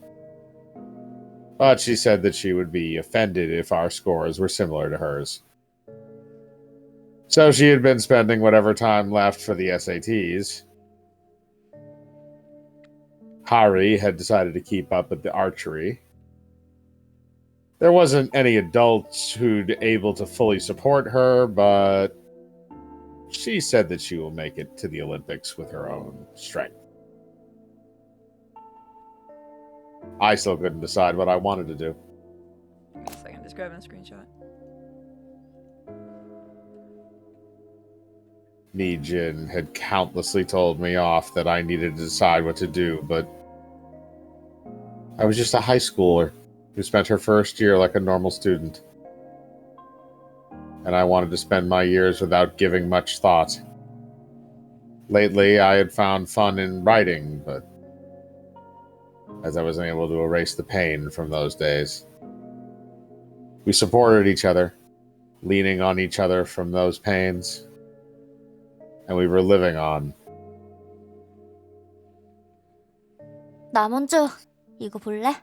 but she said that she would be offended if our scores were similar to hers. So she had been spending whatever time left for the SATs. Hari had decided to keep up at the archery. There wasn't any adults who'd able to fully support her, but she said that she will make it to the Olympics with her own strength. I still couldn't decide what I wanted to do. Give me a second, just grabbing a screenshot. Mijin had countlessly told me off that I needed to decide what to do, but I was just a high schooler who spent her first year like a normal student. And I wanted to spend my years without giving much thought. Lately, I had found fun in writing, but as I wasn't able to erase the pain from those days. We supported each other, leaning on each other from those pains, and we were living on. 나 먼저 이거 볼래?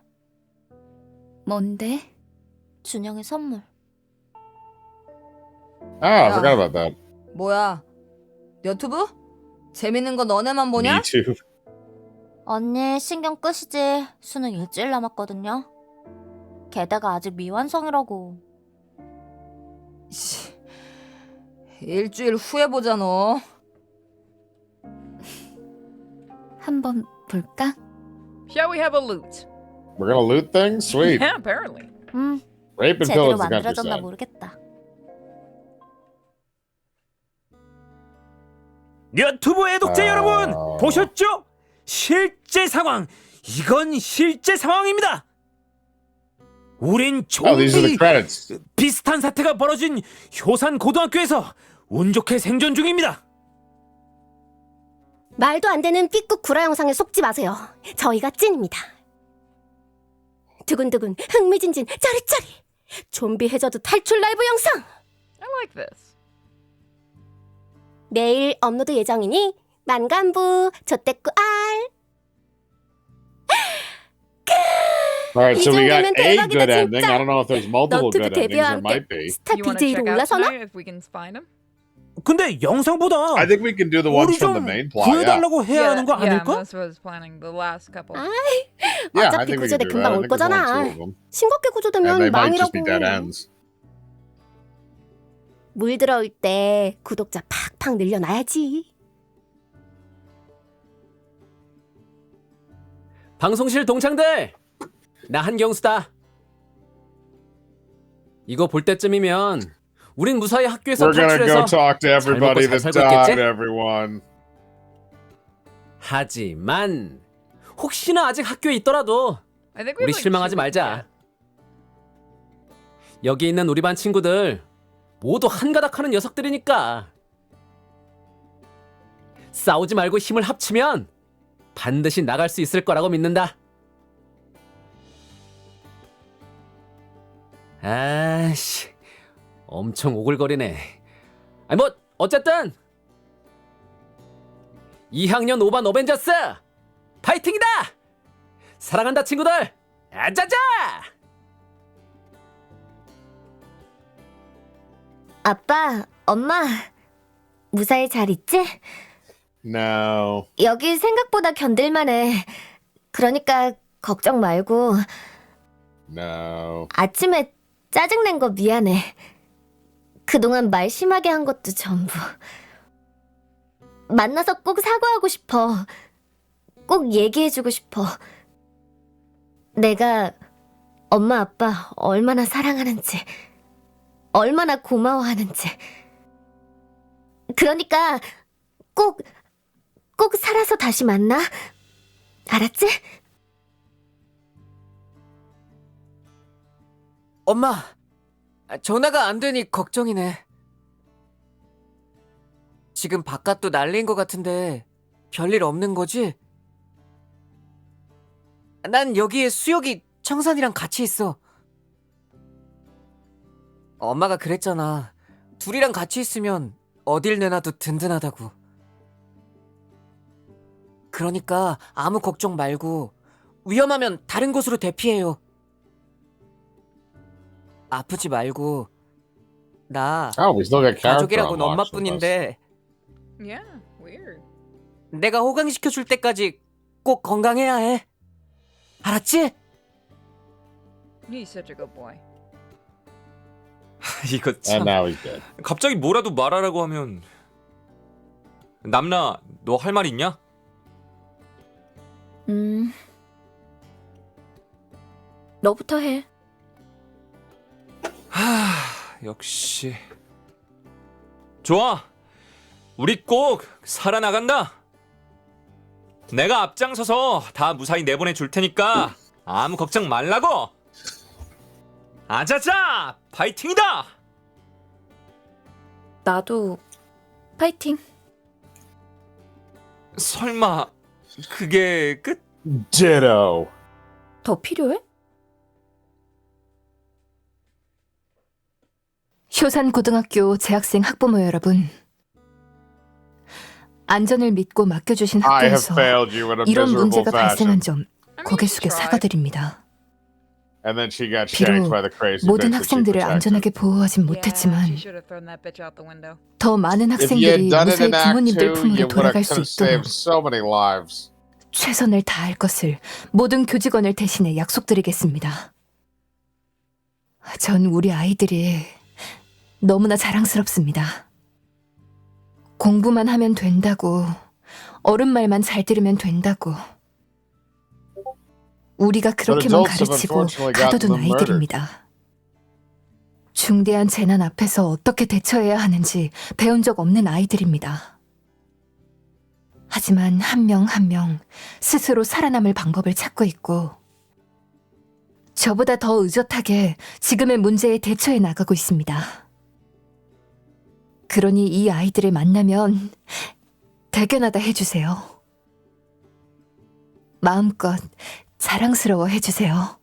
뭔데? 준영의 선물. I forgot about that. 뭐야? 유튜브? 재밌는 거 너네만 보냐? Me too. 언니 신경 끄시지. 수능 일주일 남았거든요. 게다가 아직 미완성이라고. 일주일 후에 보자 너. 한번 볼까? Shall we have a loot? We're gonna loot things? Sweet. Yeah, apparently. Rape and 제대로 pillage the 만들어졌나 countryside. 모르겠다. 유튜브 애독자 아. 여러분 보셨죠? 실제 상황. 이건 실제 상황입니다. 우린 Oh, these are the 좀비 credits. 비슷한 사태가 벌어진 효산 고등학교에서 운 좋게 생존 중입니다. 말도 안 되는 삐끗 구라 영상에 속지 마세요. 저희가 찐입니다. 두근두근 흥미진진 짜릿짜릿 좀비 해저드 탈출 라이브 영상 I like this. 내일 업로드 예정이니 만간부 조떼꾸 알. Alright, so we got 이정도면 a 대박이다, good ending. 진짜. I don't know if there's multiple 너튜브 good endings. 데뷔와 There 함께 might be. 스타 You want to BJ로 check out 올라서나? tonight if we can find him? 근데 영상보다 I think we can do the ones 우리 from the 좀 main plot. Yeah. 구해달라고 해야 하는 거 yeah, 아닐까? that's what I was planning. The last couple. Yeah, I 어차피 think we 구조대 can do that. 금방 I 올 think there's only two 거잖아. of them. 싱겁게 And 구조되면 they might just be 망이라고. dead ends. 물 들어올 때 구독자 팍팍 늘려놔야지. 방송실 동창들, 나 한경수다. 이거 볼 때쯤이면 우린 무사히 학교에서 We're gonna go 탈출해서 talk to everybody 잘 that 살고 died, 있겠지? everyone. 하지만 혹시나 아직 학교에 있더라도 I think we 우리 have, like, 실망하지 two- 말자. 여기 있는 우리 반 친구들 모두 한가닥하는 녀석들이니까 싸우지 말고 힘을 합치면 반드시 나갈 수 있을 거라고 믿는다. 아씨, 엄청 오글거리네. 아니 뭐 어쨌든 2학년 5반 어벤져스 파이팅이다. 사랑한다 친구들. 아자자. 아빠, 엄마, 무사히 잘 있지? No. 여기 생각보다 견딜만해. 그러니까 걱정 말고. No. 아침에 짜증낸 거 미안해. 그동안 말 심하게 한 것도 전부. 만나서 꼭 사과하고 싶어. 꼭 얘기해주고 싶어. 내가 엄마 아빠 얼마나 사랑하는지, 얼마나 고마워하는지. 그러니까 꼭 살아서 다시 만나. 알았지? 엄마, 전화가 안 되니 걱정이네. 지금 바깥도 난리인 것 같은데 별일 없는 거지? 난 여기에 수혁이, 청산이랑 같이 있어. 엄마가 그랬잖아. 둘이랑 같이 있으면 어딜 내놔도 든든하다고. 그러니까 아무 걱정 말고 위험하면 다른 곳으로 대피해요. 아프지 말고. 나 Oh, we still got character 가족이라고는 unlocks with us. 엄마뿐인데 Yeah, weird. 내가 호강시켜줄 때까지 꼭 건강해야 해. 알았지? He's such a good boy. 이거 And 참. now he's dead. 갑자기 뭐라도 말하라고 하면. 남나, 너 할 말 있냐? 너부터 해. 역시. 좋아. 우리 꼭 살아나간다. 내가 앞장서서 다 무사히 내보내 줄 테니까 아무 걱정 말라고. 아자자, 파이팅이다. 나도 파이팅. 설마 그게 끝? Ditto. 더 필요해? 효산고등학교 재학생 학부모 여러분, 안전을 믿고 맡겨주신 I have 학교에서 failed you in a 이런 miserable 문제가 발생한 fashion. 점 I mean, 고개 you 숙여 tried. 사과드립니다. And then she got shanked 비록 by the crazy 모든 bitch that she 학생들을 protected. 안전하게 보호하진 Yeah, 못했지만 she should have thrown that bitch out the window. 더 많은 If you had 학생들이 done it 무사히 in Act 2, 부모님들 you 품으로 would 돌아갈 have 수 could have 있도록 saved so many lives. 최선을 다할 것을 모든 교직원을 대신해 약속드리겠습니다. 전 우리 아이들이 너무나 자랑스럽습니다. 공부만 하면 된다고 어른 말만 잘 들으면 된다고. 우리가 그렇게만 adults have 가르치고 unfortunately gotten 가둬둔 them murdered. 아이들입니다. 중대한 재난 앞에서 어떻게 대처해야 하는지 배운 적 없는 아이들입니다. 하지만 한 명 한 명 스스로 살아남을 방법을 찾고 있고 저보다 더 의젓하게 지금의 문제에 대처해 나가고 있습니다. 그러니 이 아이들을 만나면 대견하다 해주세요. 마음껏 자랑스러워 해주세요.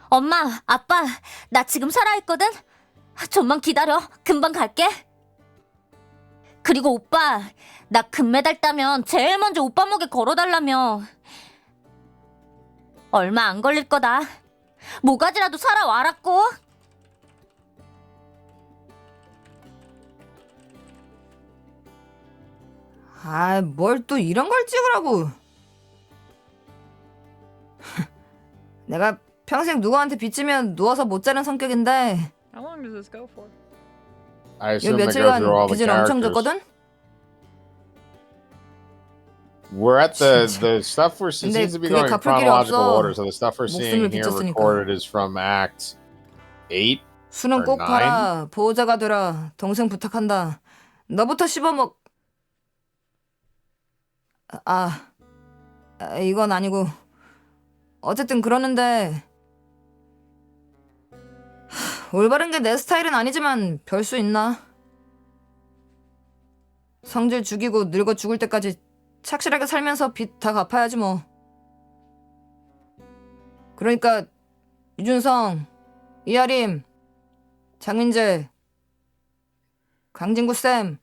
엄마, 아빠, 나 지금 살아있거든? 좀만 기다려. 금방 갈게. 그리고 오빠, 나 금메달 따면 제일 먼저 오빠 목에 걸어달라며. 얼마 안 걸릴 거다. 모가지라도 사러 와라고. 아, 뭘 또 이런 걸 찍으라고. 내가 평생 누구한테 빚지면 누워서 못 자는 성격인데 How long does this go for? I 요 assume they go 며칠간 through all the 빚을 엄청 characters. 졌거든? We're at the 진짜. stuff we're seeing 근데 seems to be 그게 going in 갚을 길이 chronological 없어. order. So the stuff we're seeing 목숨을 here 빚졌으니까. recorded is from Act 8. 술은 or 꼭 9? 팔아. 보호자가 되라. 동생 부탁한다. 너부터 씹어먹... 이건 아니고 어쨌든 그러는데 올바른 게 내 스타일은 아니지만 별 수 있나? 성질 죽이고 늙어 죽을 때까지 착실하게 살면서 빚 다 갚아야지 뭐. 그러니까 유준성, 이하림, 장민재, 강진구 쌤,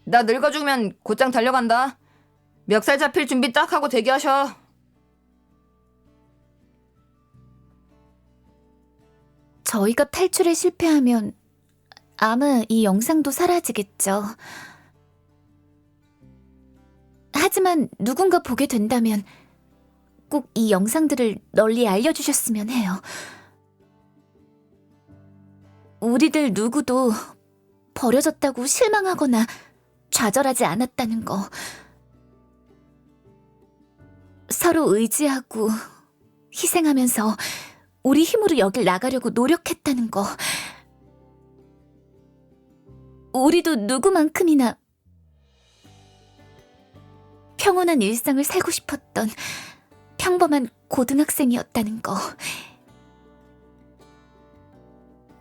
나 늙어 죽으면 곧장 달려간다. 멱살 잡힐 준비 딱 하고 대기하셔. 저희가 탈출에 실패하면 아마 이 영상도 사라지겠죠. 하지만 누군가 보게 된다면 꼭 이 영상들을 널리 알려주셨으면 해요. 우리들 누구도 버려졌다고 실망하거나 좌절하지 않았다는 거. 서로 의지하고 희생하면서 우리 힘으로 여길 나가려고 노력했다는 거. 우리도 누구만큼이나 평온한 일상을 살고 싶었던 평범한 고등학생이었다는 거.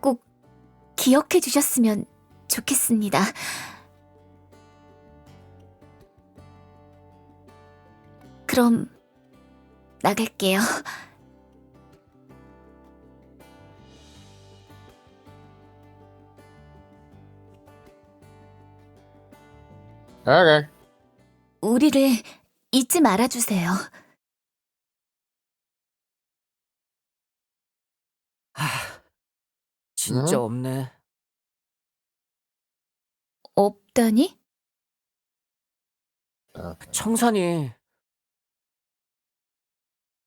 꼭 기억해 주셨으면 좋겠습니다. 그럼 나갈게요. Okay. 우리를 잊지 말아주세요. 진짜 없네. 없다니? 청산이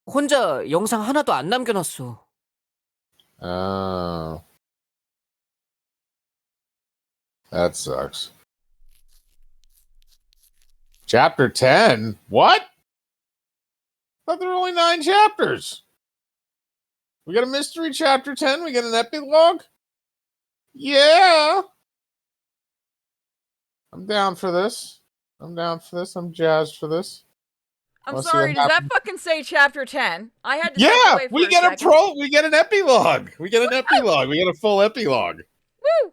혼자 영상 하나도 안 남겨놨어. Oh. That sucks. Chapter 10? What? I thought there were only 9 chapters. We got a mystery chapter 10? We got an epilogue? Yeah. I'm down for this. I'm jazzed for this. I'm Wanna see sorry, what does that happens? fucking say chapter 10? I had to step Yeah, away for we a get a second. we get an epilogue. We get an epilogue. We get a full epilogue. Woo!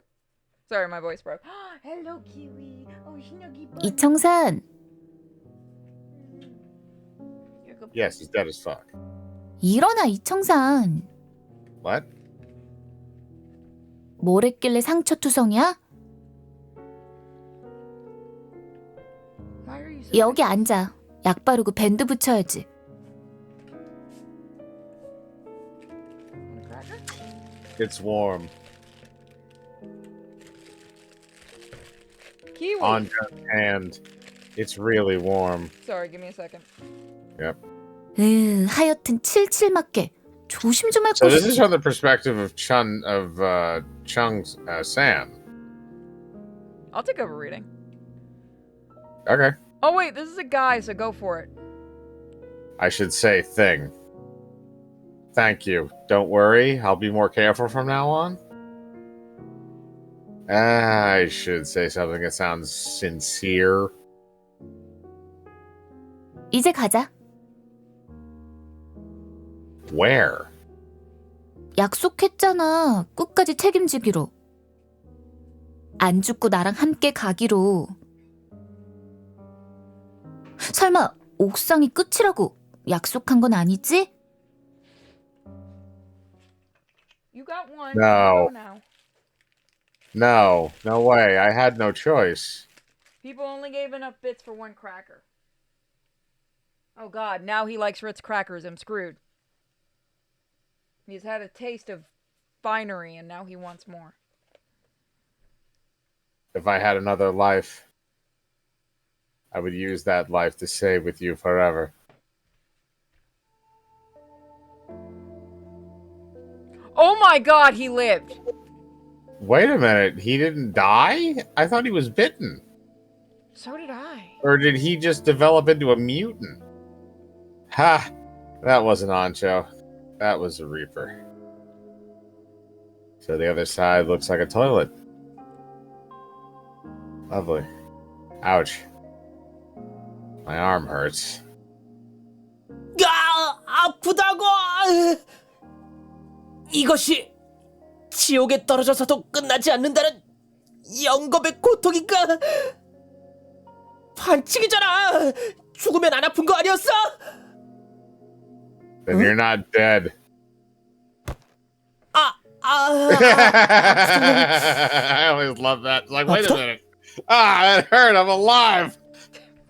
Sorry, my voice broke. Hello, Kiwi. Oh, Shinogi Bunny. 이청산, Yes, he's dead as fuck. 일어나 이청산. What? 뭘 했길래 상처투성이야? Why are you so 여기 앉아. 약 바르고 밴드 붙여야지. It's warm. Kiwi. On your hand. It's really warm. Sorry, give me a second. Yep. 하여튼 칠칠 맞게 조심 좀 할 So this is 것이지. from the perspective of Chung's Sam. I'll take over reading. Okay. Oh wait, this is a guy, so go for it. I should say thing. Thank you. Don't worry, I'll be more careful from now on. I should say something that sounds sincere. 이제 가자. Where? 약속했잖아. 끝까지 책임지기로. 안 죽고 나랑 함께 가기로. 설마 옥상이 끝이라고 약속한 건 아니지? You got one. No. Go now. No way. I had no choice. People only gave enough bits for one cracker. Oh god, now he likes Ritz crackers. I'm screwed. He's had a taste of finery and now he wants more. If I had another life, I would use that life to stay with you forever. Oh my god, he lived! Wait a minute, he didn't die? I thought he was bitten. So did I. Or did he just develop into a mutant? Ha! That wasn't Ancho. That was a Reaper. So the other side looks like a toilet. Lovely. Ouch. My arm hurts. 아프다고! 이것이 지옥에 떨어져서도 끝나지 않는다는 영겁의 고통인가? 반칙이잖아! 죽으면 안 아픈 거 아니었어? Then you're not dead. I always love that. It's like, wait a minute. That hurt. I'm alive.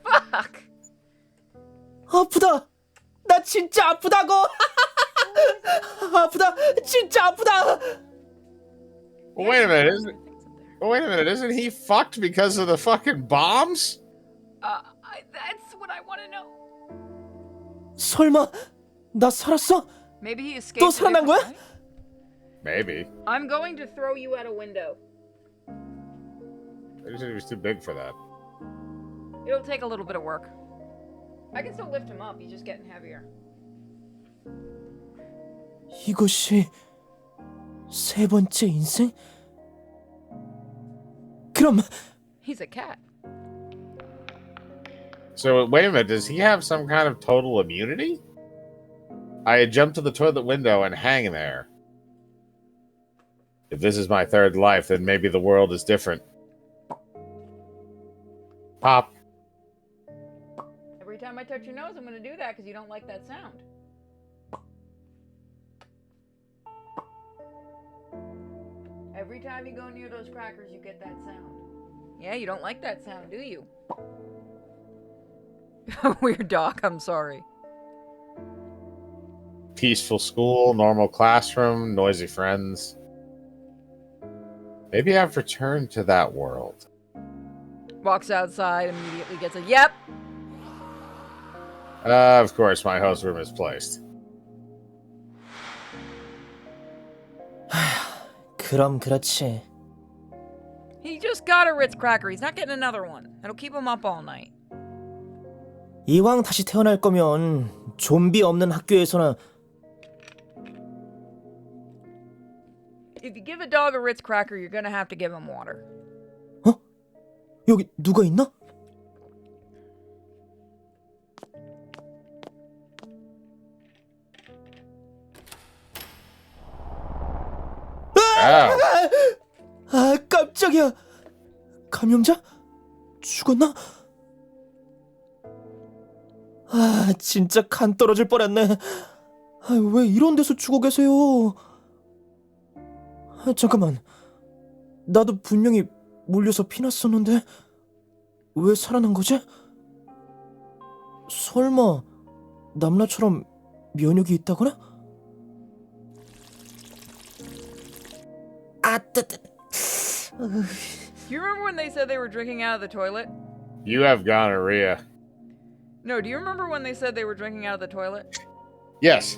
Fuck! 아프다! 나 진짜 아프다고! 아프다! 진짜 아프다! Wait a minute. Isn't he fucked because of the fucking bombs? That's what I want to know. 설마 나 살았어? Maybe he escaped. 또 살아난 거야? different way? Maybe. I'm going to throw you out a window. I just said he was too big for that. It'll take a little bit of work. I can still lift him up. He's just getting heavier. 이것이 세 번째 인생? 그럼 He's a cat. So wait a minute. Does he have some kind of total immunity? I had jumped to the toilet window and hang there. If this is my third life, then maybe the world is different. Pop. Every time I touch your nose, I'm going to do that because you don't like that sound. Every time you go near those crackers, you get that sound. Yeah, you don't like that sound, do you? Weird dog, I'm sorry. Peaceful school, normal classroom, noisy friends. Maybe I've returned to that world. Walks outside, immediately gets a yep. Of course, my host room is placed. 그럼 그렇지. He just got a Ritz cracker. He's not getting another one. It'll keep him up all night. 이왕 다시 태어날 거면 좀비 없는 학교에서나 If you give a dog a Ritz cracker, you're gonna have to give him water. 어? 여기 누가 있나? 아, 깜짝이야. 감염자? 죽었나? 아, 진짜 간 떨어질 뻔했네. 아, 왜 이런 데서 죽어 계세요? 아, 잠깐만. 나도 분명히 물려서 피났었는데 왜 살아난 거지? 설마 남라처럼 면역이 있다거나? Do you remember when they said they were drinking out of the toilet? You have gonorrhea. No, do you remember when they said they were drinking out of the toilet? Yes.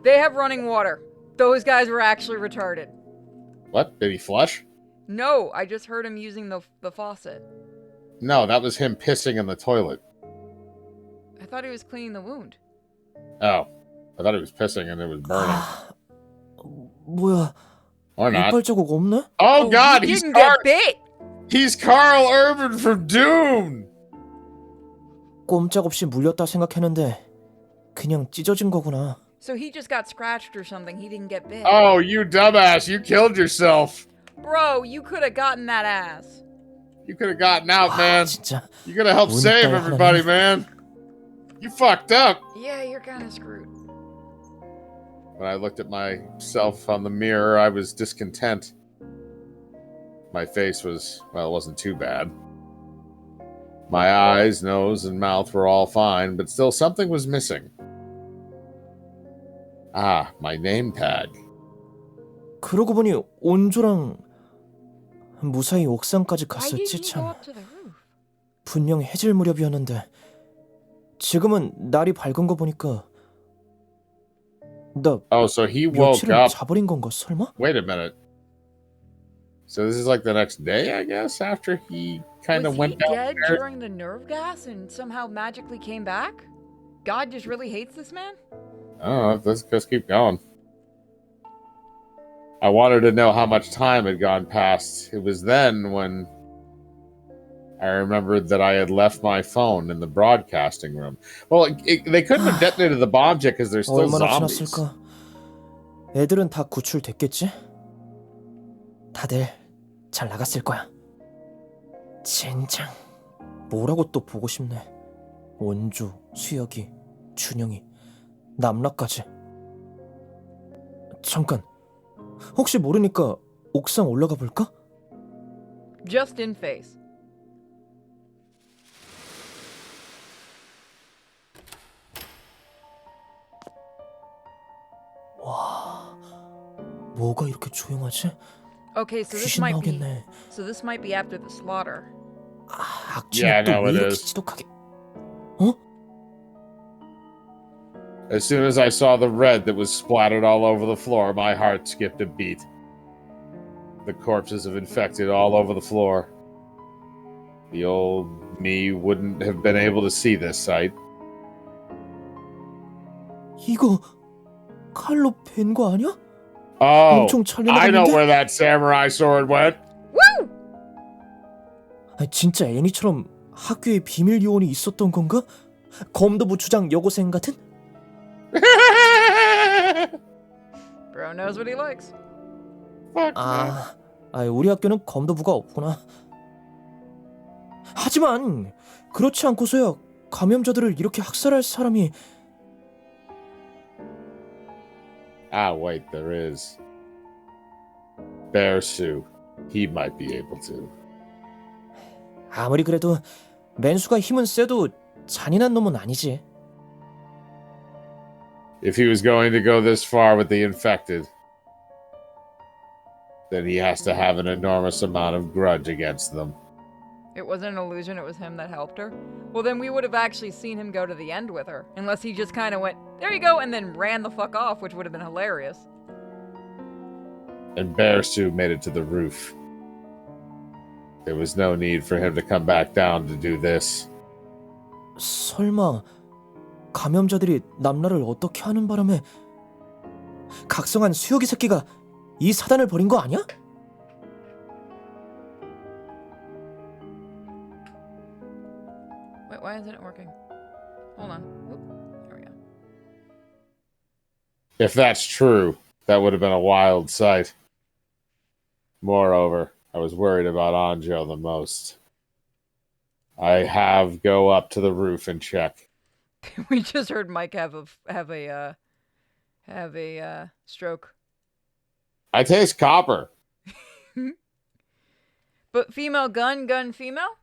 They have running water. Those guys were actually retarded. What? Did he flush? No, I just heard him using the faucet. No, that was him pissing in the toilet. I thought he was cleaning the wound. Oh. I thought he was pissing and it was burning. 뭐야? Or not. 이빨 자국 없네? Oh god, he he's didn't get bit! He's Carl Urban from Doom! 꼼짝없이 물렸다 생각했는데 그냥 찢어진 거구나. So he just got scratched or something. He didn't get bit. Oh, you dumbass. You killed yourself. Bro, you could have gotten that ass. You could have gotten out, man. 진짜. You could have helped save everybody, man. You fucked up. Yeah, you're kind of screwed. When I looked at myself on the mirror, I was discontent. My face was, well, it wasn't too bad. My eyes, nose, and mouth were all fine, but still something was missing. Ah, my name tag. 그러고 보니 온조랑 무사히 옥상까지 Why didn't 갔었지 you go 참. up to the roof? 분명 해질 무렵이었는데 지금은 날이 밝은 거 보니까 나 Oh, so he woke 며칠을 up. 자버린 건가 설마? Wait a minute. So this is like the next day, I guess, after he kind of Was went he down dead there? during the nerve gas and somehow magically came back? God just really hates this man? Oh, let's just keep going. I wanted to know how much time had gone past. It was then when I remembered that I had left my phone in the broadcasting room. Well, they couldn't have detonated the bombs yet because there's still 얼마나 zombies. 지났을까? 애들은 다 구출됐겠지? 다들 잘 나갔을 거야. 젠장. 뭐라고 또 보고 싶네. 원주, 수혁이, 준영이, 남라까지. 잠깐. 혹시 모르니까 옥상 올라가 볼까? Just in face. 와, 뭐가 이렇게 조용하지? Okay, so this 귀신 might be 나오겠네. so this might be after the slaughter. 악취는 Yeah, I know 또 왜 it 이렇게 is. 지독하게? As soon as I saw the red that was splattered all over the floor, my heart skipped a beat. The corpses of infected all over the floor. The old me wouldn't have been able to see this sight. 이거 칼로 벤 거 아니야? Oh, 엄청 잘 I know 나갔는데? where that samurai sword went. Woo! 아니, 진짜 애니처럼 학교에 비밀 요원이 있었던 건가? 검도부 주장 여고생 같은? Bro knows what he likes. 아, 우리 학교는 검도부가 없구나. 하지만 그렇지 않고서야 감염자들을 이렇게 학살할 사람이 Ah, wait, there is. Bear Sue. He might be able to. 아무리 그래도 맨수가 힘은 세도 잔인한 놈은 아니지. If he was going to go this far with the infected, then he has to have an enormous amount of grudge against them. It wasn't an illusion, it was him that helped her. Well, then we would have actually seen him go to the end with her. Unless he just kind of went, there you go, and then ran the fuck off, which would have been hilarious. And Bear Sue made it to the roof. There was no need for him to come back down to do this. 설마 감염자들이 남라를 어떻게 하는 바람에 각성한 수혁이 새끼가 이 사단을 벌인 거 아니야? Wait, why isn't it working? Hold on. Oop, there we go. If that's true, that would have been a wild sight. Moreover, I was worried about Anjo the most. I have go up to the roof and check. We just heard Mike have a stroke. I taste copper. But female gun female?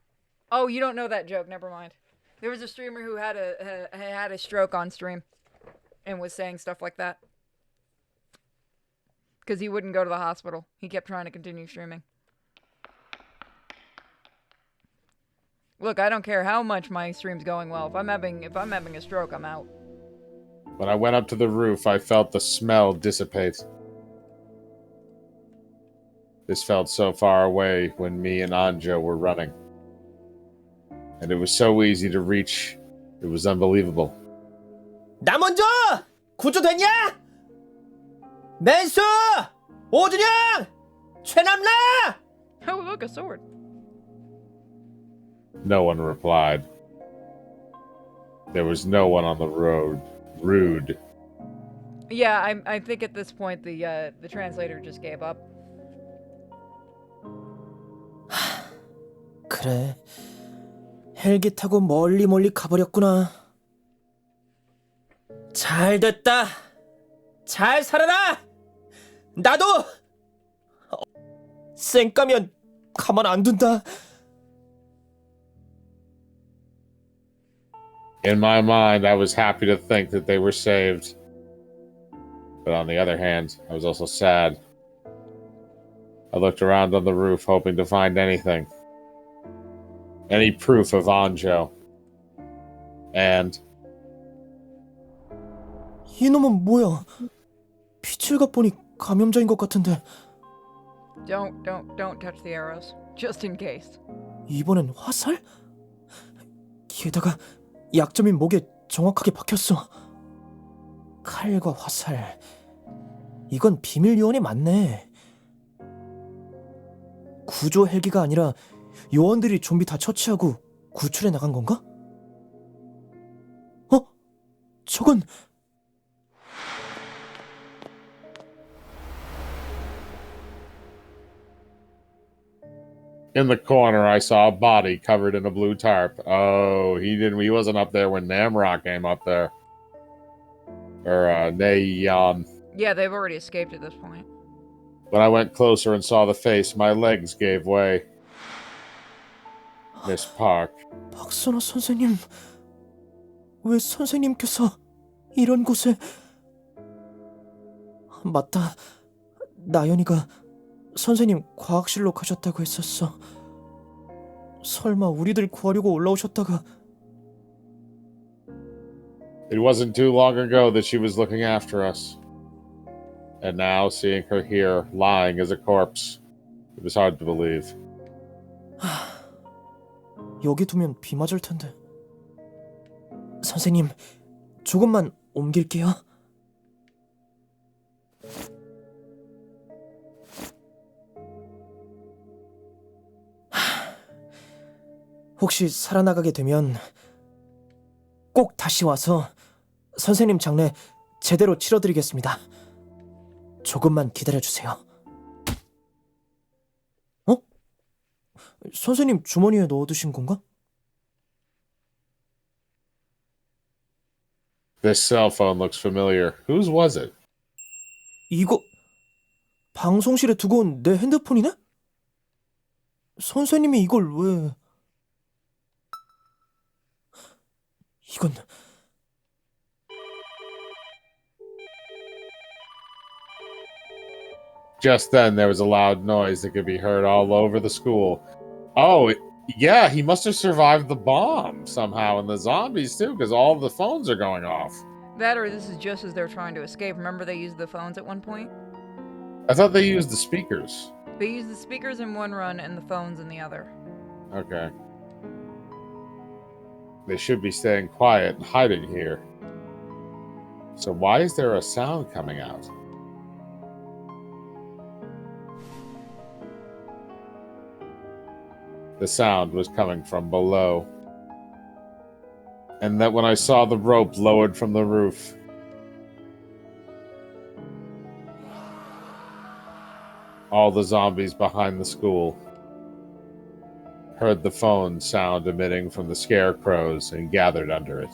Oh, you don't know that joke. Never mind. There was a streamer who had a stroke on stream, and was saying stuff like that because he wouldn't go to the hospital. He kept trying to continue streaming. Look, I don't care how much my stream's going well. If I'm having a stroke, I'm out. When I went up to the roof, I felt the smell dissipate. This felt so far away when me and Anjo were running. And it was so easy to reach. It was unbelievable. 나 먼저! 구조됐냐? 맨수! 오준영! 최남라! Oh, look, a sword. No one replied. There was no one on the road. Rude. Yeah, I think at this point the translator just gave up. 그래. 헬기 타고 멀리 가버렸구나. 잘 됐다. 잘 살아라. 나도 쌩까면 가만 안 둔다. In my mind, I was happy to think that they were saved. But on the other hand, I was also sad. I looked around on the roof, hoping to find anything. Any proof of Anjo. And 이놈은 뭐야? 피칠갑 보니 감염자인 것 같은데. Don't touch the arrows, just in case. 이번엔 화살? 게다가 약점인 목에 정확하게 박혔어. 칼과 화살. 이건 비밀 요원이 맞네. 구조 헬기가 아니라 요원들이 좀비 다 처치하고 구출해 나간 건가? 저건 in the corner, I saw a body covered in a blue tarp. Oh, he wasn't up there when Namrock came up there. Or, Naeon. Yeah, they've already escaped at this point. When I went closer and saw the face, my legs gave way. Miss Park. 박선호 선생님, 왜 선생님께서 이런 곳에... 맞다, 나연이가 선생님 과학실로 가셨다고 했었어. 설마 우리들 구하려고 올라오셨다가... It wasn't too long ago that she was looking after us. And now, seeing her here, lying as a corpse, it was hard to believe. 여기 두면 비 맞을 텐데. 선생님, 조금만 옮길게요. 혹시 살아나가게 되면 꼭 다시 와서 선생님 장례 제대로 치러드리겠습니다. 조금만 기다려주세요. 선생님 주머니에 넣어두신 건가? This cell phone looks familiar. Whose was it? 이거 방송실에 두고 온 내 핸드폰이네? 선생님이 이걸 왜... 이건... Just then, there was a loud noise that could be heard all over the school. Oh, yeah, he must have survived the bomb somehow, and the zombies too, because all of the phones are going off. That or this is just as they're trying to escape. Remember they used the phones at one point? I thought they used the speakers. They used the speakers in one run and the phones in the other. Okay. They should be staying quiet and hiding here. So why is there a sound coming out? The sound was coming from below. And that when I saw the rope lowered from the roof. All the zombies behind the school heard the phone sound emitting from the scarecrows and gathered under it.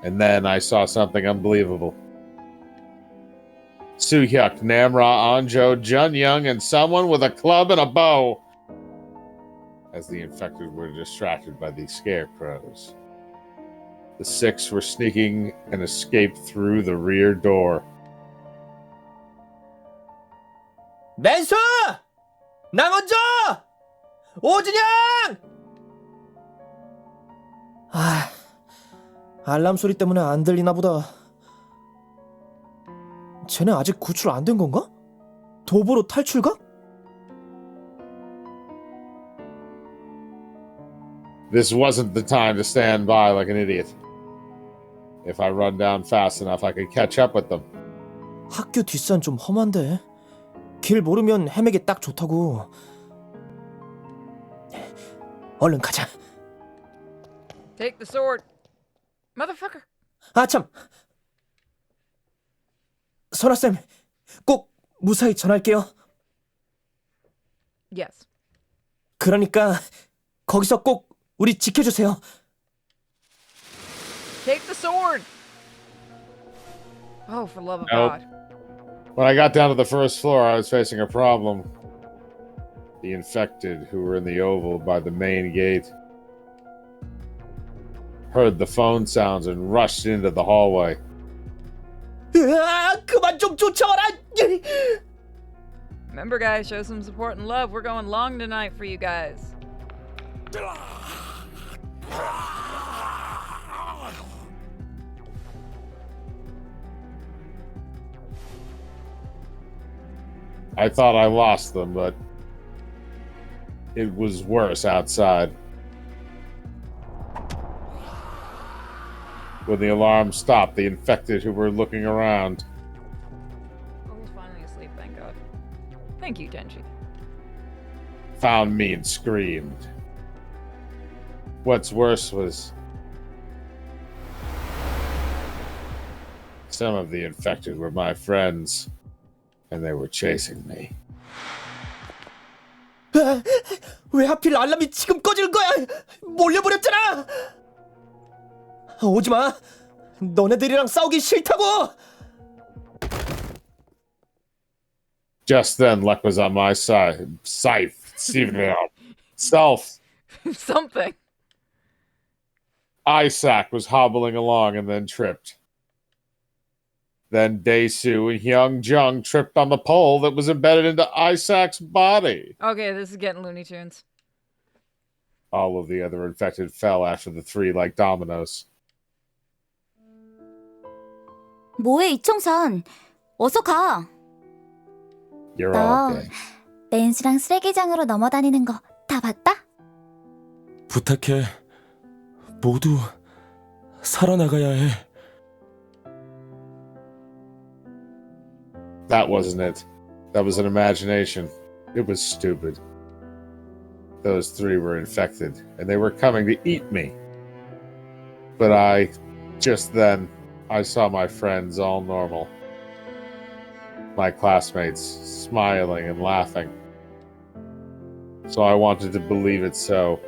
And then I saw something unbelievable. Soo-hyuk, Namra, Anjo, Jun-young, and someone with a club and a bow. As the infected were distracted by these scarecrows. The 6 were sneaking and escaped through the rear door. 맨수! 나 먼저! 오준영! 알람 소리 때문에 안 들리나 보다. 쟤네 아직 구출 안 된 건가? 도보로 탈출가? This wasn't the time to stand by like an idiot. If I run down fast enough, I could catch up with them. 학교 뒷산 좀 험한데. 길 모르면 헤매기 딱 좋다고. 얼른 가자. Take the sword. Motherfucker. 아 참. 선아쌤, 꼭 무사히 전할게요. Yes. 그러니까 거기서 꼭 우리 지켜주세요. Take the sword. Oh, for love of Nope. God. When I got down to the first floor, I was facing a problem. The infected who were in the oval by the main gate heard the phone sounds and rushed into the hallway. 으아, 그만 좀 쫓아와라. Remember, guys, show some support and love. We're going long tonight for you guys. I thought I lost them, but it was worse outside. When the alarm stopped, the infected who were looking around Oh, he's finally asleep, thank God. Thank you, Tenchi. found me and screamed. What's worse was some of the infected were my friends, and they were chasing me. 왜 하필 알람이 지금 꺼지는 거야? 몰려버렸잖아. 오지 마. 너네들이랑 싸우기 싫다고. Just then, luck was on my side. Self. Something. Isaac was hobbling along and then tripped. Then Daesu and Hyung Jung tripped on the pole that was embedded into Isaac's body. Okay, this is getting Looney Tunes. All of the other infected fell after the three like dominoes. 뭐해 이청산. 어서 가. You're all 너 okay. 렌스랑 쓰레기장으로 넘어다니는 거 다 봤다? 부탁해. 모두 살아나가야 해. That wasn't it. That was an imagination. It was stupid. Those three were infected, and they were coming to eat me. But just then, I saw my friends all normal. My classmates smiling and laughing. So I wanted to believe it so.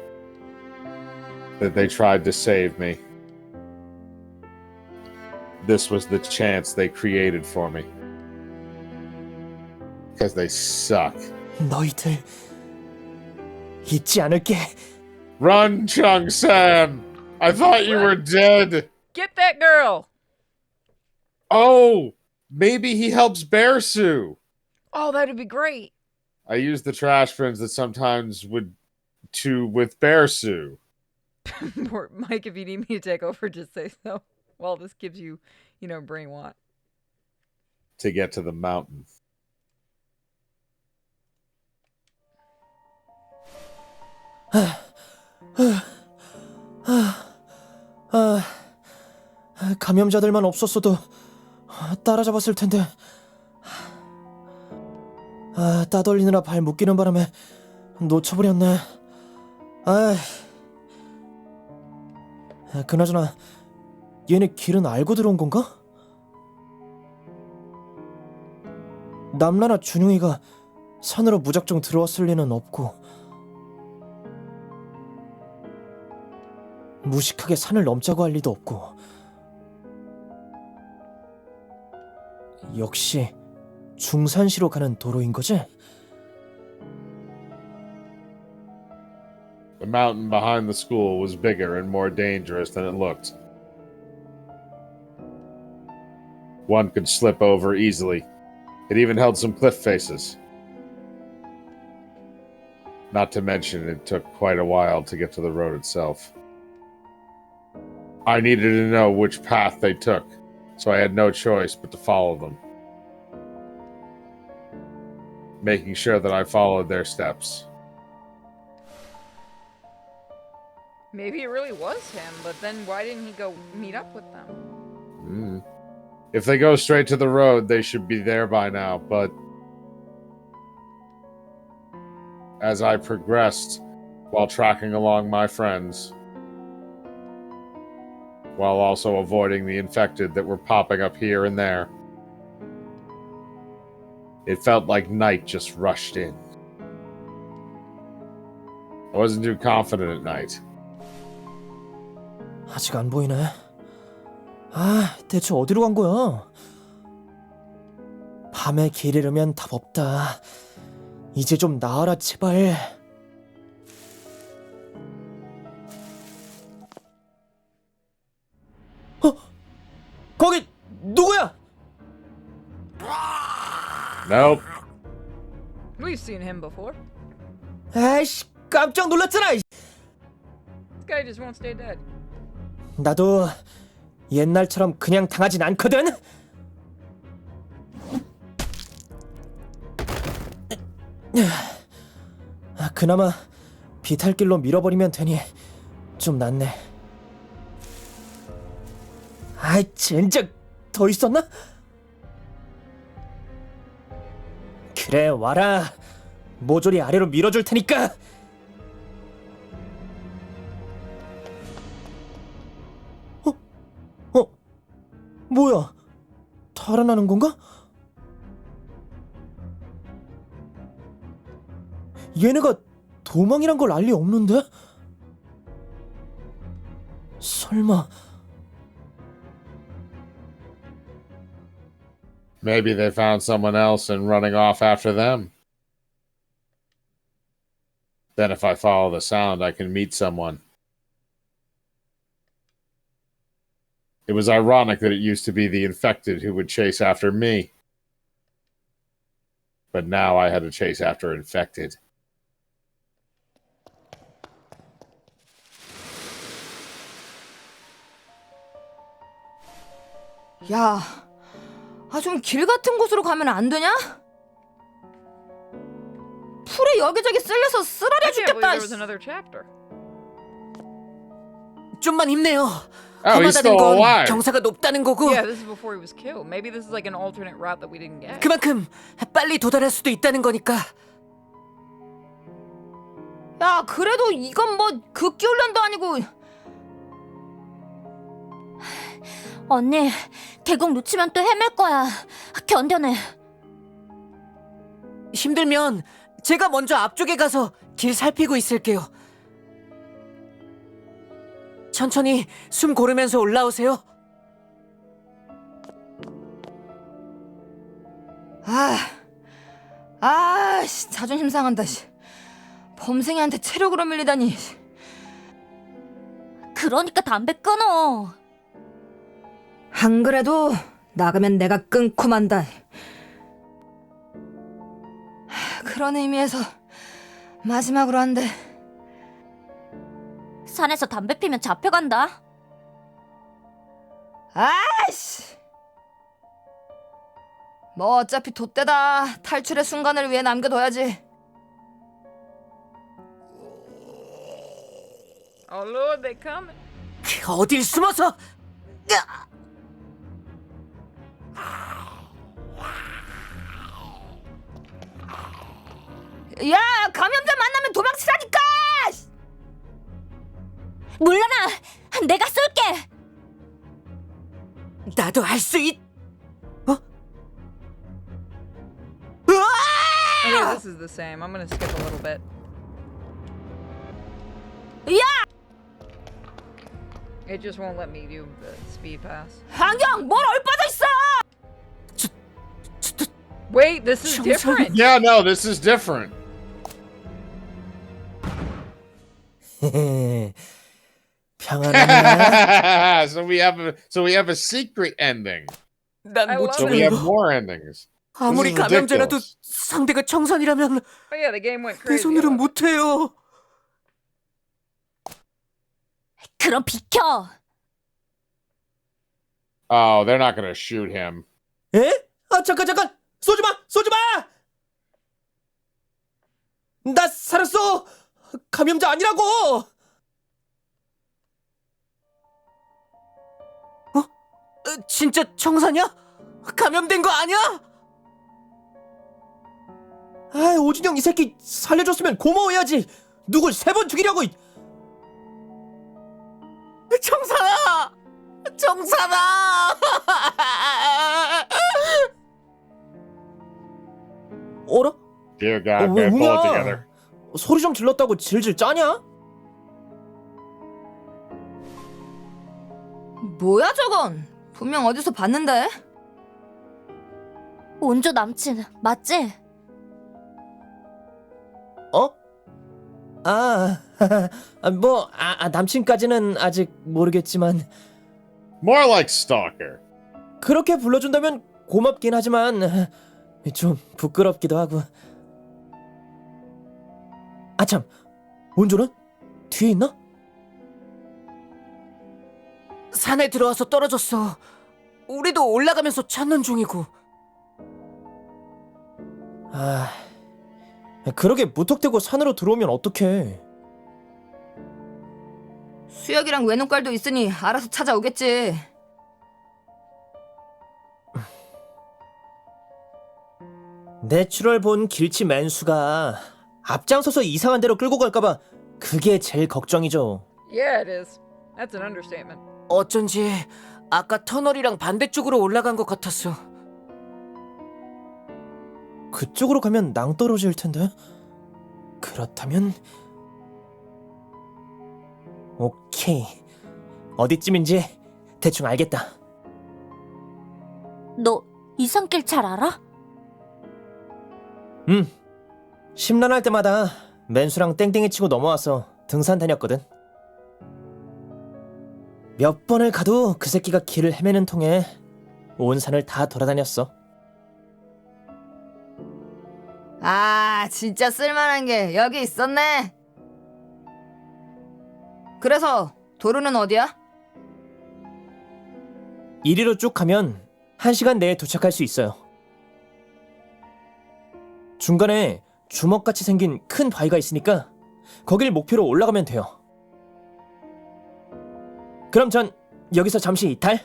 That they tried to save me. This was the chance they created for me. Because they suck. 너희들 잊지 않을게. Run, Chung-san! I thought you were dead! Get that girl! Oh! Maybe he helps Bearsu! Oh, that'd be great. I used the trash bins that sometimes with Bearsu. Mike, if you need me to take over, just say so. Well, this gives you, brain want. To get to the mountain. 감염자들만 없었어도 따라잡았을 텐데. 따돌리느라 발 묶이는 바람에 놓쳐버렸네. 그나저나 얘네 길은 알고 들어온 건가? 남라나 준용이가 산으로 무작정 들어왔을 리는 없고 무식하게 산을 넘자고 할 리도 없고 역시 중산시로 가는 도로인 거지? The mountain behind the school was bigger and more dangerous than it looked. One could slip over easily. It even held some cliff faces. Not to mention, it took quite a while to get to the road itself. I needed to know which path they took, so I had no choice but to follow them. Making sure that I followed their steps. Maybe it really was him, but then why didn't he go meet up with them? If they go straight to the road, they should be there by now, but as I progressed while tracking along my friends, while also avoiding the infected that were popping up here and there, it felt like night just rushed in. I wasn't too confident at night. 아직 안 보이네. 아, 대체 어디로 간 거야? 밤에 길 잃으면 답 없다. 이제 좀 나와라, 제발. 거기 누구야? Nope. We've seen him before. 아이씨, 깜짝 놀랐잖아. This guy just won't stay dead. 나도 옛날처럼 그냥 당하진 않거든. 그나마 비탈길로 밀어버리면 되니 좀 낫네. 아이, 젠장, 더 있었나? 그래, 와라. 모조리 아래로 밀어줄 테니까. 뭐야? 달아나는 건가? 얘네가 도망이란 걸 알 리 없는데? 설마... Maybe they found someone else and running off after them. Then if I follow the sound, I can meet someone. It was ironic that it used to be the infected who would chase after me. But now I had to chase after infected. 야, 좀 길 같은 곳으로 가면 안 되냐? 풀이 여기저기 쓸려서 쓰러져 I can't believe 죽겠다. there was another chapter. 좀만 힘내요. Oh, he's 험하다는 still 건 alive. 경사가 높다는 거고 Yeah, this is before he was killed. Maybe this is like an alternate route that we didn't get. 그만큼 빨리 도달할 수도 있다는 거니까. 야, 그래도 이건 뭐 극기 훈련도 아니고. 언니, 계곡 놓치면 또 헤맬 거야. 견뎌내. 힘들면 제가 먼저 앞쪽에 가서 길 살피고 있을게요. 천천히 숨 고르면서 올라오세요. 자존심 상한다. 범생이한테 체력으로 밀리다니. 그러니까 담배 끊어. 안 그래도 나가면 내가 끊고 만다. 그런 의미에서 마지막으로 한대. 산에서 담배 피면 잡혀간다. 아이씨. 뭐 어차피 돛대다. 탈출의 순간을 위해 남겨둬야지. Oh Lord, they coming. 어딜 숨어서? 야, 감염자 만나면 도망치라니까! 물러나! 내가 쏠게! 나도 할 수 있... Okay, this is the same. I'm gonna skip a little bit. 야! It just won't let me do the speed pass. 안경, 뭘 얼빠져 있어! Wait, this is different. Yeah, no, this is different. 평안하냐? so we have a secret ending. 난 못 So we have 참아요. more endings. 아무리 This is 감염자라도 ridiculous. 상대가 청산이라면 Oh yeah, the game went 내 crazy. 손으로는 못해요. 그럼 비켜! Oh, they're not gonna shoot him. 에? 아, 잠깐! 쏘지 마! 쏘지 마! 나 살았어! 감염자 아니라고! 진짜 청사냐? 감염된 거 아니야? 아, 오준영 이 새끼 살려줬으면 고마워해야지. 누굴 3번 죽이려고. 청사나! 청사나! 어라? Dear God, 왜 man, pull it 우냐? together. 소리 좀 질렀다고 질질 짜냐? 뭐야 저건? 분명 어디서 봤는데? 온조 남친, 맞지? 어? 남친까지는 아직 모르겠지만 More like stalker. 그렇게 불러준다면 고맙긴 하지만 좀 부끄럽기도 하고. 아참, 온조는 뒤에 있나? 산에 들어와서 떨어졌어. 우리도 올라가면서 찾는 중이고. 아, 그러게 무턱대고 산으로 들어오면 어떡해. 수혁이랑 외눈깔도 있으니 알아서 찾아오겠지. 내추럴 본 길치 맨수가 앞장서서 이상한 데로 끌고 갈까봐 그게 제일 걱정이죠. Yeah, it is. That's an understatement. 어쩐지 아까 터널이랑 반대쪽으로 올라간 것 같았어. 그쪽으로 가면 낭떠러질 텐데. 그렇다면 오케이. 어디쯤인지 대충 알겠다. 너 이 산길 잘 알아? 심란할 때마다 맨수랑 땡땡이 치고 넘어와서 등산 다녔거든. 몇 번을 가도 그 새끼가 길을 헤매는 통에 온 산을 다 돌아다녔어. 아, 진짜 쓸만한 게 여기 있었네. 그래서 도르는 어디야? 이리로 쭉 가면 1시간 내에 도착할 수 있어요. 중간에 주먹같이 생긴 큰 바위가 있으니까 거길 목표로 올라가면 돼요. 그럼 전 여기서 잠시 이탈?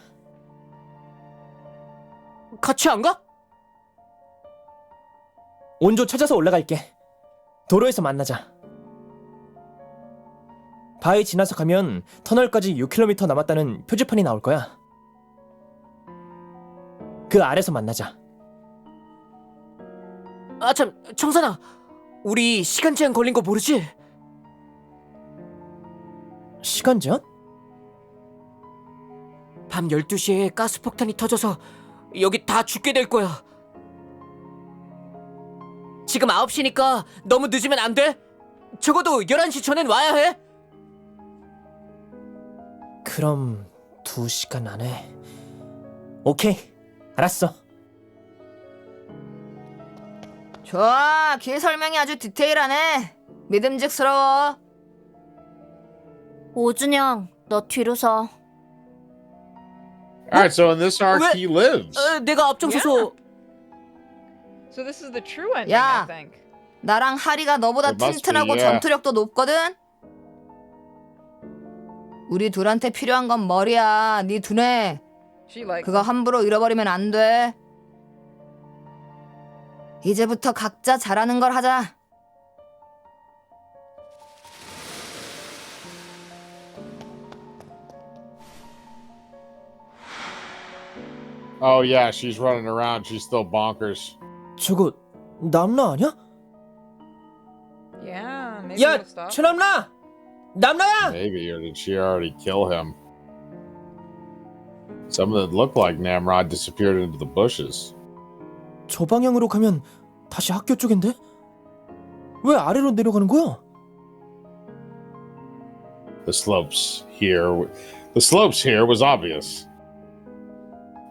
같이 안 가? 온조 찾아서 올라갈게. 도로에서 만나자. 바위 지나서 가면 터널까지 6km 남았다는 표지판이 나올 거야. 그 아래서 만나자. 아 참, 청산아. 우리 시간 제한 걸린 거 모르지? 시간 제한? 밤 12시에 가스폭탄이 터져서 여기 다 죽게 될 거야. 지금 9시니까 너무 늦으면 안 돼? 적어도 11시 전엔 와야 해. 그럼 2시간 안에. 오케이, 알았어. 좋아, 길 설명이 아주 디테일하네. 믿음직스러워. 오준영, 너 뒤로 서. All right, so in this arc, he lives. 내가 앞장서서. So this is the true ending, 야, I think. 나랑 하리가 너보다 It must 튼튼하고 be, yeah. 전투력도 높거든. 우리 둘한테 필요한 건 머리야. 네 두뇌. She likes 그거 함부로 잃어버리면 안 돼. 이제부터 각자 잘하는 걸 하자. Oh yeah, she's running around. She's still bonkers. 저거 남나 아니야? Yeah, maybe 야, we'll stop. 최남나! 남나야! Maybe, or did she already kill him? Someone that looked like Namrod disappeared into the bushes. 저 방향으로 가면 다시 학교 쪽인데? 왜 아래로 내려가는 거야? The slopes here was obvious.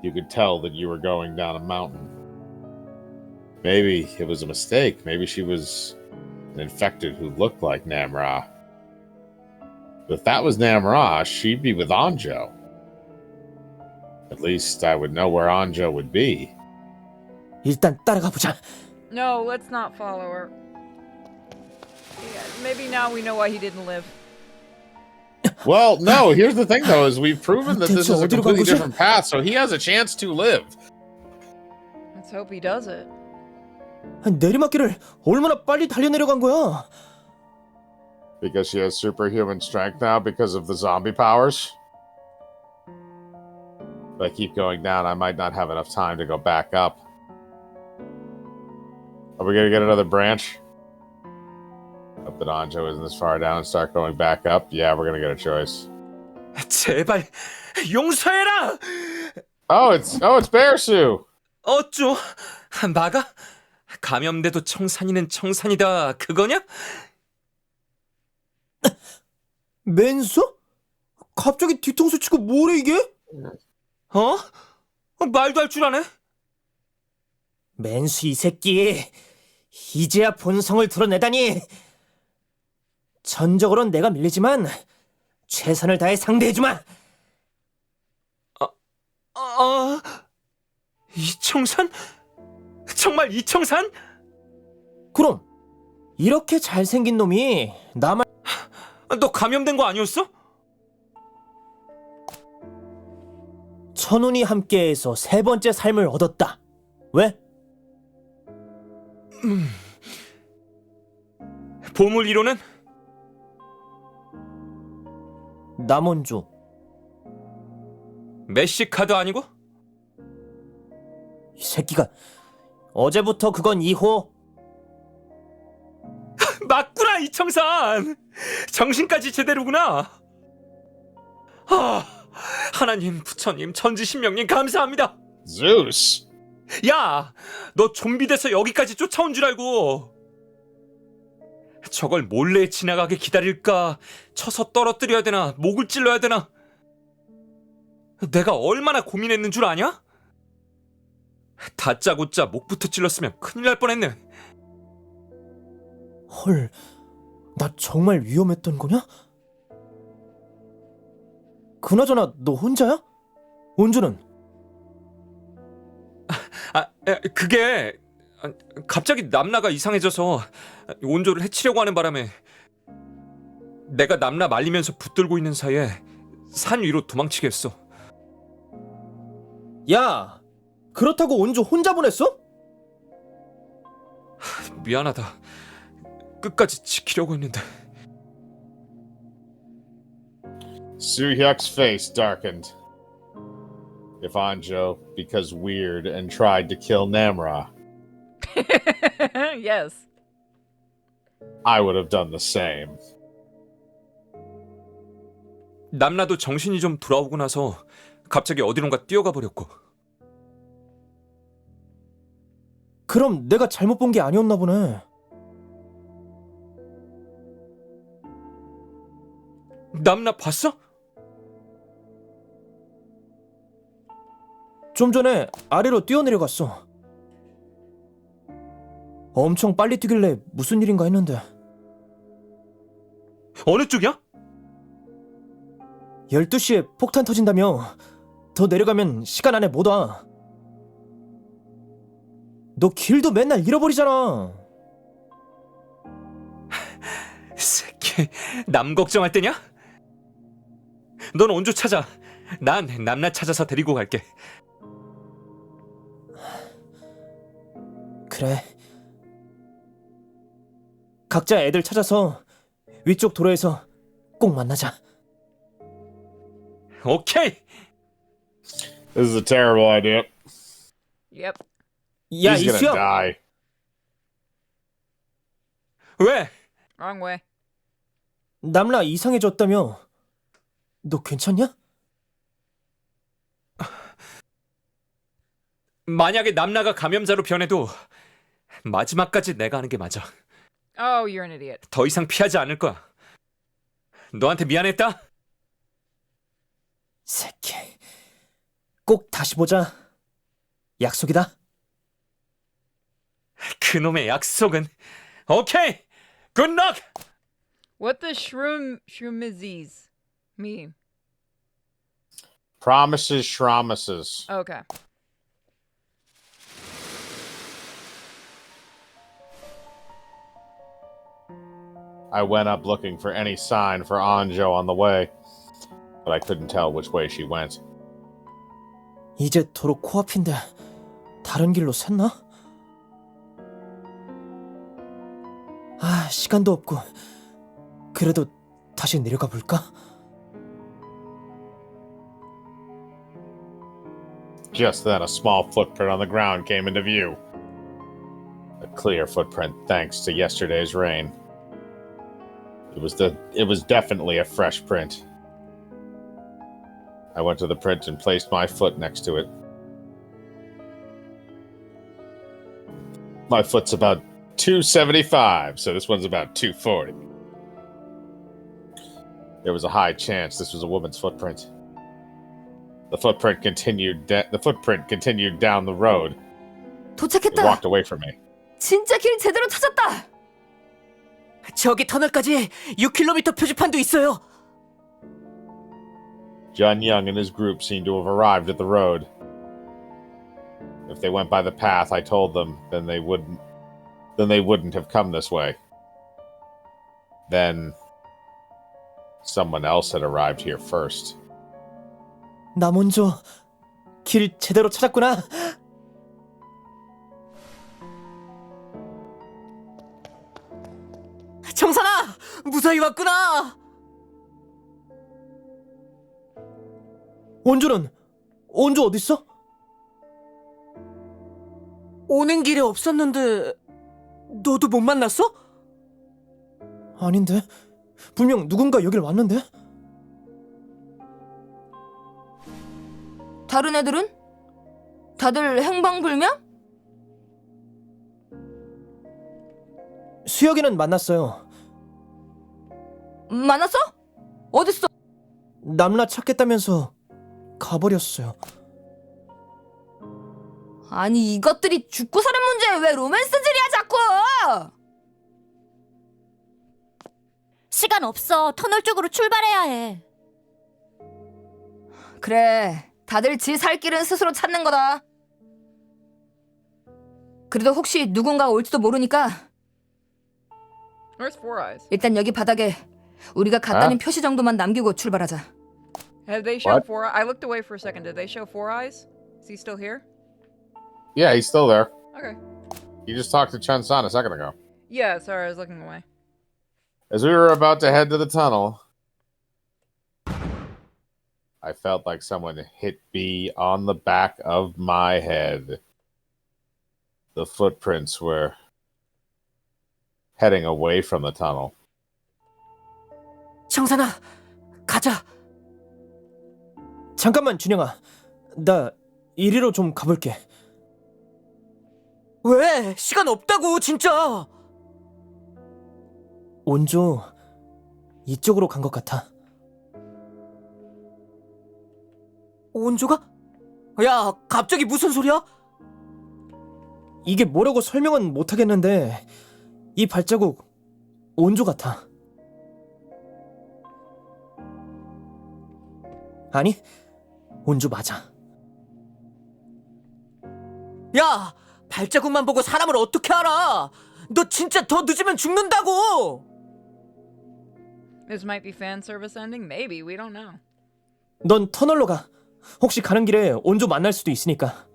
You could tell that you were going down a mountain. Maybe it was a mistake. Maybe she was an infected who looked like Namra. But if that was Namra, she'd be with Anjo. At least I would know where Anjo would be. 일단 따라가 보자. No, let's not follow her. Yeah, maybe now we know why he didn't live. Well, no, here's the thing though, is we've proven that this is a 어디로 completely 가보자? different path, so he has a chance to live. Let's hope he does it. 내리막길을 얼마나 빨리 달려내려간 거야? Because she has superhuman strength now because of the zombie powers. If I keep going down, I might not have enough time to go back up. Are we gonna get another branch? Hope that Anjo isn't this far down and start going back up. Yeah, we're gonna get a choice. 제발 용서해라. Oh, it's Bearsu. 어쭈? 막아? 감염돼도 청산이는 청산이다. 그거냐? 맨수? 갑자기 뒤통수 치고 뭐래 이게? 어? 말도 할 줄 아네? 맨수 이 새끼, 이제야 본성을 드러내다니. 전적으로는 내가 밀리지만 최선을 다해 상대해주마. 이청산? 정말 이청산? 그럼 이렇게 잘생긴 놈이 나만... 너 감염된 거 아니었어? 천운이 함께해서 세 번째 삶을 얻었다. 왜? 보물 1호는? 남원주. 메시 카드 아니고? 이 새끼가 어제부터 그건 2호. 맞구나 이청산. 정신까지 제대로구나. 하나님, 부처님, 천지신명님 감사합니다. Zeus. 야, 너 좀비 돼서 여기까지 쫓아온 줄 알고 저걸 몰래 지나가게 기다릴까? 쳐서 떨어뜨려야 되나? 목을 찔러야 되나? 내가 얼마나 고민했는 줄 아냐? 다짜고짜 목부터 찔렀으면 큰일 날 뻔했네. 헐, 나 정말 위험했던 거냐? 그나저나 너 혼자야? 원주는? 그게 갑자기 남나가 이상해져서 온조를 해치려고 하는 바람에 내가 남나 말리면서 붙들고 있는 사이에 산 위로 도망치게 했어. 야, 그렇다고 원주 혼자 보냈어? 미안하다. 끝까지 지키려고 했는데. Suhyuk's face darkened. If Anjo, because weird, and tried to kill Namra, Yes. I would have done the same. 남나도 정신이 좀 돌아오고 나서 갑자기 어디론가 뛰어가 버렸고. 그럼 내가 잘못 본 게 아니었나 보네. 남나 봤어? 좀 전에 아래로 뛰어내려갔어. 엄청 빨리 뛰길래 무슨 일인가 했는데. 어느 쪽이야? 12시에 폭탄 터진다며. 더 내려가면 시간 안에 못 와. 너 길도 맨날 잃어버리잖아. 새끼, 남 걱정할 때냐? 넌 온조 찾아. 난 남나 찾아서 데리고 갈게. 그래. 각자 애들 찾아서 위쪽 도로에서 꼭 만나자. 오케이. This is a terrible idea. Yep. 야, He's gonna 이수영. die. 왜? Wrong way. 남라 이상해졌다며. 너 괜찮냐? 만약에 남나가 감염자로 변해도 마지막까지 내가 하는 게 맞아. Oh, you're an idiot. 더 이상 피하지 않을 거야. 너한테 미안했다. 새끼. 꼭 다시 보자. 약속이다. 그놈의 약속은 오케이. 굿럭. What does shroomizies mean? Promises, schromises. Okay. I went up looking for any sign for Anjo on the way, but I couldn't tell which way she went. 이제 도로 코앞인데 다른 길로 샜나? 아, 시간도 없고. 그래도 다시 내려가 볼까? Just then, a small footprint on the ground came into view. A clear footprint, thanks to yesterday's rain. It was definitely a fresh print. I went to the print and placed my foot next to it. My foot's about 275, so this one's about 240. There was a high chance this was a woman's footprint. The footprint continued down the road. It 도착했다. walked away from me. 진짜 길 제대로 찾았다. 저기 터널까지 6km 표지판도 있어요. John Young and his group seemed to have arrived at the road. If they went by the path I told them, then they wouldn't have come this way. Then someone else had arrived here first. 나 먼저 길 제대로 찾았구나. 정산아, 무사히 왔구나. 온조는? 온조 어딨어? 오는 길에 없었는데 너도 못 만났어? 아닌데. 분명 누군가 여길 왔는데. 다른 애들은? 다들 행방불명? 수혁이는 만났어요. 만났어? 어딨어? 남라 찾겠다면서 가버렸어요. 아니 이것들이 죽고 사는 문제에 왜 로맨스질이야 자꾸! 시간 없어. 터널 쪽으로 출발해야 해. 그래, 다들 지 살 길은 스스로 찾는 거다. 그래도 혹시 누군가 올지도 모르니까 Where's Four Eyes? 일단 여기 바닥에 우리가 갔다는 표시 정도만 남기고 출발하자. Have they shown What? Four Eyes? I looked away for a second. Did they show Four Eyes? Is he still here? Yeah, he's still there. Okay. You just talked to Chen-san a second ago. Yeah, sorry, I was looking away. As we were about to head to the tunnel, I felt like someone hit me on the back of my head. The footprints were heading away from the tunnel. 정산아, 가자. 잠깐만, 준영아. 나 이리로 좀 가볼게. 왜? 시간 없다고, 진짜. 온조 이쪽으로 간 것 같아. 온조가? 야, 갑자기 무슨 소리야? 이게 뭐라고 설명은 못하겠는데 이 발자국 온조 같아. 아니, 온조 맞아. 야, 발자국만 보고 사람을 어떻게 알아? 너 진짜 더 늦으면 죽는다고! This might be fan service ending? Maybe, we don't know. 넌 터널로 가. 혹시 가는 길에 온조 만날 수도 있으니까.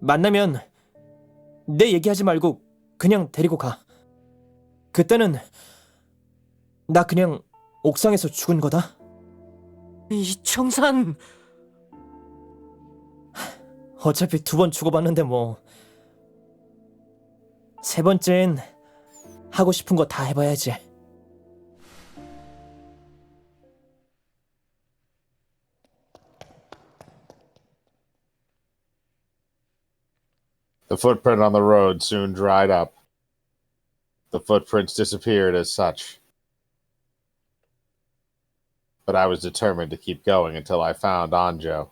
만나면 내 얘기하지 말고 그냥 데리고 가. 그때는 나 그냥 옥상에서 죽은 거다. 이 정산... 어차피 2번 죽어봤는데 뭐. 3번째엔 하고 싶은 거 다 해봐야지. The footprint on the road soon dried up. The footprints disappeared as such. But I was determined to keep going until I found Anjo.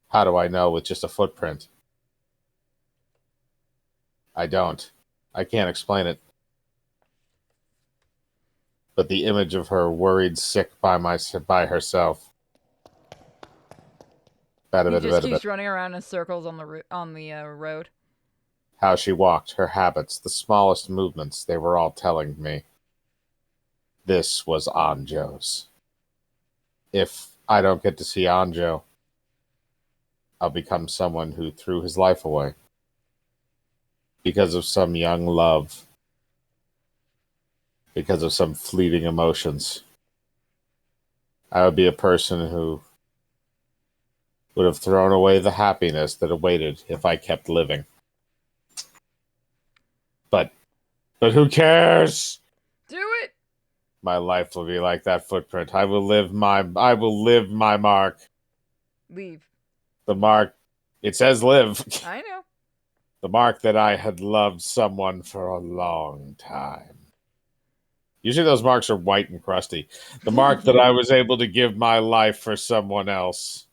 How do I know with just a footprint? I don't. I can't explain it. but the image of her worried sick by herself. He just keeps running around in circles on the road. How she walked, her habits, the smallest movements, they were all telling me. This was Anjo's. If I don't get to see Anjo, I'll become someone who threw his life away. Because of some young love. Because of some fleeting emotions. I would be a person who would have thrown away the happiness that awaited if I kept living. But who cares? Do it! My life will be like that footprint. I will live my mark. Leave. The mark, it says live. I know. The mark that I had loved someone for a long time. Usually those marks are white and crusty. The mark that I was able to give my life for someone else.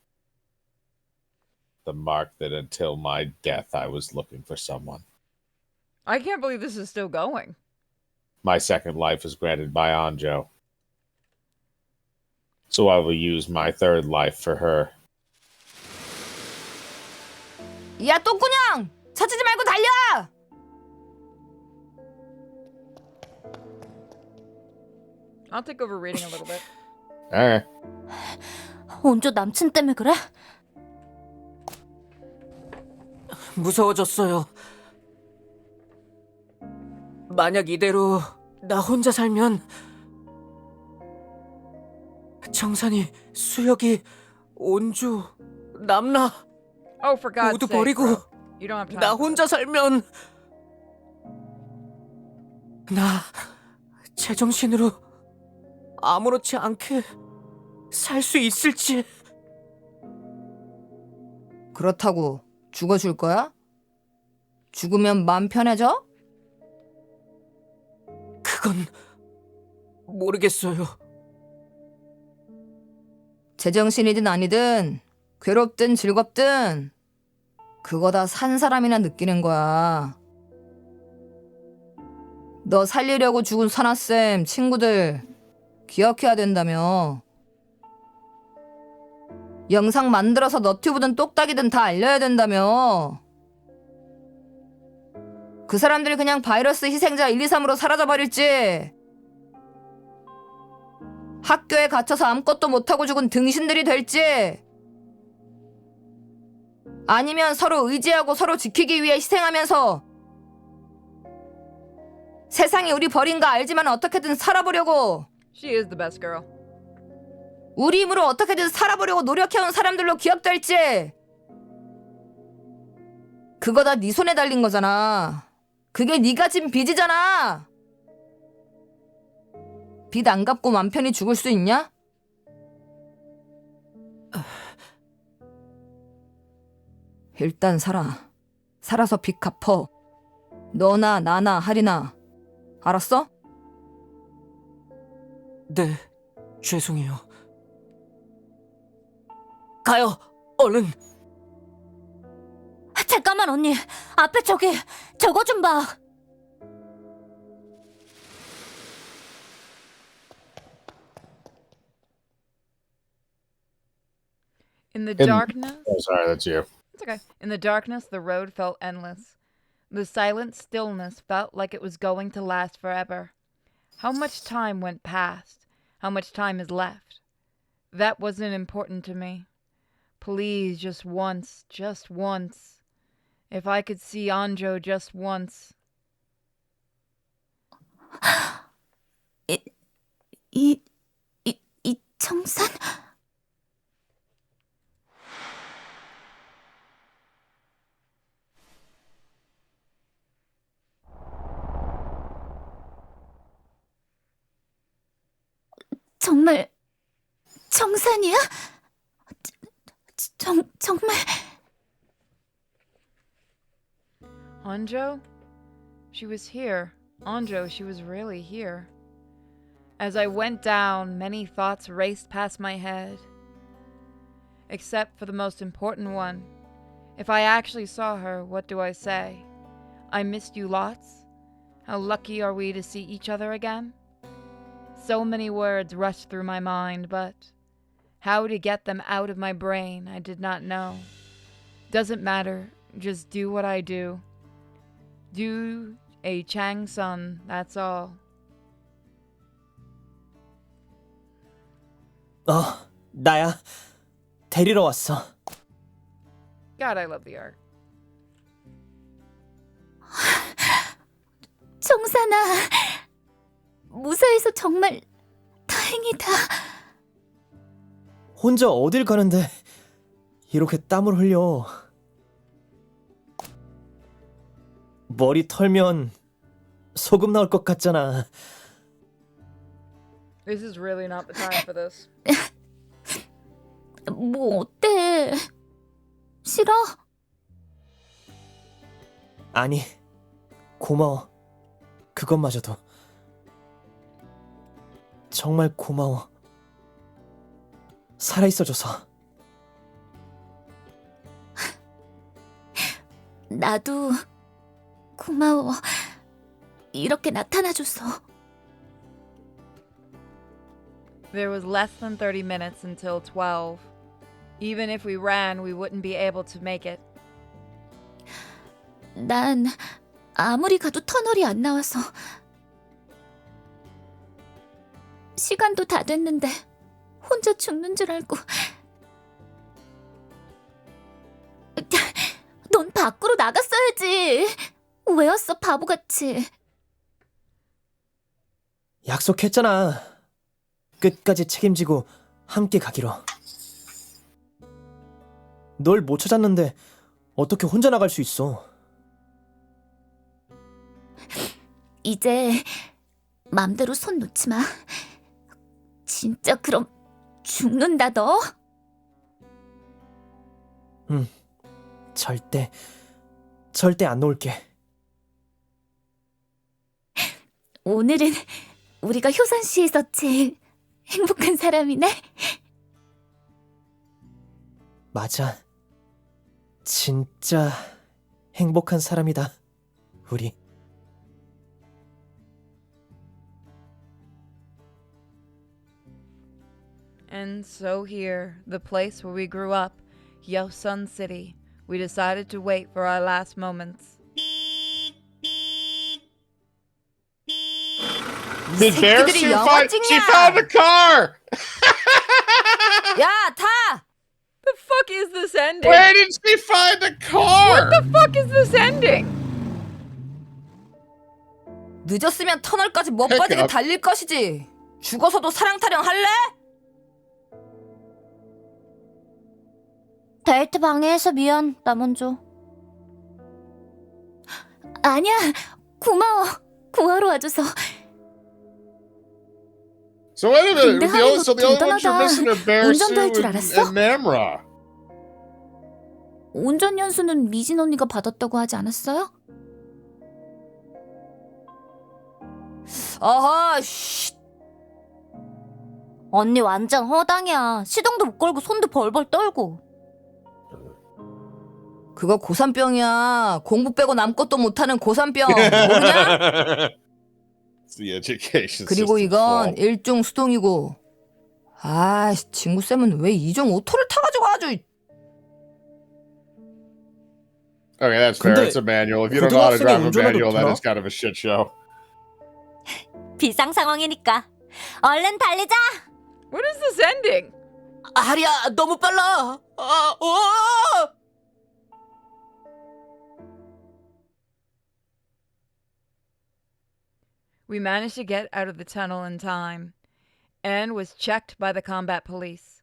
The mark that until my death I was looking for someone. I can't believe this is still going. My second life is granted by Anjo. So I will use my third life for her. 야, 똥꾸녕! 찾지 말고 달려! I'll take over reading a little bit. Alright. 온조 남친 때문에 그래? 무서워졌어요. 만약 이대로 나 혼자 살면 정산이, 수혁이, 온주, 남나 Oh, for God's 모두 sake, 버리고 bro. You don't have time. 나 혼자 살면 나 제정신으로 아무렇지 않게 살 수 있을지. 그렇다고 죽어줄 거야? 죽으면 마음 편해져? 그건 모르겠어요. 제정신이든 아니든 괴롭든 즐겁든 그거 다 산 사람이나 느끼는 거야. 너 살리려고 죽은 선아쌤 친구들 기억해야 된다며. 영상 만들어서 너튜브든 똑딱이든 다 알려야 된다며. 그 사람들이 그냥 바이러스 희생자 1, 2, 3으로 사라져버릴지 학교에 갇혀서 아무것도 못하고 죽은 등신들이 될지 아니면 서로 의지하고 서로 지키기 위해 희생하면서 세상이 우리 버린 거 알지만 어떻게든 살아보려고 She is the best girl. 우리 힘으로 어떻게든 살아보려고 노력해온 사람들로 기억될지 그거 다 네 손에 달린 거잖아. 그게 네가 진 빚이잖아. 빚 안 갚고 맘 편히 죽을 수 있냐? 일단 살아. 살아서 빚 갚어. 너나 나나 하리나. 알았어? 네, 죄송해요. 가요, 얼른. 잠깐만 언니. 앞에 저거 좀 봐. In the darkness... Oh, sorry, that's you. It's okay. In the darkness, the road felt endless. The silent stillness felt like it was going to last forever. How much time went past? How much time is left? That wasn't important to me. Please, just once. If I could see Anjo just once. 이 정산? 정말 정산이야? 정말? Anjo? She was here. Anjo, she was really here. As I went down, many thoughts raced past my head. Except for the most important one. If I actually saw her, what do I say? I missed you lots? How lucky are we to see each other again? So many words rushed through my mind, but how to get them out of my brain I did not know. Doesn't matter, just do what I do. Do a Chang Sun, that's all. 나야. 데리러 왔어. God, I love the art. 정산아, 무사해서 정말 다행이다. 혼자 어딜 가는데 이렇게 땀을 흘려. 머리 털면 소금 나올 것 같잖아. This is really not the time for this. 뭐 어때? 싫어? 아니, 고마워. 그것마저도. 정말 고마워. 살아있어줘서. 나도 고마워. 이렇게 나타나줘서. There was less than 30 minutes until 12. Even if we ran, we wouldn't be able to make it. 난 아무리 가도 터널이 안 나와서 시간도 다 됐는데 혼자 죽는 줄 알고. 넌 밖으로 나갔어야지. 왜 왔어, 바보같이. 약속했잖아. 끝까지 책임지고 함께 가기로. 널 못 찾았는데 어떻게 혼자 나갈 수 있어? 이제 맘대로 손 놓지 마. 진짜 그럼 죽는다 너? 응. 절대 안 놓을게. 오늘은 우리가 효산시에서 제일 행복한 사람이네. 맞아. 진짜 행복한 사람이다. 우리. And so here, the place where we grew up, Yeosun City, we decided to wait for our last moments. Did Bear 새끼들이 Sue 영화 find? 찍냐? She found a car! 야, 타! The fuck is this ending? Where did she find a car? What the fuck is this ending? 늦었으면 터널까지 못 Pick 빠지게 up. 달릴 것이지. 죽어서도 사랑 타령 할래? 데이트 방해해서 미안. 나 먼저. 아니야, 고마워. 구하러 와줘서. So wait a minute. 근데 The only, so the only ones you're 대단하다. missing are Bear 운전도 할 Sue 줄 and, 알았어? and Namra. 운전 연수는 미진 언니가 받았다고 하지 않았어요? 어허, 쉿. 언니 완전 허당이야. 시동도 못 걸고 손도 벌벌 떨고. 그거 고3병이야. 공부 빼고 아무것도 못하는 고3병. 모르냐? It's the education 그리고 system's 이건 fault. 일종 수동이고. 아, 친구쌤은 왜 이종 오토를 타가지고 아주. Okay, that's fair. 근데 It's a manual. If you don't know how to 고등학생이 drive a 운전해도 manual, then 되나? it's kind of a shit show. 비상 상황이니까. 얼른 달리자. What is this ending? 아리야, 너무 빨라. 아, 오! We managed to get out of the tunnel in time and was checked by the combat police.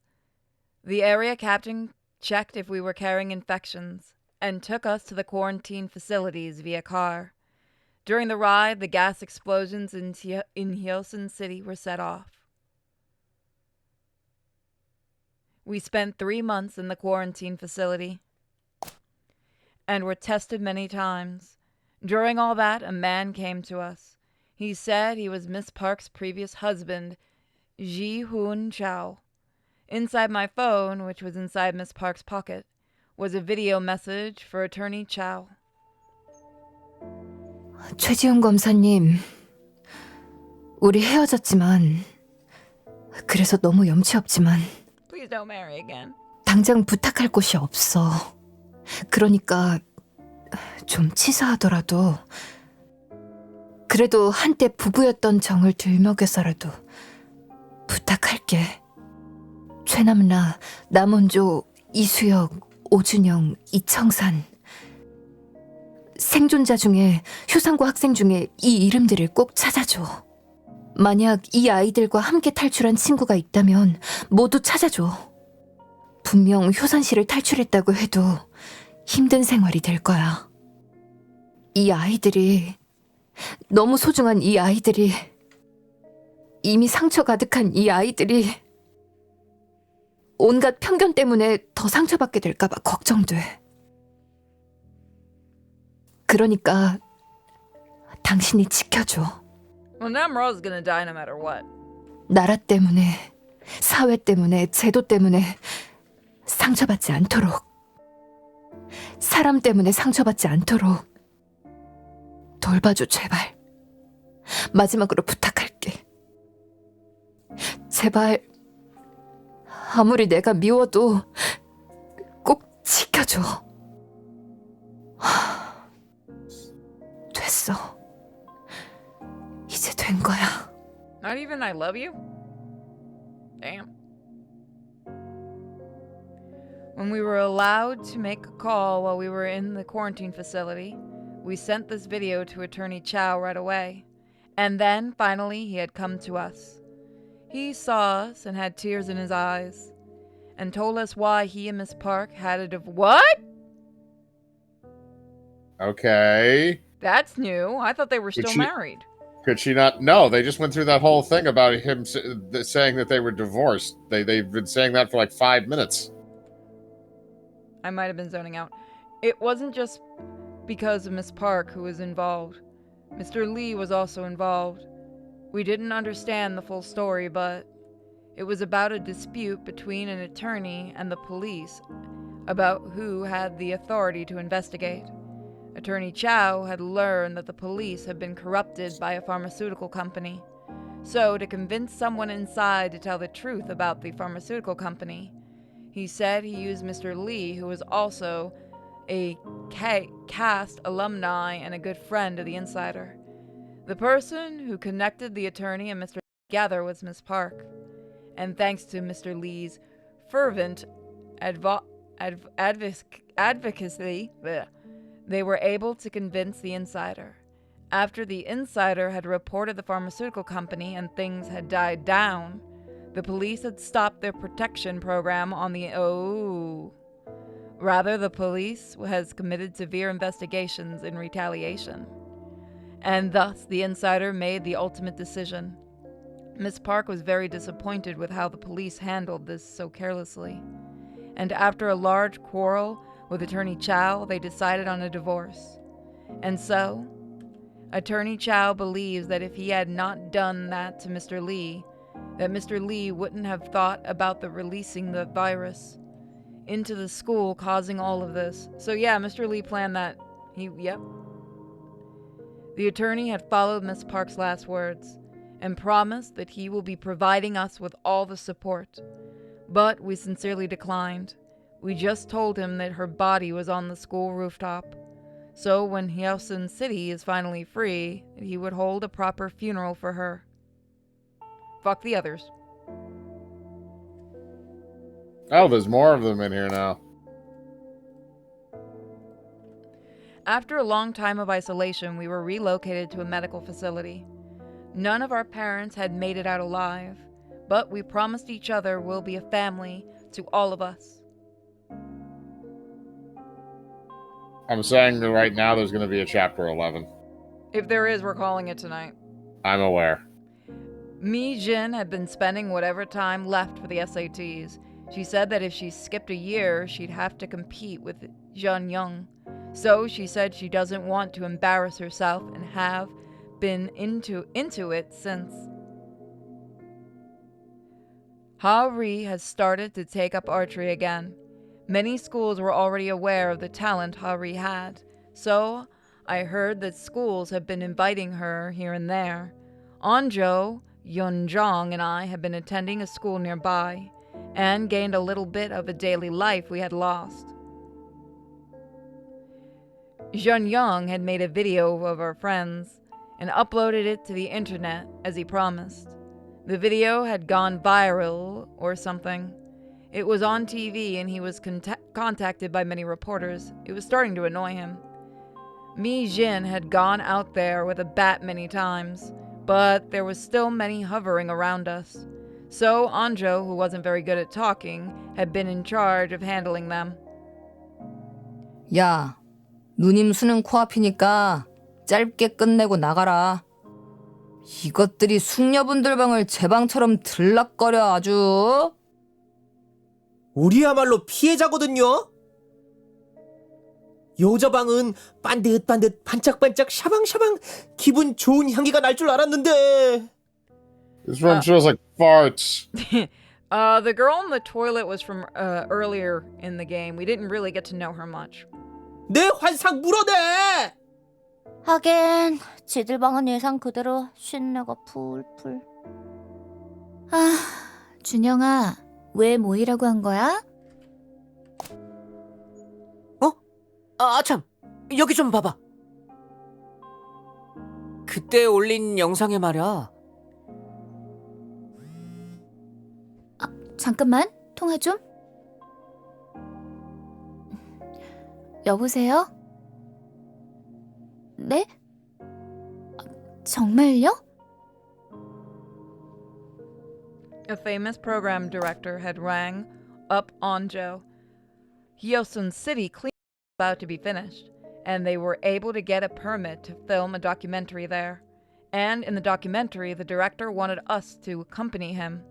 The area captain checked if we were carrying infections and took us to the quarantine facilities via car. During the ride, the gas explosions in Hyosun City were set off. We spent 3 months in the quarantine facility and were tested many times. During all that, a man came to us. He said he was Miss Park's previous husband, Ji Hoon Chow. Inside my phone, which was inside Miss Park's pocket, was a video message for Attorney Chow. 최지훈 검사님, 우리 헤어졌지만, 그래서 너무 염치 없지만, Please don't marry again. 당장 부탁할 곳이 없어. 그러니까 좀 치사하더라도 그래도 한때 부부였던 정을 들먹여서라도 부탁할게. 최남라, 남원조, 이수혁, 오준영, 이청산. 생존자 중에 효상고 학생 중에 이 이름들을 꼭 찾아줘. 만약 이 아이들과 함께 탈출한 친구가 있다면 모두 찾아줘. 분명 효산시를 탈출했다고 해도 힘든 생활이 될 거야. 이 아이들이, 너무 소중한 이 아이들이, 이미 상처 가득한 이 아이들이 온갖 편견 때문에 더 상처받게 될까봐 걱정돼. 그러니까 당신이 지켜줘. Well, Namra's gonna die no matter what. 나라 때문에, 사회 때문에, 제도 때문에 상처받지 않도록, 사람 때문에 상처받지 않도록 돌봐줘, 제발. 마지막으로 부탁할게. 제발, 아무리 내가 미워도 꼭 지켜줘. 됐어. 이제 된 거야. Not even I love you? Damn. When we were allowed to make a call while we were in the quarantine facility, we sent this video to Attorney Chow right away. And then, finally, he had come to us. He saw us and had tears in his eyes, and told us why he and Miss Park had a What? Okay. That's new. I thought they were still married. Could she not? No, they just went through that whole thing about him saying that they were divorced. They've been saying that for like 5 minutes. I might have been zoning out. It wasn't just because of Miss Park who was involved. Mr. Lee was also involved. We didn't understand the full story, but it was about a dispute between an attorney and the police about who had the authority to investigate. Attorney Chow had learned that the police had been corrupted by a pharmaceutical company. So, to convince someone inside to tell the truth about the pharmaceutical company, he said he used Mr. Lee, who was also a cast alumni and a good friend of the insider. The person who connected the attorney and Mr. Lee together was Miss Park. And thanks to Mr. Lee's fervent advocacy, they were able to convince the insider. After the insider had reported the pharmaceutical company and things had died down, the police had stopped their protection program on the Rather, the police has committed severe investigations in retaliation. And thus, the insider made the ultimate decision. Miss Park was very disappointed with how the police handled this so carelessly. And after a large quarrel with Attorney Chow, they decided on a divorce. And so, Attorney Chow believes that if he had not done that to Mr. Lee, that Mr. Lee wouldn't have thought about the releasing the virus into the school, causing all of this. So yeah, Mr. Lee planned that. Yep. The attorney had followed Miss Park's last words and promised that he will be providing us with all the support. But we sincerely declined. We just told him that her body was on the school rooftop. So when Hyeosun City is finally free, he would hold a proper funeral for her. Fuck the others. Oh, there's more of them in here now. After a long time of isolation, we were relocated to a medical facility. None of our parents had made it out alive, but we promised each other we'll be a family to all of us. I'm saying that right now there's going to be a chapter 11. If there is, we're calling it tonight. I'm aware. Mi Jin had been spending whatever time left for the SATs. She said that if she skipped a year, she'd have to compete with Jun Young. So she said she doesn't want to embarrass herself and have been into it since. Ha Ri has started to take up archery again. Many schools were already aware of the talent Ha Ri had, so I heard that schools have been inviting her here and there. Anjo, Yunjong, and I had been attending a school nearby and gained a little bit of a daily life we had lost. Jeon-young had made a video of our friends and uploaded it to the internet as he promised. The video had gone viral or something. It was on TV and he was contacted by many reporters. It was starting to annoy him. Mi Jin had gone out there with a bat many times, but there was still many hovering around us. So Anjo, who wasn't very good at talking, had been in charge of handling them. 야, 누님 수능 코앞이니까 짧게 끝내고 나가라. 이것들이 숙녀분들 방을 제 방처럼 들락거려 아주. 우리야말로 피해자거든요. 여자 방은 반듯반듯 반짝반짝 샤방샤방 기분 좋은 향기가 날 줄 알았는데. This room smells like farts. The girl in the toilet was from earlier in the game. We didn't really get to know her much. 내 환상 물어내! 하긴 지들 방은 예상 그대로 신내가 풀풀. 아, 준영아, 왜 모이라고 한 거야? 참, 여기 좀 봐봐. 그때 올린 영상에 말이야. 잠깐만, 통화 좀. 여보세요? 네? 정말요? A famous program director had rang up Anjo. Hyosun City clean about to be finished, and they were able to get a permit to film a documentary there. And in the documentary, the director wanted us to accompany him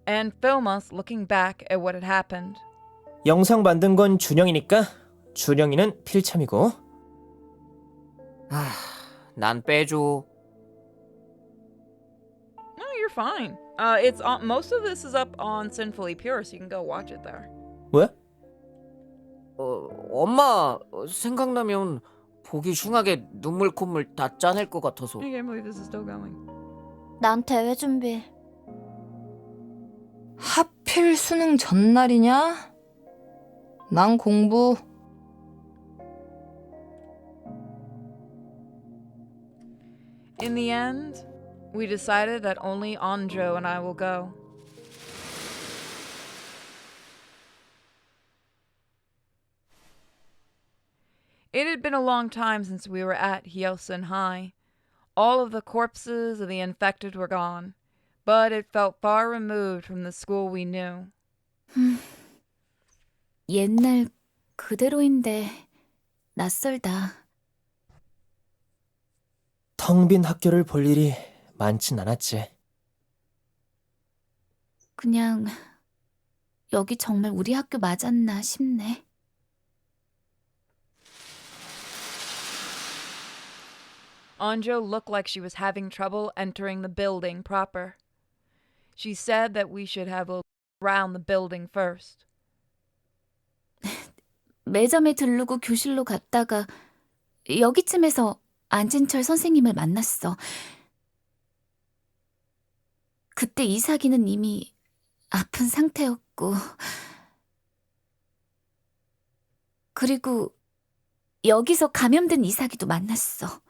and film us looking back at what had happened. 영상 만든 건 준영이니까 준영이는 필참이고. 난 빼줘. No, you're fine. It's on, most of this is up on Sinfully Pure, so you can go watch it there. 왜? 엄마 생각나면 보기 흉하게 눈물 콧물 다 짜낼 것 같아서. I can't believe this is still going. 난 대회 준비. 하필 수능 전날이냐? 난 공부. In the end, we decided that only Anjo and I will go. It had been a long time since we were at Hyosun High. All of the corpses of the infected were gone, but it felt far removed from the school we knew. 옛날 그대로인데 낯설다. 텅 빈 학교를 볼 일이 많진 않았지. 그냥 여기 정말 우리 학교 맞았나 싶네. Anjo looked like she was having trouble entering the building proper. She said that we should have a look around the building first. 매점에 들르고 교실로 갔다가 여기쯤에서 안진철 선생님을 만났어. 그때 이삭이는 이미 아픈 상태였고, 그리고 여기서 감염된 이삭이도 만났어.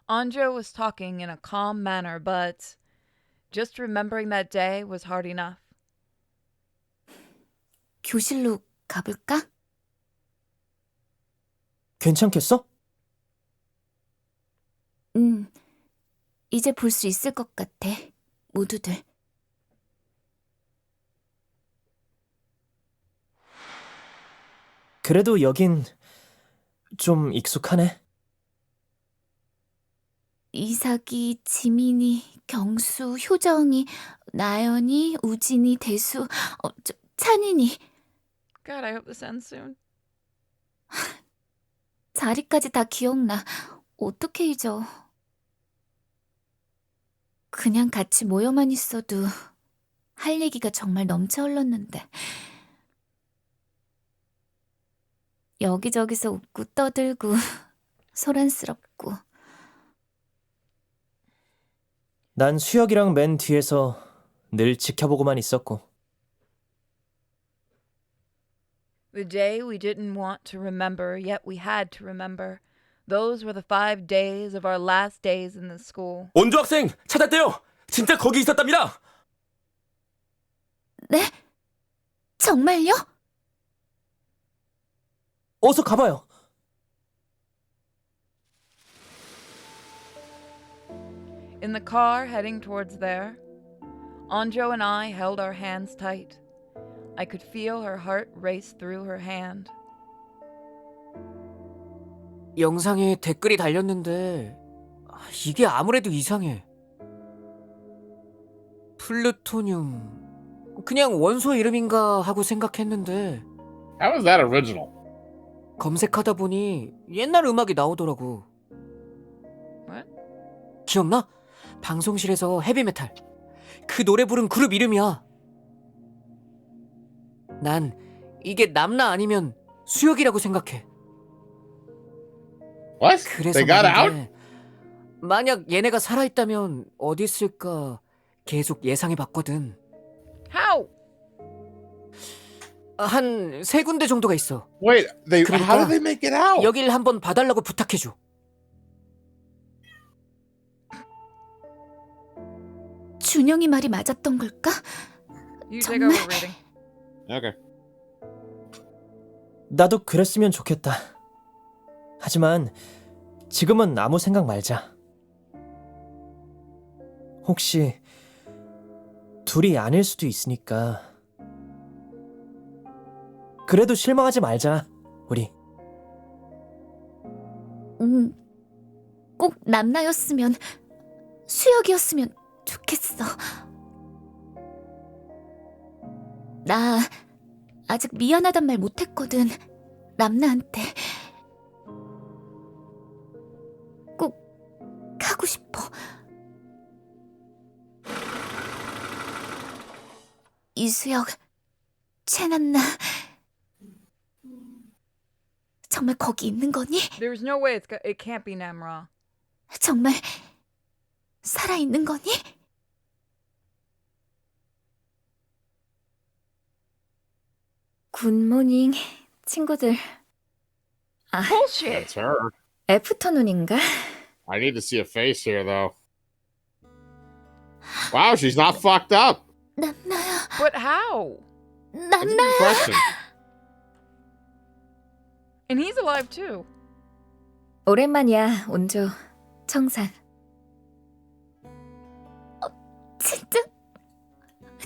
Anjo was talking in a calm manner, but just remembering that day was hard enough. 교실로 가볼까? 괜찮겠어? 이제 볼 수 있을 것 같아, 모두들. 그래도 여긴 좀 익숙하네. 이삭이, 지민이, 경수, 효정이, 나연이, 우진이, 대수, 찬인이. God, I hope this ends soon. 자리까지 다 기억나. 어떻게 잊어. 그냥 같이 모여만 있어도 할 얘기가 정말 넘쳐 흘렀는데. 여기저기서 웃고 떠들고 소란스럽고. 난 수혁이랑 맨 뒤에서 늘 지켜보고만 있었고. The day we didn't want to remember, yet we had to remember. Those were the 5 days of our last days in the school. 온조 학생 찾았대요. 진짜 거기 있었답니다. 네? 정말요? 어서 가봐요. In the car heading towards there, Anjo and I held our hands tight. I could feel her heart race through her hand. 영상에 댓글이 달렸는데 이게 아무래도 이상해. 플루토늄 그냥 원소 이름인가 하고 생각했는데 How is that original? 검색하다 보니 옛날 음악이 나오더라고. What? 기억나? 방송실에서 헤비메탈 그 노래 부른 그룹 이름이야. 난 이게 남나 아니면 수혁이라고 생각해. What? 그래서 They got out? 말인데 만약 얘네가 살아있다면 어디 있을까 계속 예상해봤거든. How? 한 3군데 정도가 있어. Wait, how 그러니까 did they make it out? 여길 한번 봐달라고 부탁해줘. 준영이 말이 맞았던 걸까? You take 정말? over reading. Okay. 나도 그랬으면 좋겠다. 하지만 지금은 아무 생각 말자. 혹시 둘이 아닐 수도 있으니까. 그래도 실망하지 말자, 우리. 꼭 남나였으면, 수혁이었으면 좋겠어. 나 아직 미안하단 말 못했거든. 남나한테. 꼭 하고 싶어. 이수혁, 최남나, 정말 거기 있는 거니? There's no way it can't be Namra. 정말 살아 있는 거니? 굿모닝, 친구들. Bullshit. That's her. 애프터눈인가? I need to see a face here, though. Wow, she's not fucked up. 남나야, But how? That's a good 남나야. question. And he's alive too. 오랜만이야, 온조. 청산.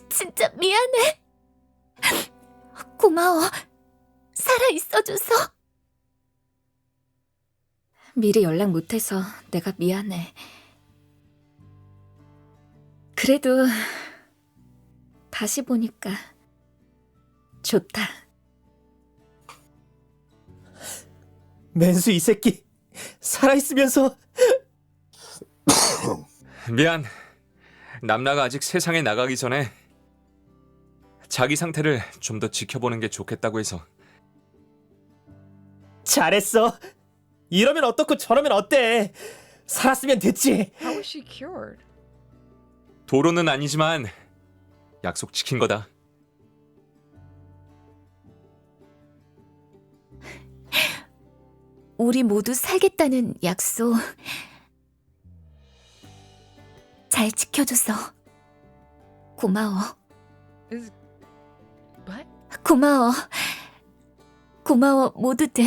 진짜 미안해. 고마워. 살아 있어줘서. 미리 연락 못해서 내가 미안해. 그래도 다시 보니까 좋다. 맨수 이 새끼 살아있으면서. 미안. 남나가 아직 세상에 나가기 전에 자기 상태를 좀 더 지켜보는 게 좋겠다고 해서. 잘했어. 이러면 어떻고 저러면 어때. 살았으면 됐지. How was she cured? 도로는 아니지만 약속 지킨 거다. 우리 모두 살겠다는 약속. 잘 지켜줘서 고마워. What? 고마워. 고마워, 모두들.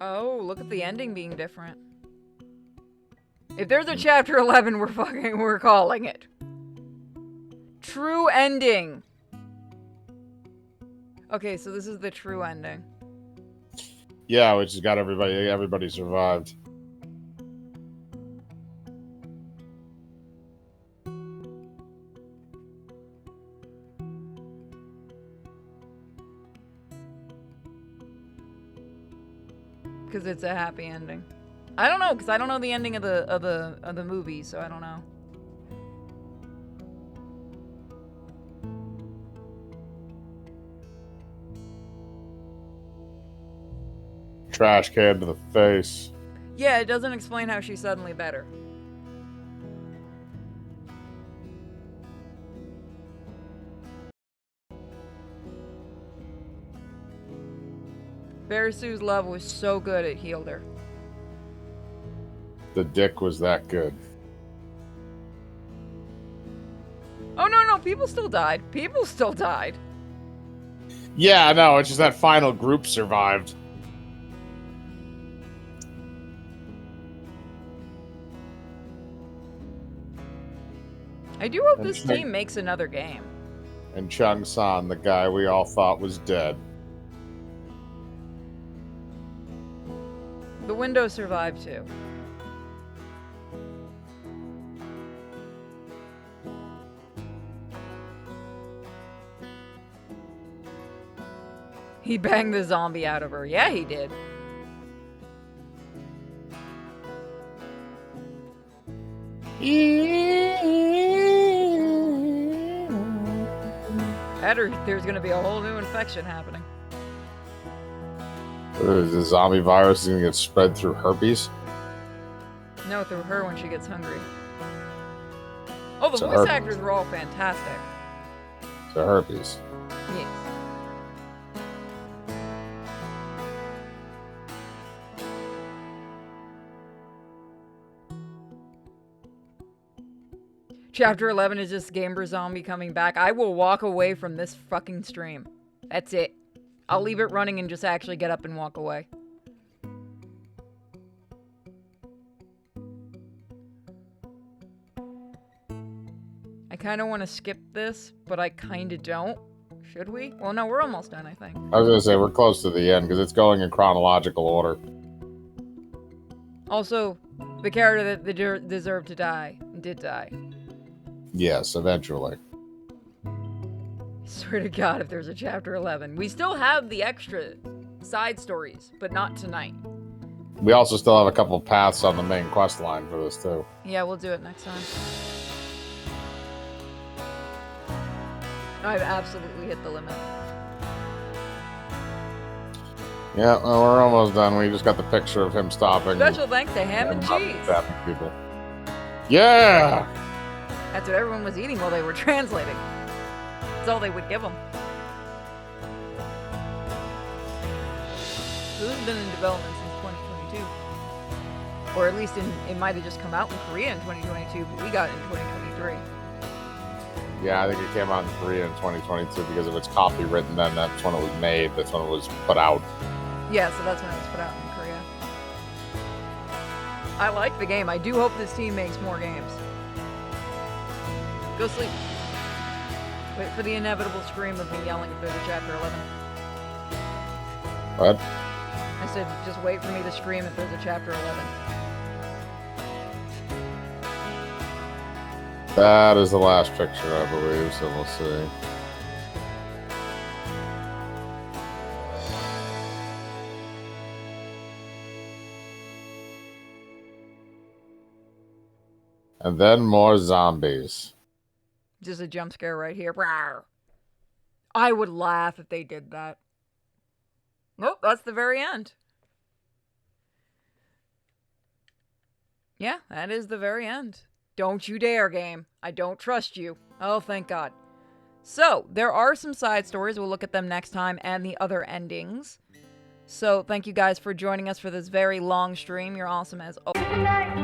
Oh, look at the ending being different. If there's a chapter 11, we're calling it. True ending. Okay, so this is the true ending. Yeah, which has got everybody survived. Because it's a happy ending. I don't know, because I don't know the ending of the movie, so I don't know. trash can to the face. Yeah, it doesn't explain how she's suddenly better. Barisu's love was so good it healed her. The dick was that good. Oh no, people still died. People still died. Yeah, no, it's just that final group survived. I do hope And this team makes another game. And Chung San, the guy we all thought was dead. The window survived too. He banged the zombie out of her. Yeah, he did. There's gonna be a whole new infection happening. The zombie virus is going to get spread through herpes? No, through her when she gets hungry. Oh, the So voice herpes. actors were all fantastic. So herpes. Yes. Chapter 11 is just Gamer Zombie coming back. I will walk away from this fucking stream. That's it. I'll leave it running and just actually get up and walk away. I kind of want to skip this, but I kind of don't. Should we? Well, no, we're almost done, I think. I was going to say, we're close to the end because it's going in chronological order. Also, the character that deserved to die did die. Yes, eventually. Swear to God, if there's a chapter 11. We still have the extra side stories, but not tonight. We also still have a couple paths on the main quest line for this, too. Yeah, we'll do it next time. I've absolutely hit the limit. Yeah, well, we're almost done. We just got the picture of him stopping. Special thanks to Ham and not Cheese. stabbing people. Yeah! That's what everyone was eating while they were translating. That's all they would give them. So this has been in development since 2022. Or at least it might have just come out in Korea in 2022, but we got it in 2023. Yeah, I think it came out in Korea in 2022 because if it's copywritten, then that's when it was made. That's when it was put out. Yeah, so that's when it was put out in Korea. I like the game. I do hope this team makes more games. Go sleep. Wait for the inevitable scream of me yelling if there's a chapter 11. What? I said, just wait for me to scream if there's a chapter 11. That is the last picture, I believe, so we'll see. And then more zombies. Just a jump scare right here. Rawr. I would laugh if they did that. Nope, that's the very end. Yeah, that is the very end. Don't you dare, game. I don't trust you. Oh, thank God. So, there are some side stories. We'll look at them next time and the other endings. So, thank you guys for joining us for this very long stream. You're awesome as always.